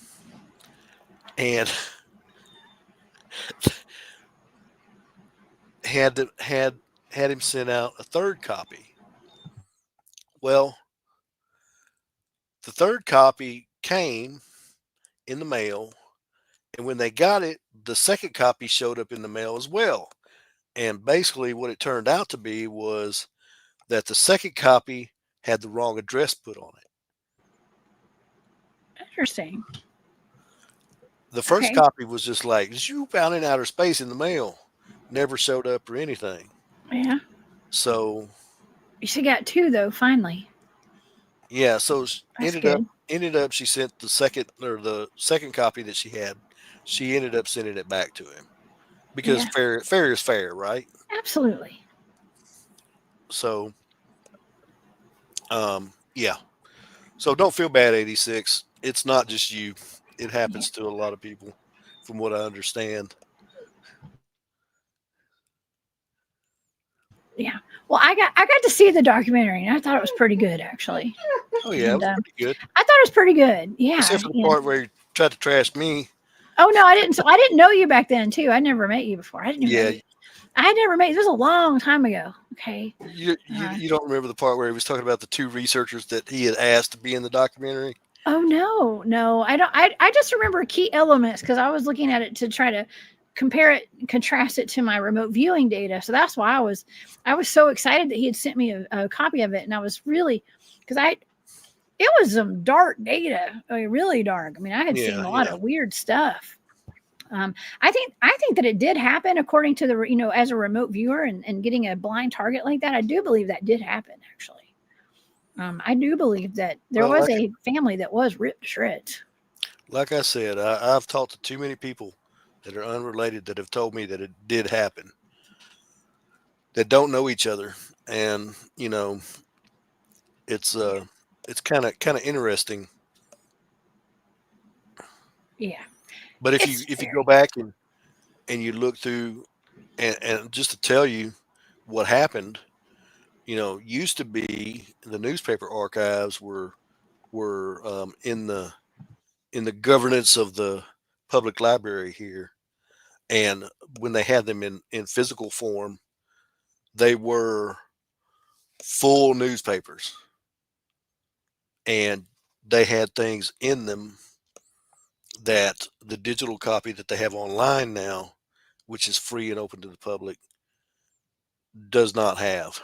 and had him send out a third copy. Well, the third copy came in the mail, and when they got it, the second copy showed up in the mail as well. And basically, what it turned out to be was that the second copy had the wrong address put on it. Interesting. The first Okay. copy was just like, you found in outer space in the mail, never showed up or anything. Yeah. So She got two though. Finally. yeah, so That's good. ended up she sent the second copy that she had. She ended up sending it back to him because Yeah. fair is fair, right? Absolutely. So yeah. So don't feel bad, 86. It's not just you. It Yeah. happens to a lot of people, from what I understand. Yeah. Well, I got to see the documentary, and I thought it was pretty good, actually. Oh yeah, it And was pretty good. I thought it was pretty good. Yeah. Except for the Yeah. part where he tried to trash me. Oh no, I didn't. So I didn't know you back then too. I never met you before. I didn't even know Yeah, you. I had never met you. This was a long time ago. Okay. Uh, you don't remember the part where he was talking about the two researchers that he had asked to be in the documentary? oh no, no, I don't. I just remember key elements because I was looking at it to try to compare it, contrast it to my remote viewing data. So that's why I was so excited that he had sent me a copy of it, and I was really because it was some dark data, I mean, really dark. I mean, I had seen Yeah, a lot yeah. of weird stuff. I think that it did happen according to the as a remote viewer and getting a blind target like that. I do believe that did happen actually. I do believe that there Well, was a family that was ripped to shreds. like I said, I've talked to too many people that are unrelated that have told me that it did happen, that don't know each other, and it's it's kind of interesting. Yeah, But it's if you go very. back and you look through and just to tell you what happened, used to be the newspaper archives were in the governance of the public library here, and when they had them in physical form, they were full newspapers, and they had things in them that the digital copy that they have online now, which is free and open to the public, does not have.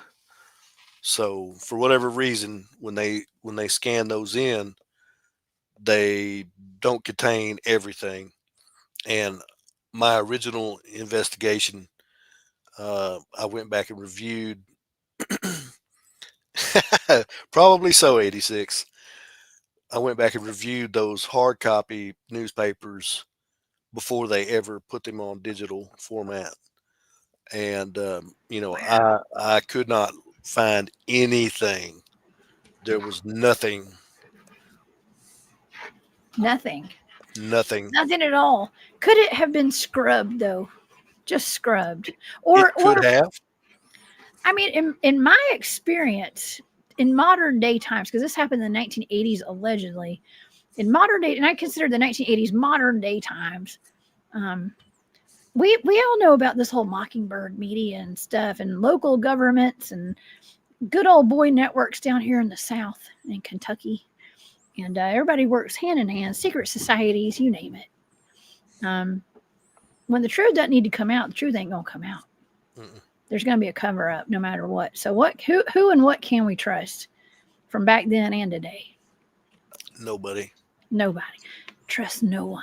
So for whatever reason, when they scan those in, they don't contain everything. And my original investigation, I went back and reviewed. Probably so, 86. I went back and reviewed those hard copy newspapers before they ever put them on digital format. And, Wow, I could not find anything. There was nothing, nothing, nothing. nothing at all. Could it have been scrubbed though? Just scrubbed, It could or have. I mean, in my experience, in modern day times, because this happened in the 1980s allegedly, in modern day, and I consider the 1980s modern day times. Um, we all know about this whole mockingbird media and stuff, and local governments and good old boy networks down here in the South in Kentucky, and everybody works hand in hand. Secret societies, you name it. Um, when the truth doesn't need to come out, the truth ain't gonna come out. Mm-mm. There's gonna be a cover up no matter what. So what? Who and what can we trust from back then and today? Nobody. Nobody. Trust no one.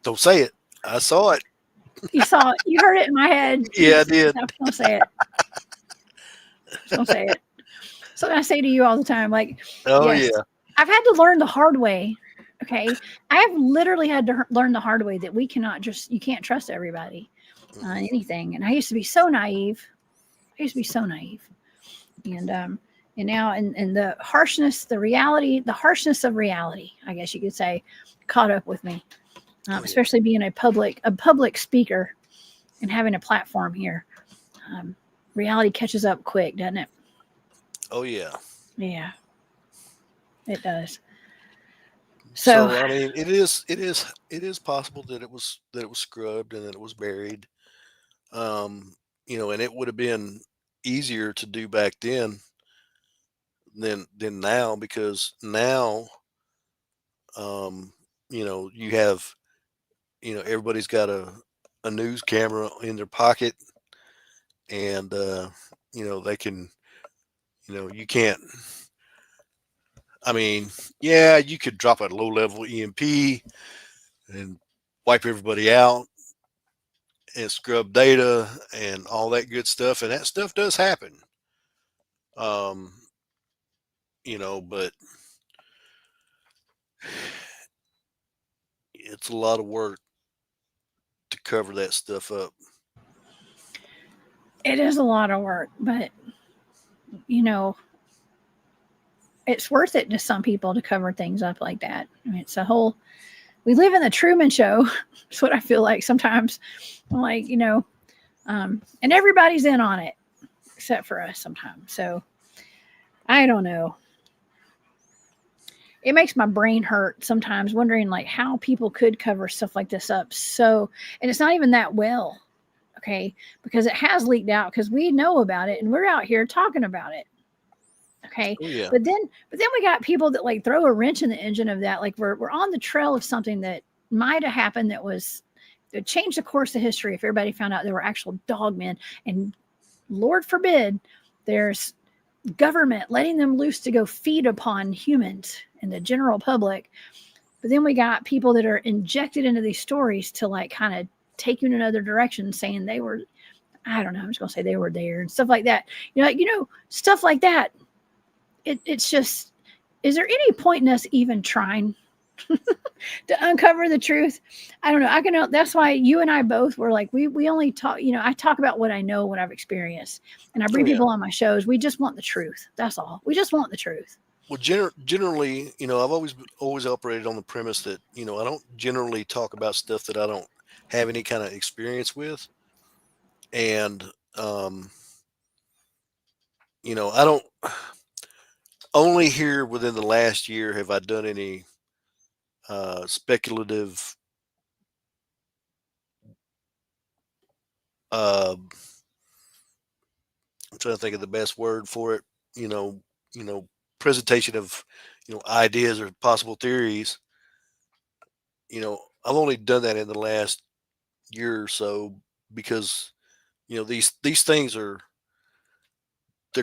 Don't say it. I saw it. You saw it. You heard it in my head. Yeah, I did. No, don't say it. Don't say it. So I say to you all the time, like, Oh yes, yeah. I've had to learn the hard way. Okay. I have literally had to learn the hard way that you can't trust everybody on anything. And I used to be so naive. I used to be so naive. And now, and the harshness, the harshness of reality, I guess you could say, caught up with me, Oh, yeah. especially being a public speaker and having a platform here. Reality catches up quick, doesn't it? Oh yeah. Yeah, it does. So, So I mean, it is possible that it was scrubbed and that it was buried. Um, and it would have been easier to do back then than now, because now, um, you have, everybody's got a news camera in their pocket, and they can, you can't. I mean, yeah, you could drop a low level EMP and wipe everybody out and scrub data and all that good stuff, and that stuff does happen. Um, but it's a lot of work to cover that stuff up. it is a lot of work, but you know, it's worth it to some people to cover things up like that. I mean, it's a whole. We live in the Truman Show. That's what I feel like sometimes. I'm like, and everybody's in on it except for us sometimes. So I don't know. It makes my brain hurt sometimes wondering like how people could cover stuff like this up. So, and it's not even that well, okay, because it has leaked out because we know about it and we're out here talking about it. Okay. Oh yeah. But then we got people that like throw a wrench in the engine of that. Like we're on the trail of something that might have happened that changed the course of history if everybody found out there were actual dogmen. And Lord forbid there's government letting them loose to go feed upon humans and the general public. But then we got people that are injected into these stories to like kind of take you in another direction, saying they were, I don't know, I'm just gonna say they were there and stuff like that. Stuff like that. It's just, is there any point in us even trying to uncover the truth? I don't know. That's why you and I both were like, we only talk, I talk about what I know, what I've experienced, and I Oh bring yeah. people on my shows. We just want the truth. That's all. We just want the truth. Well, generally, I've always operated on the premise that I don't generally talk about stuff that I don't have any kind of experience with, and I don't. Only here within the last year have I done any speculative. Uh, I'm trying to think of the best word for it. You know, presentation of ideas or possible theories. I've only done that in the last year or so, because these things they're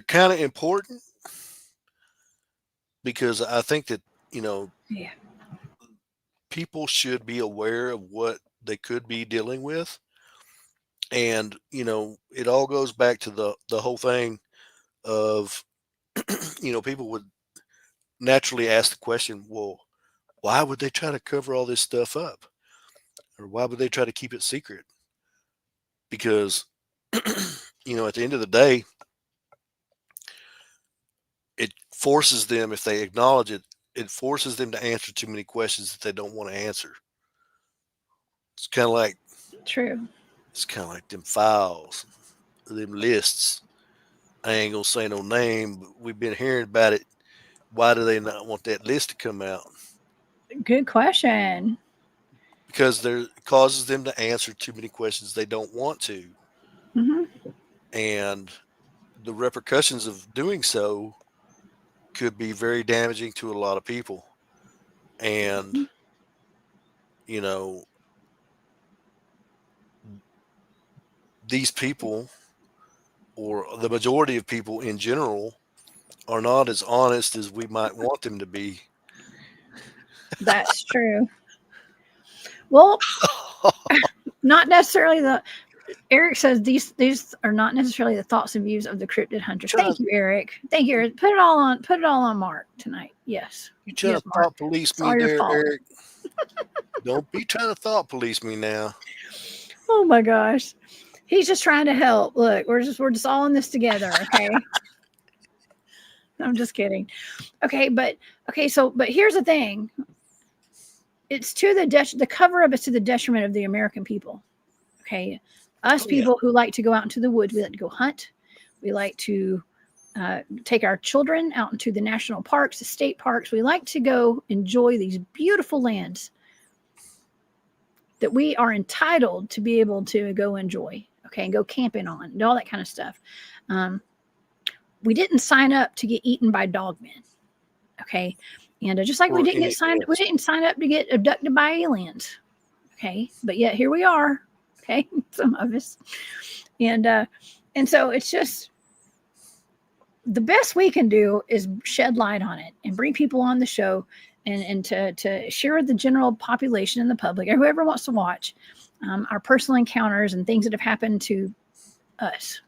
kind of important, because I think that you know Yeah. people should be aware of what they could be dealing with. And it all goes back to the whole thing of people would naturally ask the question, well, why would they try to cover all this stuff up, or why would they try to keep it secret? Because at the end of the day, it forces them, if they acknowledge it, it forces them to answer too many questions that they don't want to answer. It's kind of like True. them files, them lists. I ain't gonna say no name, but we've been hearing about it. Why do they not want that list to come out? Good question. Because it causes them to answer too many questions they don't want to, Hmm. and the repercussions of doing so could be very damaging to a lot of people. And you know, these people, or the majority of people in general, are not as honest as we might want them to be. That's true. Well, not necessarily the. Eric says these are not necessarily the thoughts and views of the cryptid hunters. trying Thank you, Eric. Thank you, Eric. Put it all on Mark tonight. Yes. you trying Yes, to Mark. thought police It's me all your there, fault. Eric? Don't be trying to thought police me now. Oh my gosh. He's just trying to help. Look, we're just all in this together, okay? I'm just kidding. But here's the thing. It's to the cover up is to the detriment of the American people. Okay. Us Oh yeah, people who like to go out into the woods, we like to go hunt. We like to take our children out into the national parks, the state parks. We like to go enjoy these beautiful lands that we are entitled to be able to go enjoy, okay, and go camping on and all that kind of stuff. Um, we didn't sign up to get eaten by dogmen, okay, and just like or any we else. didn't sign up to get abducted by aliens, okay, but yet here we are, okay, some of us, and so it's just the best we can do is shed light on it and bring people on the show and to share with the general population and the public or whoever wants to watch our personal encounters and things that have happened to us.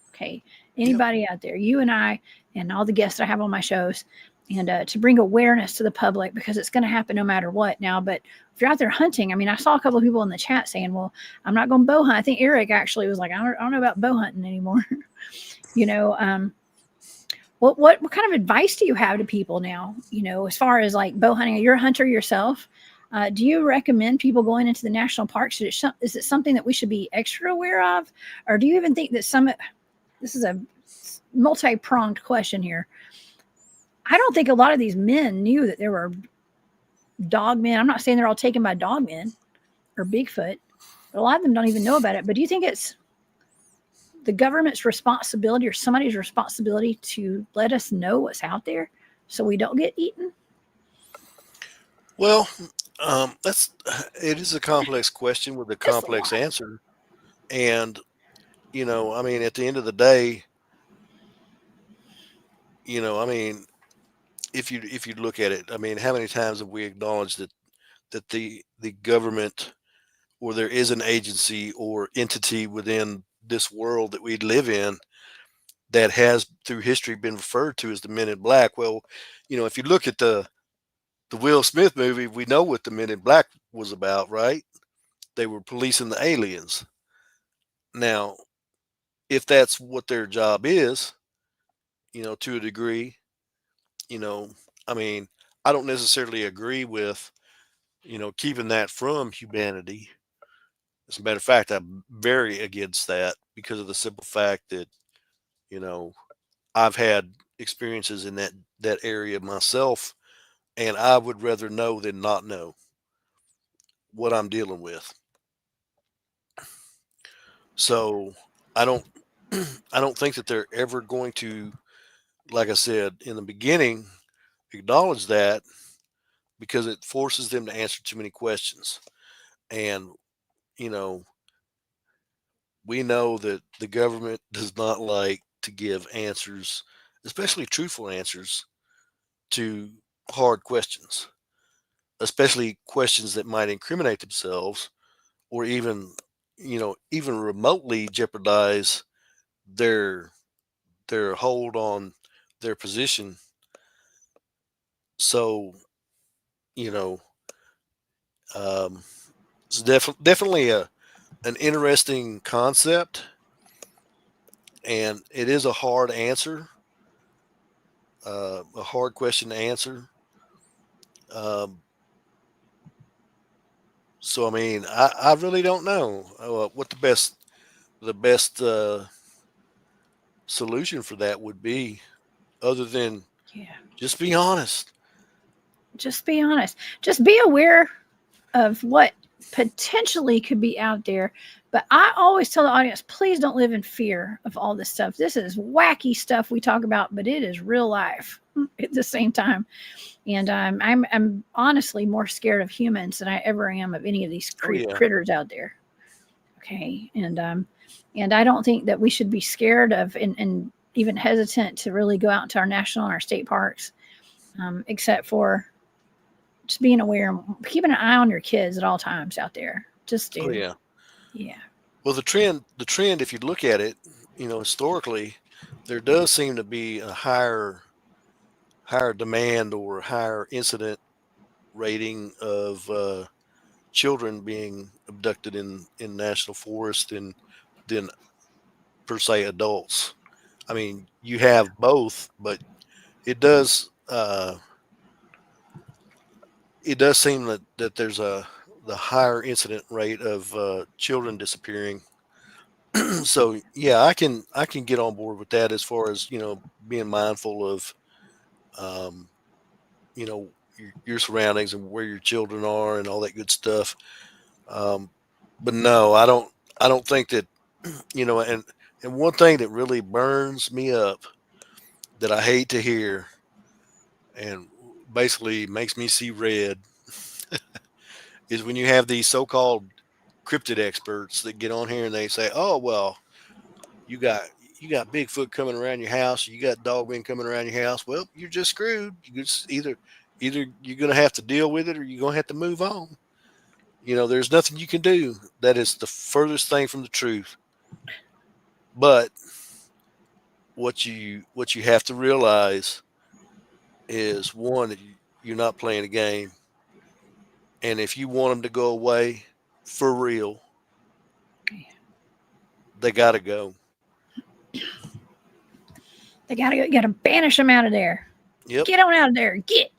Okay. Yep. Anybody out there, you and I, and all the guests I have on my shows, and to bring awareness to the public because it's going to happen no matter what now. But if you're out there hunting, I mean, I saw a couple of people in the chat saying, well, I'm not going to bow hunt. I think Eric actually was like, I don't know about bow hunting anymore. you know, what kind of advice do you have to people now? As far as like bow hunting, you're a hunter yourself. Do you recommend people going into the national parks? Is it something that we should be extra aware of, or do you even think that some? This is a multi-pronged question here. I don't think a lot of these men knew that there were dogmen. I'm not saying they're all taken by dogmen or Bigfoot, but a lot of them don't even know about it. But do you think it's the government's responsibility or somebody's responsibility to let us know what's out there so we don't get eaten? Well, that's it is a complex question with a It's a complex lot. answer, and I mean, at the end of the day, I mean, if you look at it, I mean, how many times have we acknowledged that the government or there is an agency or entity within this world that we live in that has through history been referred to as the Men in Black? Well, if you look at the Will Smith movie, we know what the Men in Black was about, right? They were policing the aliens. Now, if that's what their job is, to a degree, you know, I mean, I don't necessarily agree with, keeping that from humanity. As a matter of fact, I'm very against that because of the simple fact that, you know, I've had experiences in that area myself, and I would rather know than not know what I'm dealing with. So I don't I don't think that they're ever going to, like I said in the beginning, acknowledge that because it forces them to answer too many questions. And, you know, we know that the government does not like to give answers, especially truthful answers to hard questions, especially questions that might incriminate themselves or even remotely jeopardize their their hold on their position. So, you know, um, it's definitely an interesting concept, and it is a hard answer, a hard question to answer. Um, so, I mean, I really don't know what the best solution for that would be, other than Yeah. just be honest. Just be honest. Just be aware of what potentially could be out there. But I always tell the audience, please don't live in fear of all this stuff. This is wacky stuff we talk about, but it is real life at the same time. And I'm honestly more scared of humans than I ever am of any of these Oh yeah, critters out there. Okay, and I don't think that we should be scared of and even hesitant to really go out to our national and our state parks, except for just being aware, keeping an eye on your kids at all times out there. Just Oh do. yeah. Yeah. Well, the trend, if you look at it, historically, there does seem to be a higher demand or higher incident rating of children being abducted in national forest than per se adults. I mean, you have both, but it does uh, it does seem that there's the higher incident rate of children disappearing. So yeah, I can get on board with that as far as being mindful of um, your surroundings and where your children are and all that good stuff. Um, but no, I don't think that and one thing that really burns me up that I hate to hear and basically makes me see red is when you have these so-called cryptid experts that get on here and they say, "Oh well, you got you got Bigfoot coming around your house, you got Dogman coming around your house. Well, you're just screwed. You just either you're going to have to deal with it or you're going to have to move on. There's nothing you can do." That is the furthest thing from the truth. But what you have to realize is one that you're not playing a game, and if you want them to go away for real, they got to go. They gotta go. You gotta banish them out of there. Yep. Get on out of there. Get.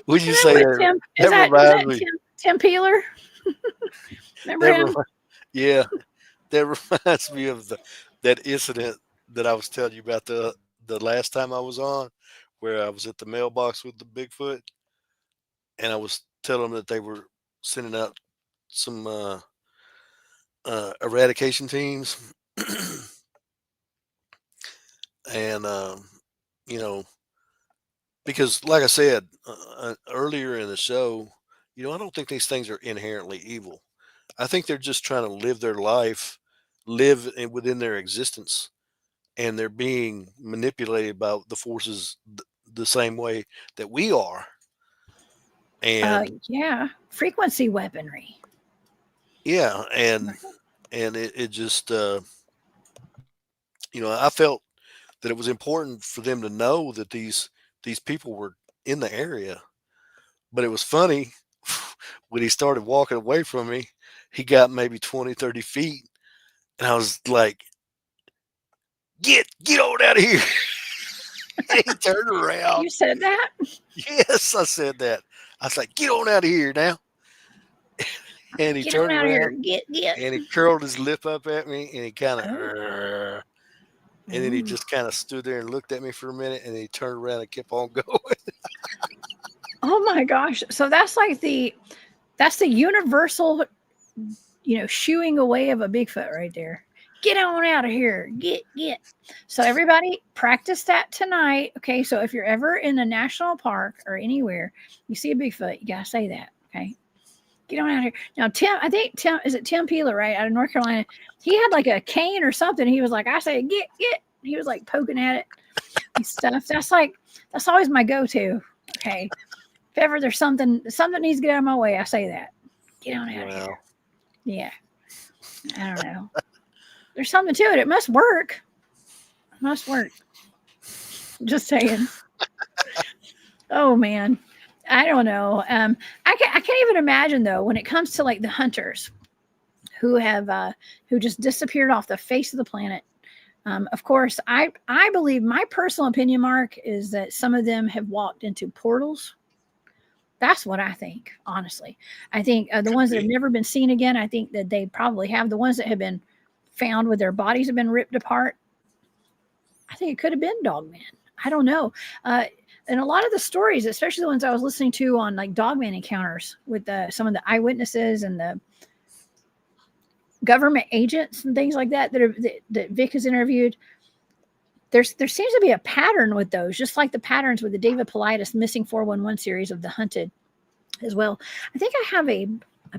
Would you Is that say what that? Tim? That Was reminds that me. Tim Peeler? Remember That him? remi- yeah, that reminds me of that incident that I was telling you about the last time I was on, where I was at the mailbox with the Bigfoot, and I was telling them that they were sending out some eradication teams, and you know, because like I said earlier in the show, I don't think these things are inherently evil. I think they're just trying to live their life, within their existence, and they're being manipulated by the forces the same way that we are. And Yeah. Frequency weaponry. yeah, and it just I felt that it was important for them to know that these people were in the area. But it was funny when he started walking away from me, he got maybe 20, 30 feet, and I was like, get on out of here. And he turned around. You said that? Yes, I said that. I was like, get on out of here now. And he Get on turned out of here. around Get. and he curled his lip up at me and he kind of, Oh. and then he Ooh. just kind of stood there and looked at me for a minute and he turned around and kept on going. Oh my gosh. So that's the universal, shooing away of a Bigfoot right there. Get on out of here. Get. So everybody practice that tonight. Okay. So if you're ever in a national park or anywhere, you see a Bigfoot, you gotta say that. Okay. Get on out of here. Now, I think is it Tim Peeler, right? Out of North Carolina. He had like a cane or something. He was like, I say, get. He was like poking at it and stuff. That's always my go-to. Okay. If ever there's something needs to get out of my way, I say that. Get on out of Wow. here. Yeah. I don't know. There's something to it. It must work. It must work. Just saying. Oh man. I don't know. I can't even imagine though when it comes to like the hunters who have who just disappeared off the face of the planet. Of course, I believe my personal opinion, Mark, is that some of them have walked into portals. That's what I think, honestly. I think the ones that have never been seen again, I think that they probably have. The ones that have been found with their bodies have been ripped apart, I think it could have been Dogman. I don't know. And a lot of the stories, especially the ones I was listening to on like Dogman encounters with some of the eyewitnesses and the government agents and things like that Vic has interviewed, there seems to be a pattern with those, just like the patterns with the David Paulides missing 411 series of the hunted as well. I think I have a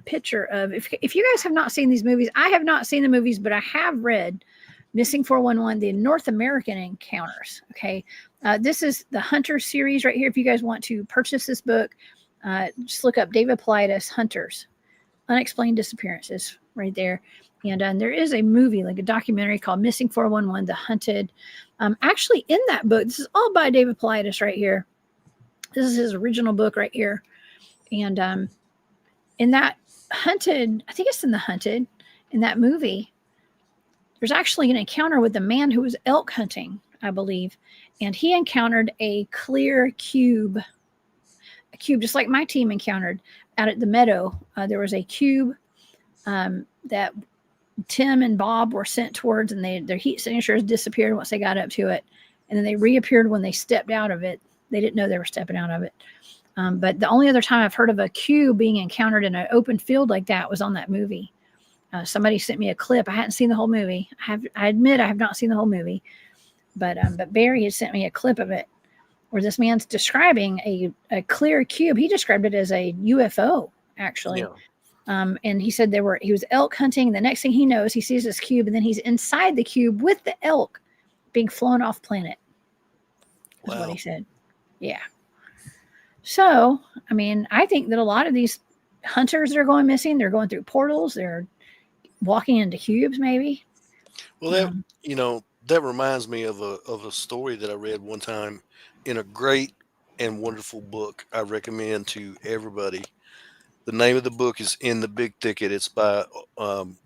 picture of, if you guys have not seen these movies, I have not seen the movies, but I have read Missing 411, the North American encounters. Okay. This is the Hunter series right here. If you guys want to purchase this book, just look up David Paulides Hunters, Unexplained Disappearances right there. And there is a movie, like a documentary called Missing 411, The Hunted. Actually, in that book, this is all by David Paulides right here. This is his original book right here. And in that Hunted, I think it's in the Hunted, in that movie, there's actually an encounter with a man who was elk hunting, I believe, and he encountered a clear cube, just like my team encountered out at the meadow. There was a cube that Tim and Bob were sent towards, and their heat signatures disappeared once they got up to it, and then they reappeared when they stepped out of it. They didn't know they were stepping out of it. But the only other time I've heard of a cube being encountered in an open field like that was on that movie. Somebody sent me a clip. I hadn't seen the whole movie. I admit I have not seen the whole movie, but Barry had sent me a clip of it where this man's describing a clear cube. He described it as a UFO, actually. Yeah. And he said he was elk hunting. The next thing he knows, he sees this cube, and then he's inside the cube with the elk being flown off planet. Is what he said. Yeah. So, I mean, I think that a lot of these hunters that are going missing, they're going through portals. They're walking into cubes, maybe. Well, that reminds me of a story that I read one time in a great and wonderful book I recommend to everybody. The name of the book is In the Big Thicket. It's by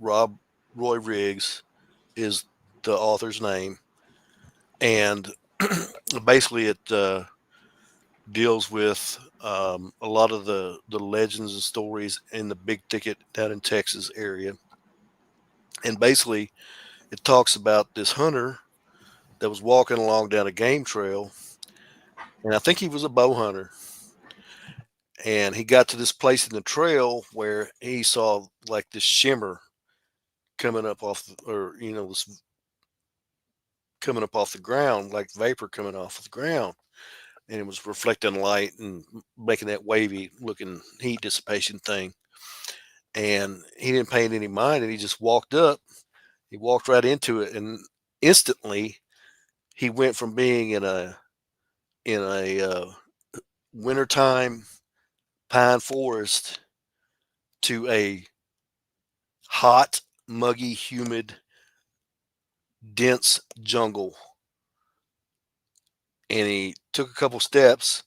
Rob Roy Riggs is the author's name. And basically it deals with a lot of the legends and stories in the Big Thicket down in Texas area. And basically it talks about this hunter that was walking along down a game trail. And I think he was a bow hunter. And he got to this place in the trail where he saw like this shimmer coming up off, this coming up off the ground, like vapor coming off the ground. And it was reflecting light and making that wavy looking heat dissipation thing. And he didn't pay it any mind, and he just walked up. He walked right into it, and instantly he went from being in a wintertime pine forest to a hot, muggy, humid, dense jungle. And he took a couple steps,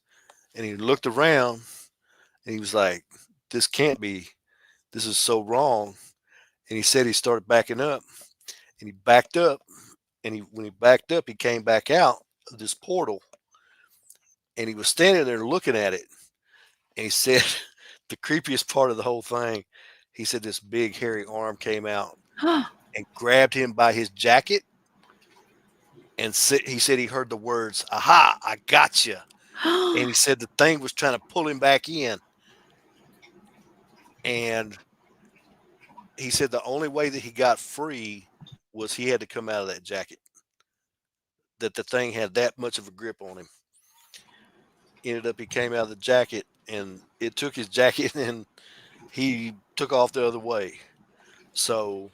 and he looked around, and he was like, "This can't be. This is so wrong." And he said he started backing up, and he backed up, and when he backed up, he came back out of this portal, and he was standing there looking at it. And he said, the creepiest part of the whole thing, he said this big hairy arm came out and grabbed him by his jacket, and he said he heard the words, "Aha, I got you." And he said the thing was trying to pull him back in. And he said the only way that he got free was he had to come out of that jacket, that the thing had that much of a grip on him. Ended up, he came out of the jacket, and it took his jacket, and he took off the other way. So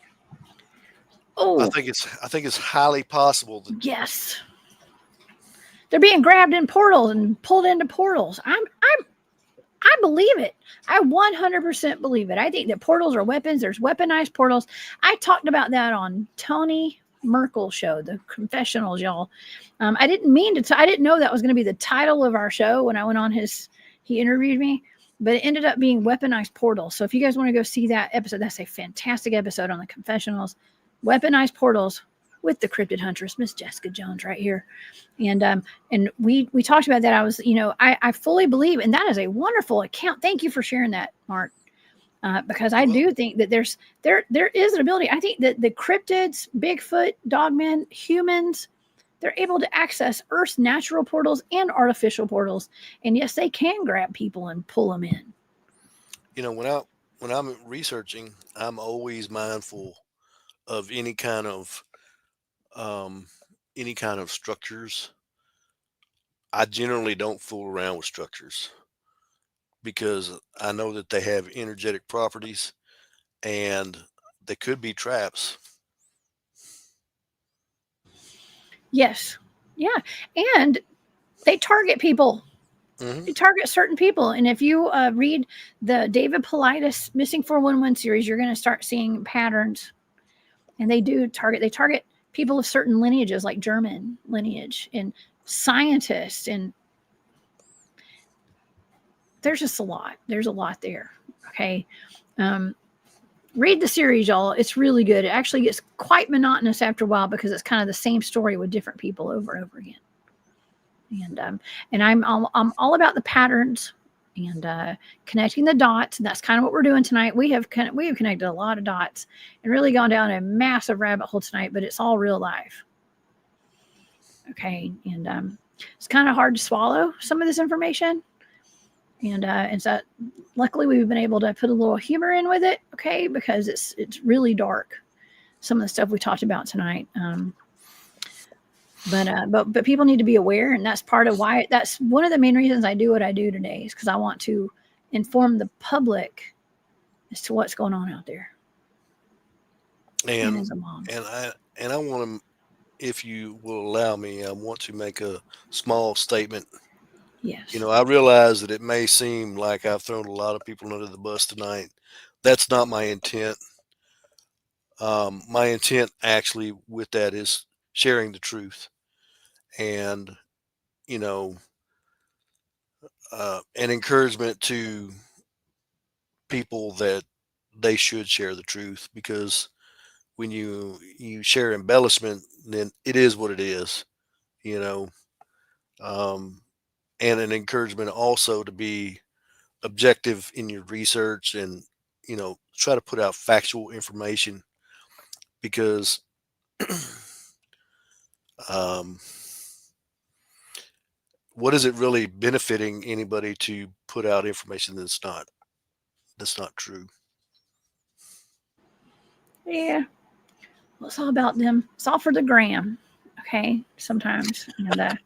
I think it's highly possible that yes, they're being grabbed in portals and pulled into portals. I believe it. I 100% believe it. I think that portals are weapons. There's weaponized portals. I talked about that on Tony Merkel's show, The Confessionals, y'all. I didn't mean to. I didn't know that was going to be the title of our show when I went on he interviewed me, but it ended up being weaponized portals. So if you guys want to go see that episode, that's a fantastic episode on The Confessionals, weaponized portals with the cryptid huntress, Miss Jessica Jones, right here. And we talked about that. I was, I fully believe, and that is a wonderful account. Thank you for sharing that, Mark. Because I do think that there is an ability. I think that the cryptids, Bigfoot, Dogman, humans, they're able to access Earth's natural portals and artificial portals. And yes, they can grab people and pull them in. When I'm researching, I'm always mindful of any kind of structures. I generally don't fool around with structures because I know that they have energetic properties and they could be traps. Yes. Yeah. And they target people. Hmm. They target certain people. And if you read the David Paulides Missing 411 series, you're going to start seeing patterns. And they target people of certain lineages, like German lineage and scientists. And there's just a lot. There's a lot there. Okay. Um, Read the series, y'all. It's really good. It actually gets quite monotonous after a while because it's kind of the same story with different people over and over again. And I'm all about the patterns and connecting the dots. And that's kind of what we're doing tonight. We have connected a lot of dots and really gone down a massive rabbit hole tonight. But it's all real life. Okay, and it's kind of hard to swallow some of this information. And so luckily we've been able to put a little humor in with it, okay, because it's really dark, some of the stuff we talked about tonight. But people need to be aware, and that's part of why. That's one of the main reasons I do what I do today, is because I want to inform the public as to what's going on out there. And And as a mom, I want to, if you will allow me, I want to make a small statement. yes, I realize that it may seem like I've thrown a lot of people under the bus tonight. That's not my intent. My intent actually with that is sharing the truth and, you know, an encouragement to people that they should share the truth, because when you share embellishment, then it is what it is, you know. Um, and an encouragement also to be objective in your research and try to put out factual information, because um, what is it really benefiting anybody to put out information that's not true? yeah. Well, it's all about them. It's all for the gram, okay. Sometimes, and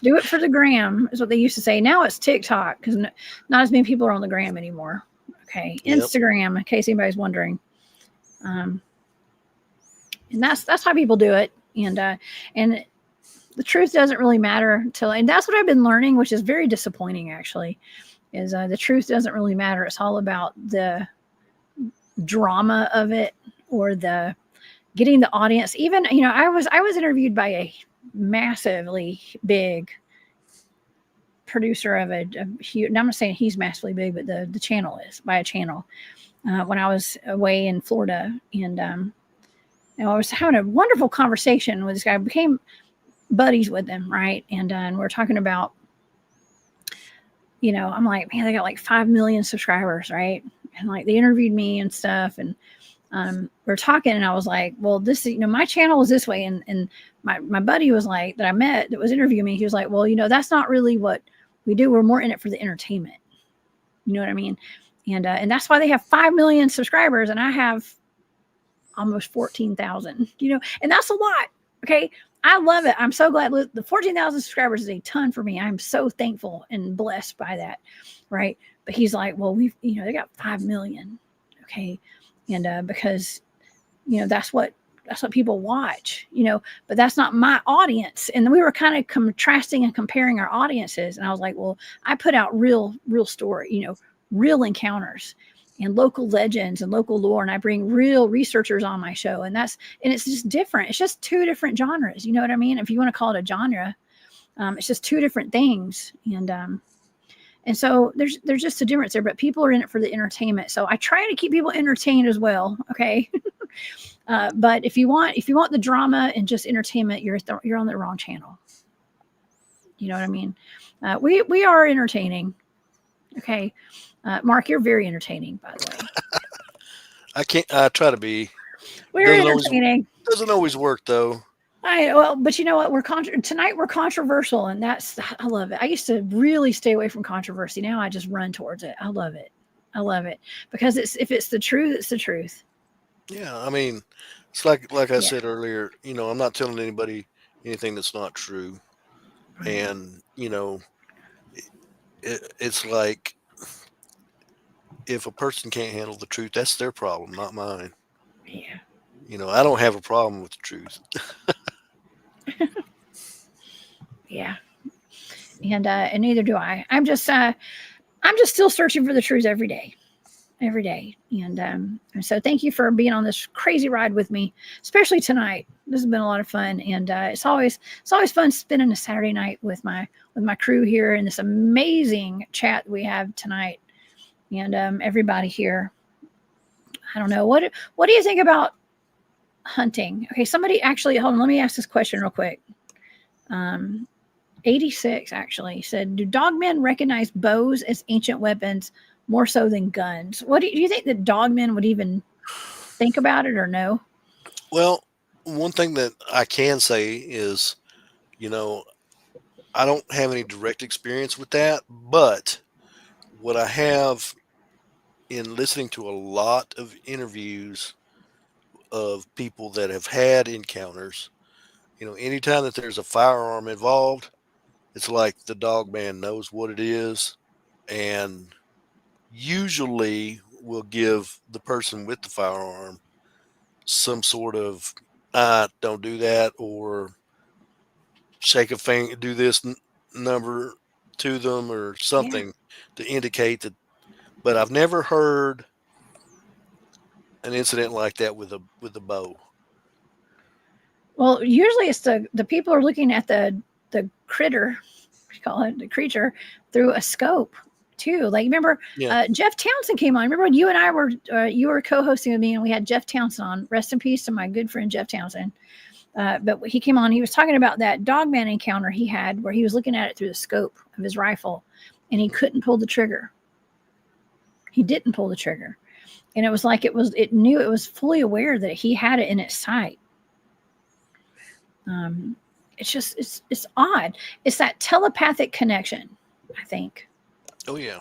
do it for the gram is what they used to say. Now it's TikTok because not as many people are on the gram anymore. Okay, Yep. Instagram, in case anybody's wondering. Um, and that's how people do it. And the truth doesn't really matter till, and that's what I've been learning, which is very disappointing actually. Is the truth doesn't really matter. It's all about the drama of it, or the getting the audience. Even I was interviewed by a massively big producer of a huge. I'm not saying he's massively big, but the channel is, by a channel. When I was away in Florida, and I was having a wonderful conversation with this guy. I became buddies with him, right? And we're talking about, I'm like, man, they got like 5 million subscribers, right? And like they interviewed me and stuff, and we're talking, and I was like, well, this is, my channel is this way, and my buddy was like, that I met, that was interviewing me, he was like, well, that's not really what we do. We're more in it for the entertainment. You know what I mean? And that's why they have 5 million subscribers, and I have almost 14,000. And that's a lot. Okay, I love it. I'm so glad. The 14,000 subscribers is a ton for me. I'm so thankful and blessed by that, right? But he's like, well, they got 5 million. Okay, and because that's what people watch, but that's not my audience. And we were kind of contrasting and comparing our audiences, and I was like, well, I put out real story, real encounters and local legends and local lore, and I bring real researchers on my show, and it's just different. It's just two different genres, you know what I mean? If you want to call it a genre, it's just two different things. And so there's just a difference there, but people are in it for the entertainment. So I try to keep people entertained as well. Okay. But if you want the drama and just entertainment, you're on the wrong channel. You know what I mean? We are entertaining. Okay. Mark, you're very entertaining, by the way. I try to be. We're Doesn't always entertaining. work though. But you know what? Tonight we're controversial, and I love it. I used to really stay away from controversy. Now I just run towards it. I love it. I love it because if it's the truth, it's the truth. Yeah, I mean, it's like I Yeah. said earlier. I'm not telling anybody anything that's not true, Right. and it's like, if a person can't handle the truth, that's their problem, not mine. Yeah. I don't have a problem with the truth. Yeah. And neither do I. I'm just still searching for the truth every day. Every day. And so thank you for being on this crazy ride with me, especially tonight. This has been a lot of fun. And it's always fun spending a Saturday night with my crew here in this amazing chat we have tonight. And everybody here. I don't know. What do you think about hunting? Okay, somebody actually, hold on, let me ask this question real quick. 86 actually said, do dogmen recognize bows as ancient weapons more so than guns? What do you think that dogmen would even think about it or no? Well, one thing that I can say is, you know, I don't have any direct experience with that, but what I have in listening to a lot of interviews of people that have had encounters, anytime that there's a firearm involved, it's like the dog man knows what it is and usually will give the person with the firearm some sort of don't do that, or shake a finger, do this number to them or Yeah. something to indicate that. But I've never heard an incident like that with a bow. Well, usually it's the people are looking at the critter, we call it the creature, through a scope too. Like remember, Yeah. Jeff Townsend came on. Remember when you and I were you were co-hosting with me, and we had Jeff Townsend on. Rest in peace to my good friend Jeff Townsend. But he came on. He was talking about that dogman encounter he had, where he was looking at it through the scope of his rifle, and he couldn't pull the trigger. He didn't pull the trigger, and it was like it knew, it was fully aware that he had it in its sight. It's just it's odd. It's that telepathic connection, I think. Oh yeah.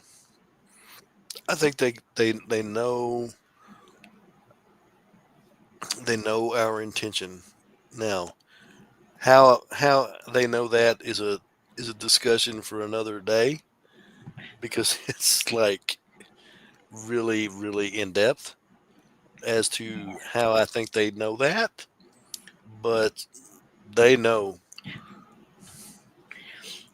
I think they know our intention. Now, how they know that is a discussion for another day, because it's like really, really in depth as to how I think they know that, but they know.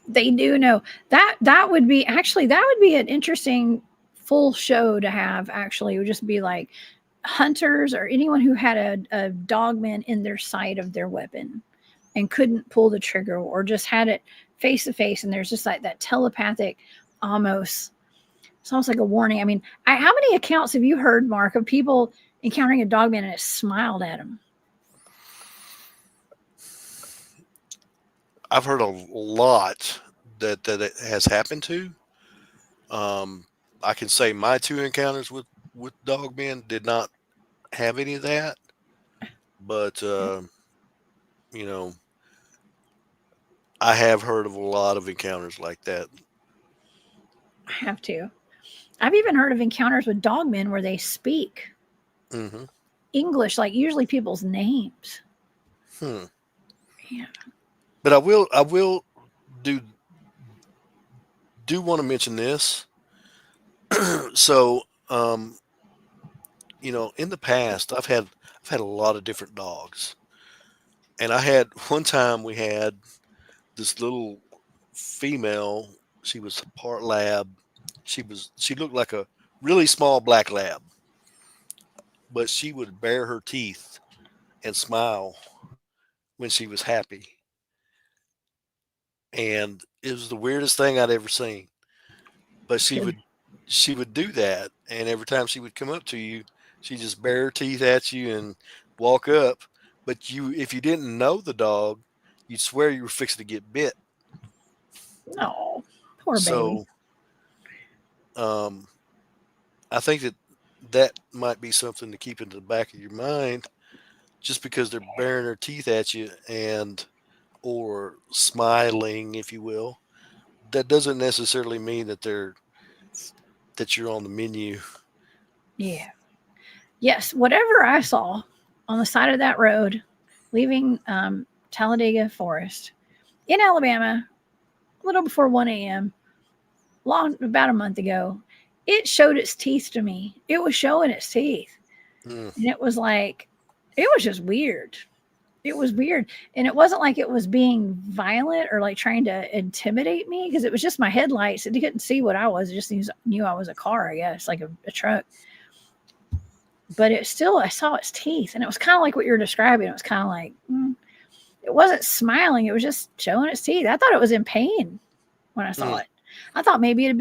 They do know that would be an interesting full show to have. Actually, it would just be like hunters or anyone who had a dogman in their sight of their weapon and couldn't pull the trigger, or just had it face to face, and there's just like that telepathic, almost, it's almost like a warning. I mean, how many accounts have you heard, Mark, of people encountering a dogman and it smiled at them? I've heard a lot that it has happened to. I can say my two encounters with dogmen did not have any of that, but you know, I have heard of a lot of encounters like that. I have to. I've even heard of encounters with dogmen where they speak Hmm. English, like usually people's names. Hmm. Yeah. But I will do want to mention this. So, in the past, I've had a lot of different dogs, and I had one time we had this little female. She was part lab. She looked like a really small black lab, but she would bare her teeth and smile when she was happy, and it was the weirdest thing I'd ever seen. But she would do that, and every time she would come up to you, she just bare her teeth at you and walk up. But if you didn't know the dog, you'd swear you were fixing to get bit. Oh, poor baby. So, um, I think that might be something to keep in the back of your mind. Just because they're baring their teeth at you or smiling, if you will, that doesn't necessarily mean that you're on the menu. Yeah. Yes. Whatever I saw on the side of that road, leaving Talladega Forest in Alabama, a little before 1 a.m., about a month ago, it showed its teeth to me. It was showing its teeth. Mm. And it was like, it was just weird. it was weird. And it wasn't like it was being violent or like trying to intimidate me because it was just my headlights. It couldn't see what I was. It just knew I was a car, I guess, like a truck. But it still, I saw its teeth, and it was kind of like what you're describing. It was kind of like, it wasn't smiling. It was just showing its teeth. I thought it was in pain when I saw it. I thought maybe it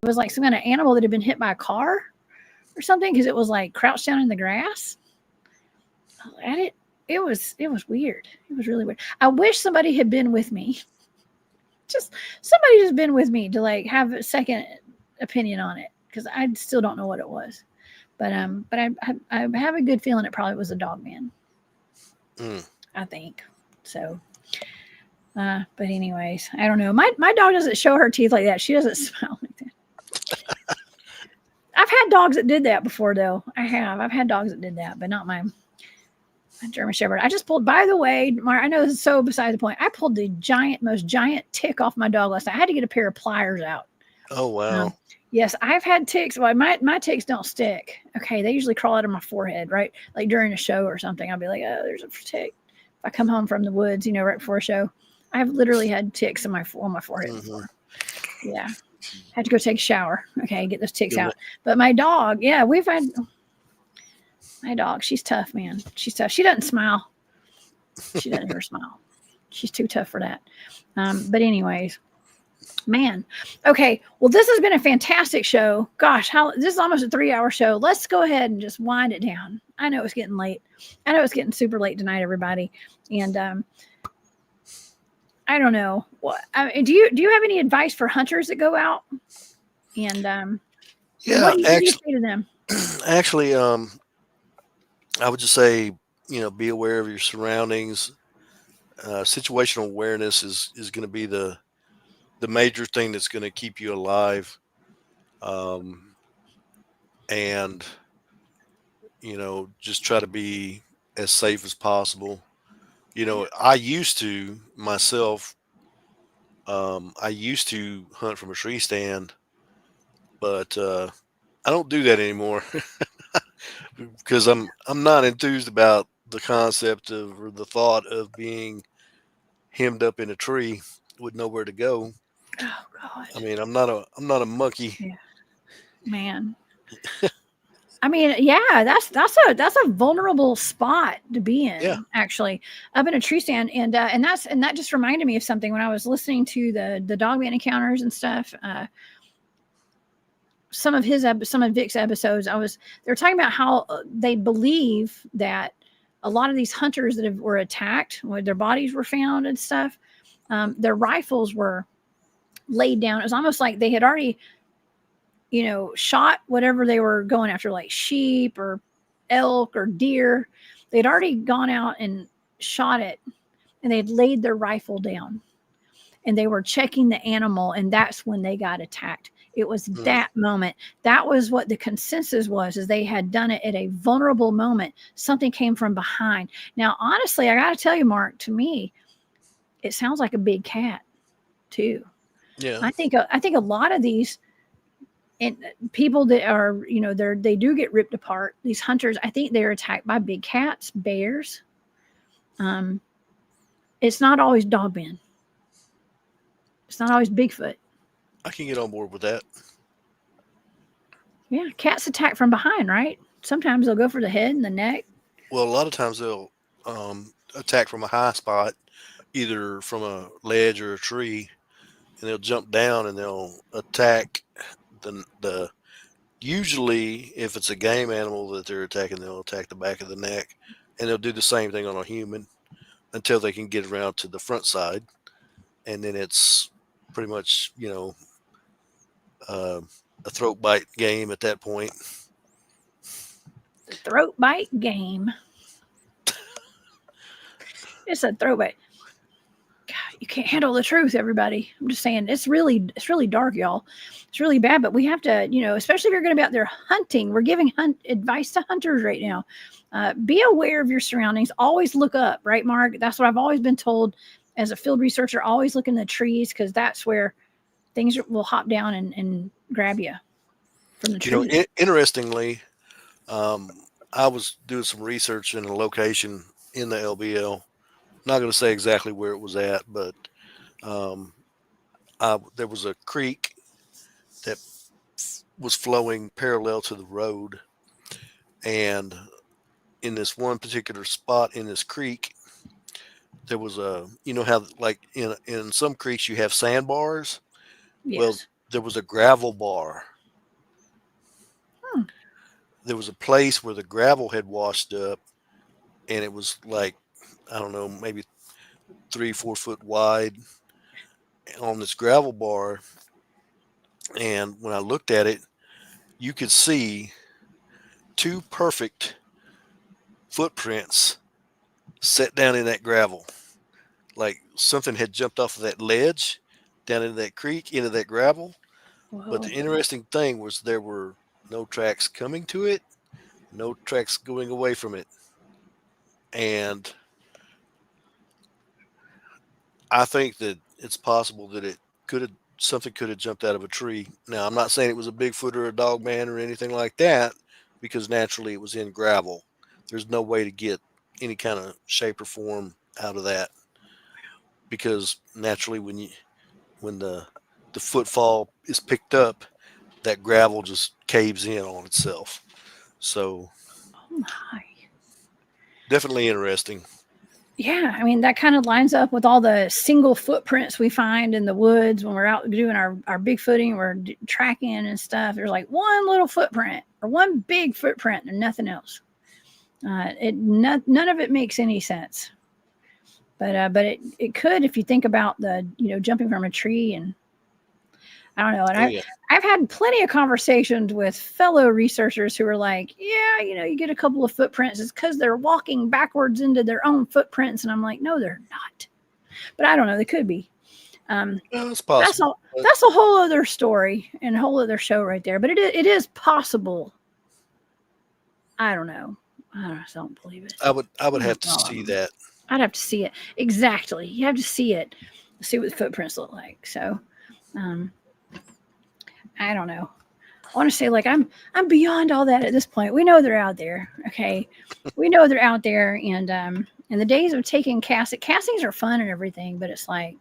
was like some kind of animal that had been hit by a car or something because it was like crouched down in the grass. It was weird. It was really weird. I wish somebody had been with me. Somebody just been with me to like have a second opinion on it because I still don't know what it was. But I have a good feeling it probably was a Dogman. I think so. But anyways, I don't know. My dog doesn't show her teeth like that. She doesn't smile like that. I've had dogs that did that before, though. I've had dogs that did that, but not my German Shepherd. I just pulled. By the way, Mark, I know this is so beside the point. I pulled the most giant tick off my dog last night. I had to get a pair of pliers out. Oh wow. Yes, I've had ticks. Well, my ticks don't stick. Okay, they usually crawl out of my forehead, right? Like during a show or something, I'll be like, oh, there's a tick. If I come home from the woods, right before a show, I've literally had ticks on my forehead before. Yeah, had to go take a shower. Okay, get those ticks out. But my dog, yeah, we've had my dog. She's tough, man. She's tough. She doesn't smile. She doesn't ever smile. She's too tough for that. But anyways. Man. Okay. Well, this has been a fantastic show. Gosh, this is almost a 3-hour show. Let's go ahead and just wind it down. I know it's getting late. I know it's getting super late tonight, everybody. And I don't know. Do you have any advice for hunters that go out? And yeah, what do you say to them? Actually, I would just say, be aware of your surroundings. Situational awareness is going to be the major thing that's going to keep you alive. And, just try to be as safe as possible. I used to myself, I used to hunt from a tree stand, but I don't do that anymore because I'm not enthused about the concept of or the thought of being hemmed up in a tree with nowhere to go. Oh God! I mean, I'm not a monkey. Yeah. Man. I mean, yeah, that's a vulnerable spot to be in. Yeah. Actually, up in a tree stand, and that just reminded me of something when I was listening to the Dogman encounters and stuff. Some of Vic's episodes, they're talking about how they believe that a lot of these hunters that were attacked, when their bodies were found and stuff, their rifles were laid down. It was almost like they had already, shot whatever they were going after, like sheep or elk or deer. They'd already gone out and shot it, and they'd laid their rifle down, and they were checking the animal, and that's when they got attacked. It was that moment. That was what the consensus was, is they had done it at a vulnerable moment. Something came from behind. Now, honestly, I got to tell you, Mark, to me, it sounds like a big cat too. Yeah. I think a lot of these people that are, they do get ripped apart. These hunters, I think they're attacked by big cats, bears. It's not always Dogman. It's not always Bigfoot. I can get on board with that. Yeah, cats attack from behind, right? Sometimes they'll go for the head and the neck. Well, a lot of times they'll attack from a high spot, either from a ledge or a tree, and they'll jump down and they'll attack the usually, if it's a game animal that they're attacking, they'll attack the back of the neck, and they'll do the same thing on a human until they can get around to the front side, and then it's pretty much a throat bite game at that point. The throat bite game. It's a throat bite. God, you can't handle the truth, everybody. I'm just saying, it's really dark, y'all. It's really bad, but we have to, especially if you're going to be out there hunting. We're giving advice to hunters right now. Be aware of your surroundings. Always look up, right, Mark? That's what I've always been told as a field researcher. Always look in the trees, because that's where things will hop down and grab you from the trees. Interestingly, I was doing some research in a location in the LBL, Not going to say exactly where it was at, but um, there was a creek that was flowing parallel to the road, and in this one particular spot in this creek, there was a, you know how like in some creeks you have sandbars. Well, Yes. there was a gravel bar. Hmm. There was a place where the gravel had washed up, and it was like, I don't know, maybe 3-4 foot wide on this gravel bar. And when I looked at it, you could see two perfect footprints set down in that gravel. Like something had jumped off of that ledge down into that creek, into that gravel. But Whoa. the interesting thing was there were no tracks coming to it, no tracks going away from it. And I think that it's possible that it could have, something could have jumped out of a tree. Now, I'm not saying it was a Bigfoot or a Dogman or anything like that, because naturally it was in gravel. There's no way to get any kind of shape or form out of that, because naturally when the footfall is picked up, that gravel just caves in on itself. So Oh my. definitely interesting. Yeah, I mean that kind of lines up with all the single footprints we find in the woods when we're out doing our Bigfooting, we're tracking and stuff. There's like one little footprint or one big footprint and nothing else. None of it makes any sense. But it could if you think about the jumping from a tree, and I don't know. And Oh yeah. I've had plenty of conversations with fellow researchers who are like, yeah, you get a couple of footprints. It's because they're walking backwards into their own footprints. And I'm like, no, they're not. But I don't know. They could be. Well, it's That's possible. all. That's a whole other story and a whole other show right there. But it is possible. I don't know. I just don't believe it. I would have to see that. I'd have to see it. Exactly. You have to see it. See what the footprints look like. So, I don't know. I want to say like I'm beyond all that at this point. We know they're out there. Okay. We know they're out there, and in the days of taking castings are fun and everything, but it's like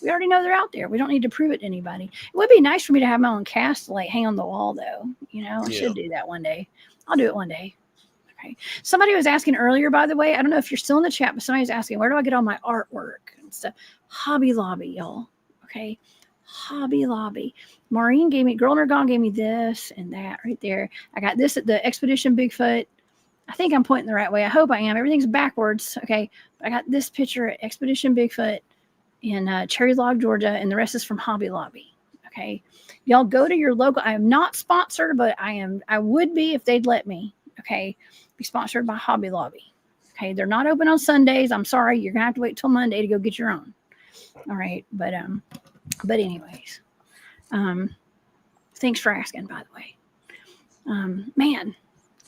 we already know they're out there. We don't need to prove it to anybody. It would be nice for me to have my own cast to like hang on the wall though. I Yeah. should do that one day. I'll do it one day. Okay. Somebody was asking earlier, by the way, I don't know if you're still in the chat, but somebody was asking, where do I get all my artwork and stuff? Hobby Lobby, y'all. Okay. Hobby Lobby. Maureen Girl Nergon gave me this and that right there. I got this at the Expedition Bigfoot. I think I'm pointing the right way. I hope I am. Everything's backwards. Okay. But I got this picture at Expedition Bigfoot in Cherry Log, Georgia, and the rest is from Hobby Lobby. Okay. Y'all go to your local. I am not sponsored, but I would be if they'd let me. Okay. Be sponsored by Hobby Lobby. Okay. They're not open on Sundays. I'm sorry. You're going to have to wait till Monday to go get your own. All right. But anyways, thanks for asking, by the way. Man.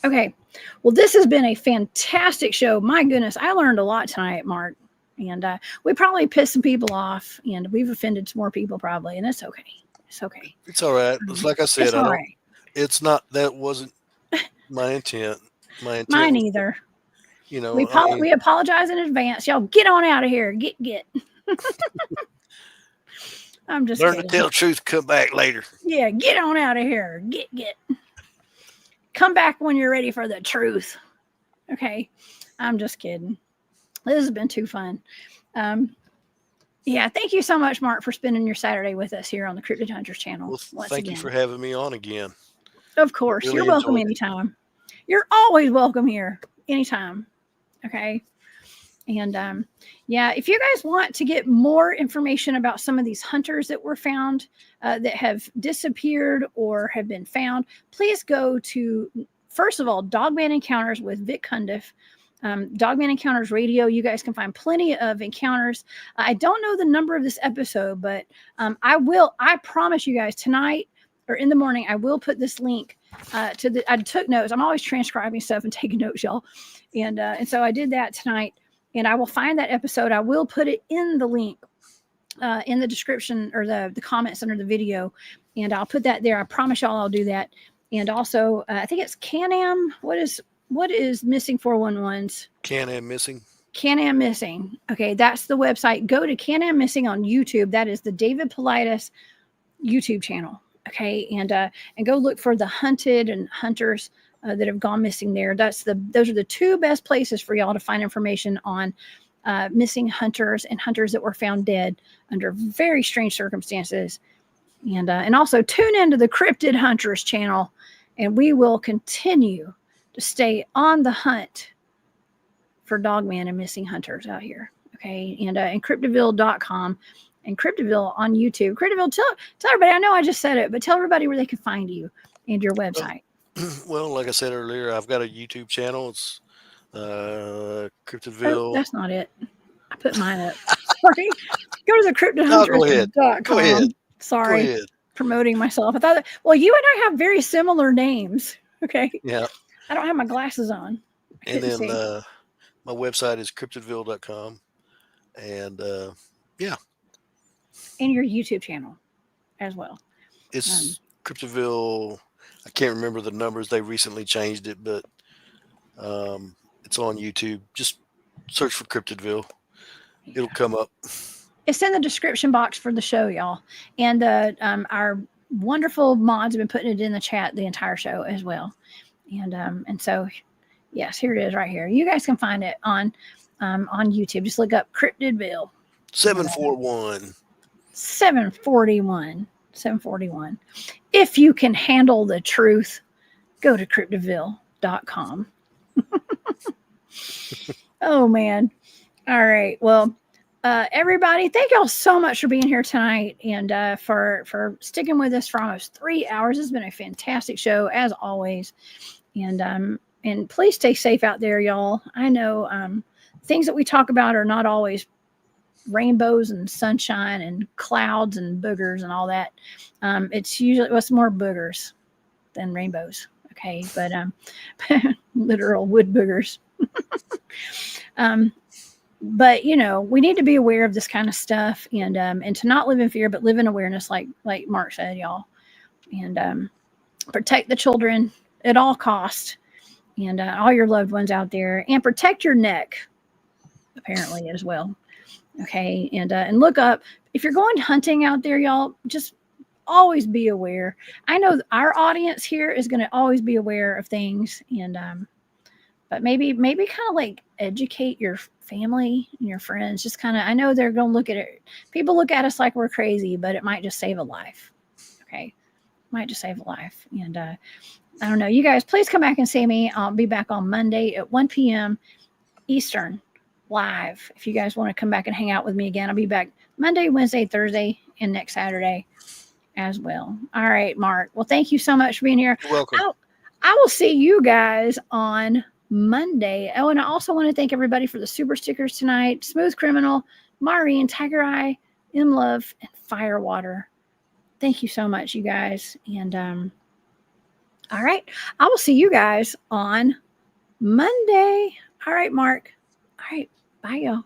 Okay. Well, this has been a fantastic show. My goodness. I learned a lot tonight, Mark. And we probably pissed some people off, and we've offended some more people probably, and it's okay. It's okay. It's all right. It's like I said, It's all right. It's not, that wasn't my intent. My intent Mine was, either. I mean, We apologize in advance. Y'all get on out of here. Get. I'm just learn kidding. to tell the truth, come back later. Yeah, get on out of here. Get. Come back when you're ready for the truth. Okay. I'm just kidding. This has been too fun. Yeah, thank you so much, Mark, for spending your Saturday with us here on the Cryptid Hunters channel. Well, thank you for having me on again. Of course. Really You're welcome enjoyed it. anytime. You're always welcome here anytime. Okay. And yeah, if you guys want to get more information about some of these hunters that were found that have disappeared or have been found, please go to, first of all, Dogman Encounters with Vic Cundiff. Dogman Encounters Radio. You guys can find plenty of encounters. I don't know the number of this episode, but I promise you guys tonight or in the morning, I will put this link I took notes. I'm always transcribing stuff and taking notes, y'all. And so I did that tonight, and I will find that episode. I will put it in the link in the description or the comments under the video, and I'll put that there. I promise y'all I'll do that. And also, I think it's Can-Am. What is missing 411's? Can-Am missing. Can-Am Missing. Okay, that's the website. Go to Can-Am Missing on YouTube. That is the David Politis YouTube channel. Okay, and go look for the hunted and hunters that have gone missing there. Those are the two best places for y'all to find information on missing hunters and hunters that were found dead under very strange circumstances. And also tune into the Cryptid Huntress channel, and we will continue to stay on the hunt for Dogman and missing hunters out here. Okay, and cryptid-involved.com and Cryptid-Involved on YouTube. Cryptid-Involved, tell everybody, I know I just said it, but tell everybody where they can find you and your website. Well, like I said earlier, I've got a YouTube channel. It's Cryptid-Involved. Oh, that's not it. I put mine up. Sorry. Go to the cryptid-huntress.com. Go ahead. Sorry. Go ahead. Promoting myself. I thought that, well, you and I have very similar names. Okay. Yeah. I don't have my glasses on. And then my website is cryptid-involved.com. And yeah. And your YouTube channel as well. It's Cryptid-Involved. I can't remember the numbers. They recently changed it, but it's on YouTube. Just search for Cryptid-Involved. It'll come up. It's in the description box for the show, y'all. And our wonderful mods have been putting it in the chat the entire show as well. And so, yes, here it is right here. You guys can find it on YouTube. Just look up Cryptid-Involved. 741. 741. If you can handle the truth, go to cryptid-involved.com. Oh, man. All right. Well, everybody, thank y'all so much for being here tonight and for sticking with us for almost 3 hours. It's been a fantastic show, as always. And please stay safe out there, y'all. I know things that we talk about are not always rainbows and sunshine and clouds and boogers and all that. It's usually what's more boogers than rainbows. Okay, but literal wood boogers. But you know, we need to be aware of this kind of stuff and to not live in fear, but live in awareness, like Mark said, y'all, and protect the children at all costs and all your loved ones out there, and protect your neck apparently as well. Okay, and look up if you're going hunting out there, y'all. Just always be aware. I know our audience here is going to always be aware of things, and but maybe kind of like educate your family and your friends. Just kind of, I know they're going to look at it. People look at us like we're crazy, but it might just save a life. Okay, might just save a life. And I don't know. You guys, please come back and see me. I'll be back on Monday at 1 p.m. Eastern. Live. If you guys want to come back and hang out with me again, I'll be back Monday, Wednesday, Thursday, and next Saturday as well. All right, Mark. Well, thank you so much for being here. You're welcome. I will see you guys on Monday. Oh, and I also want to thank everybody for the super stickers tonight. Smooth Criminal, Maureen, Tiger Eye, M Love, and Firewater. Thank you so much, you guys. And all right, I will see you guys on Monday. All right, Mark. All right. Bye, y'all.